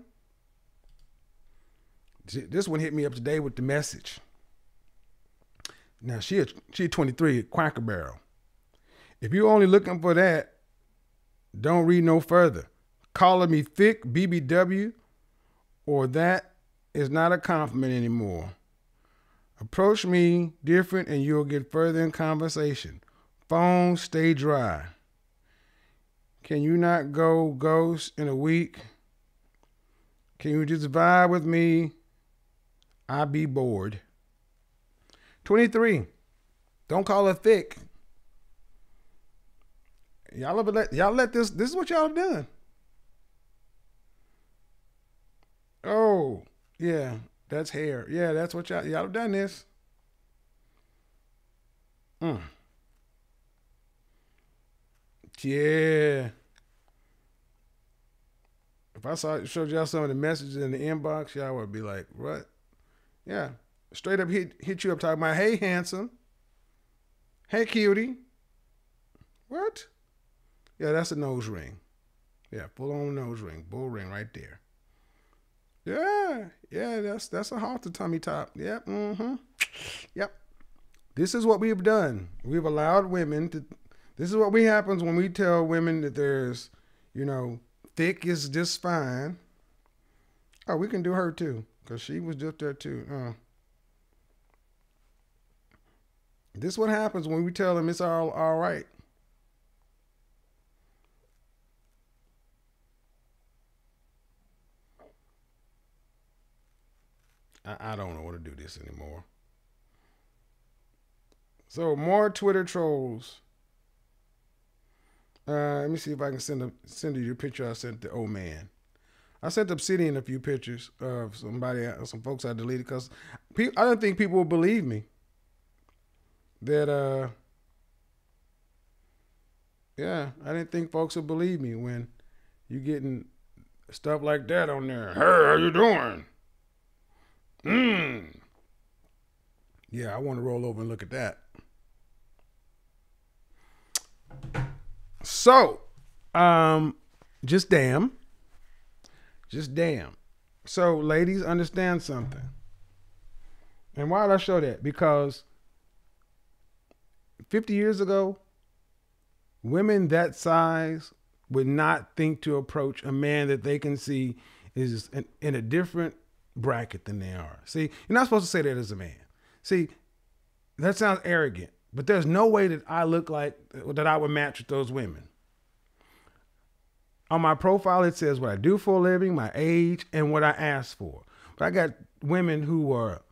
This one hit me up today with the message. Now she 23 at Cracker Barrel. If you're only looking for that, don't read no further. Calling me thick, BBW, or that is not a compliment anymore. Approach me different and you'll get further in conversation. Phone stay dry. Can you not go ghost in a week? Can you just vibe with me? I be bored. 23. Don't call her thick. Y'all let this is what y'all done. Oh, yeah, that's hair. Yeah, that's what y'all have done this. Yeah. If I showed y'all some of the messages in the inbox, y'all would be like, what? Yeah. Straight up hit you up talking about, hey, handsome. Hey, cutie. What? Yeah, that's a nose ring. Yeah, full on nose ring. Bull ring right there. Yeah, that's a halter tummy top. Yep, Yep. This is what we've done. We've allowed women to, this is what happens when we tell women that there's, thick is just fine. Oh, we can do her too, because she was just there too. This is what happens when we tell them it's all right. I don't know what to do this anymore. So more Twitter trolls. Let me see if I can send you your picture I sent to old man. I sent Obsidian a few pictures of some folks I deleted because I don't think people will believe me that I didn't think folks would believe me when you getting stuff like that on there. Hey, how you doing? Yeah, I want to roll over and look at that. So, just damn. So, ladies, understand something. And why did I show that? Because 50 years ago, women that size would not think to approach a man that they can see is in a different bracket than they are. See, you're not supposed to say that as a man. See, that sounds arrogant, but there's no way that I look like that I would match with those women. On my profile, it says what I do for a living, my age, and what I ask for. But I got women who are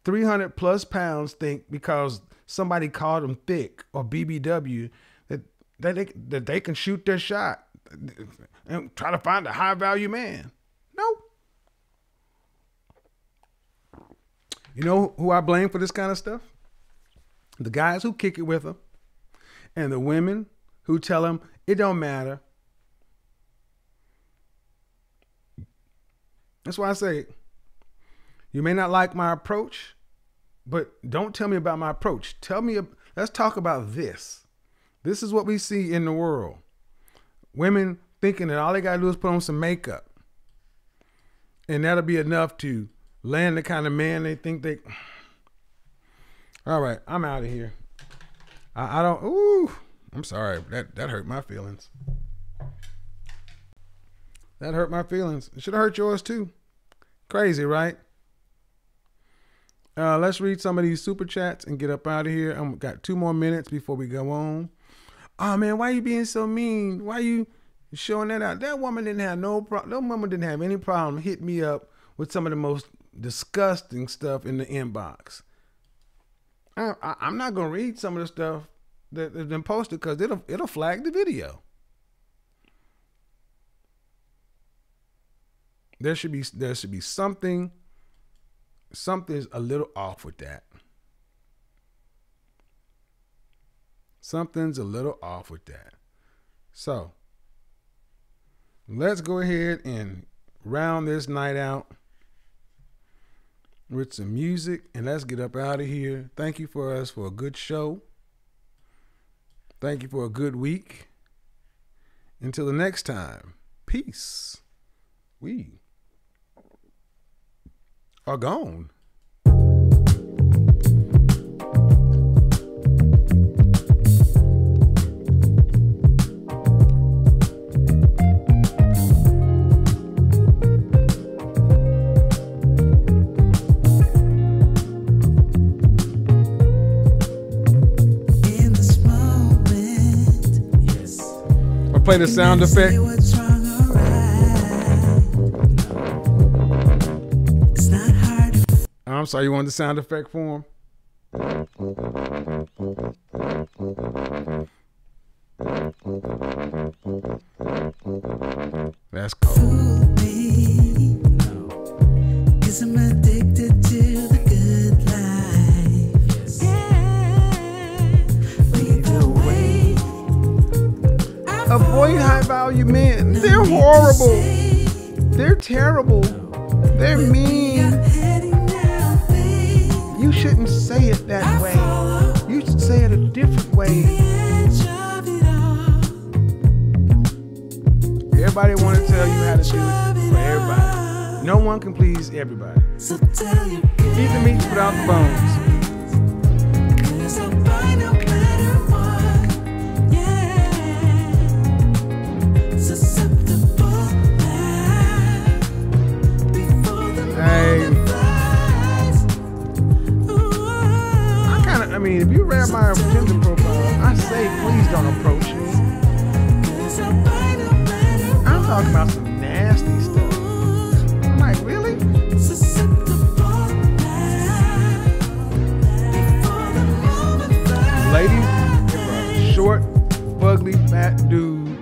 300 plus pounds think because somebody called them thick or BBW that they can shoot their shot and try to find a high value man. Nope. You know who I blame for this kind of stuff? The guys who kick it with them and the women who tell them it don't matter. That's why I say, you may not like my approach, but don't tell me about my approach. Let's talk about this. This is what we see in the world. Women thinking that all they got to do is put on some makeup. And that'll be enough to land the kind of man they think they... All right, I'm out of here. I don't... Ooh, I'm sorry. That hurt my feelings. That hurt my feelings. It should have hurt yours too. Crazy, right? Let's read some of these super chats and get up out of here. I've got 2 more minutes before we go on. Oh man, why you being so mean? Why you showing that out? That woman didn't have no problem. That woman didn't have any problem hit me up with some of the most disgusting stuff in the inbox. I'm not gonna read some of the stuff that has been posted because it'll flag the video. There should be something's a little off with that. Something's a little off with that. So let's go ahead and round this night out with some music and let's get up out of here. Thank you for a good show. Thank you for a good week. Until the next time, peace. We are gone. Play the sound effect. I'm sorry, you want the sound effect for him? That's cool. 'Cause I'm addicted to the good life. Avoid high value men. They're horrible. They're terrible. They're mean. You shouldn't say it that way. You should say it a different way. Everybody want to tell you how to do it for everybody. No one can please everybody. Eat the meat without the bones. I mean, if you read my Tinder profile, I say please don't approach me. I'm talking about some nasty stuff. I'm like, really? Ladies, if a short, ugly, fat dude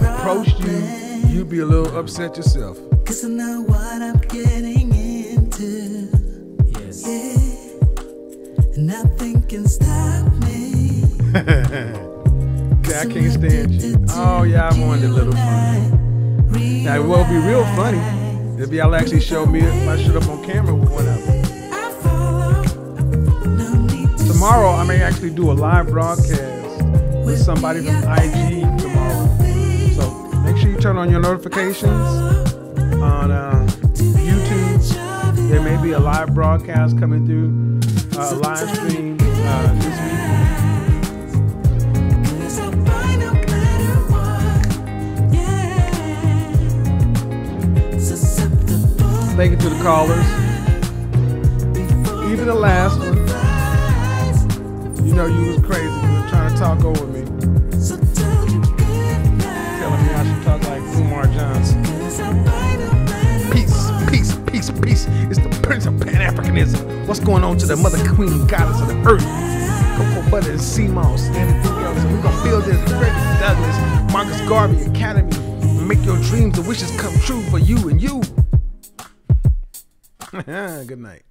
approached you, you'd be a little upset yourself. 'Cause I know what I'm getting into. Yes. Yeah. Nothing can stop me. I can't stand you. Oh yeah, I wanted a little funny. Now it will be real funny if y'all actually show me my shit up on camera with one of them. Tomorrow I may actually do a live broadcast with somebody from IG tomorrow. So make sure you turn on your notifications on YouTube. There may be a live broadcast coming through. Live stream this week. Thank you to the callers. Even the last one. You know you was crazy. You were trying to talk over me. Telling me peace. It's the Prince of Pan-Africanism. What's going on to the Mother Queen, Goddess of the Earth? Cocoa Butter and sea moss and everything else. And we're gonna build this Frederick Douglass, Marcus Garvey Academy. Make your dreams and wishes come true for you and you. Good night.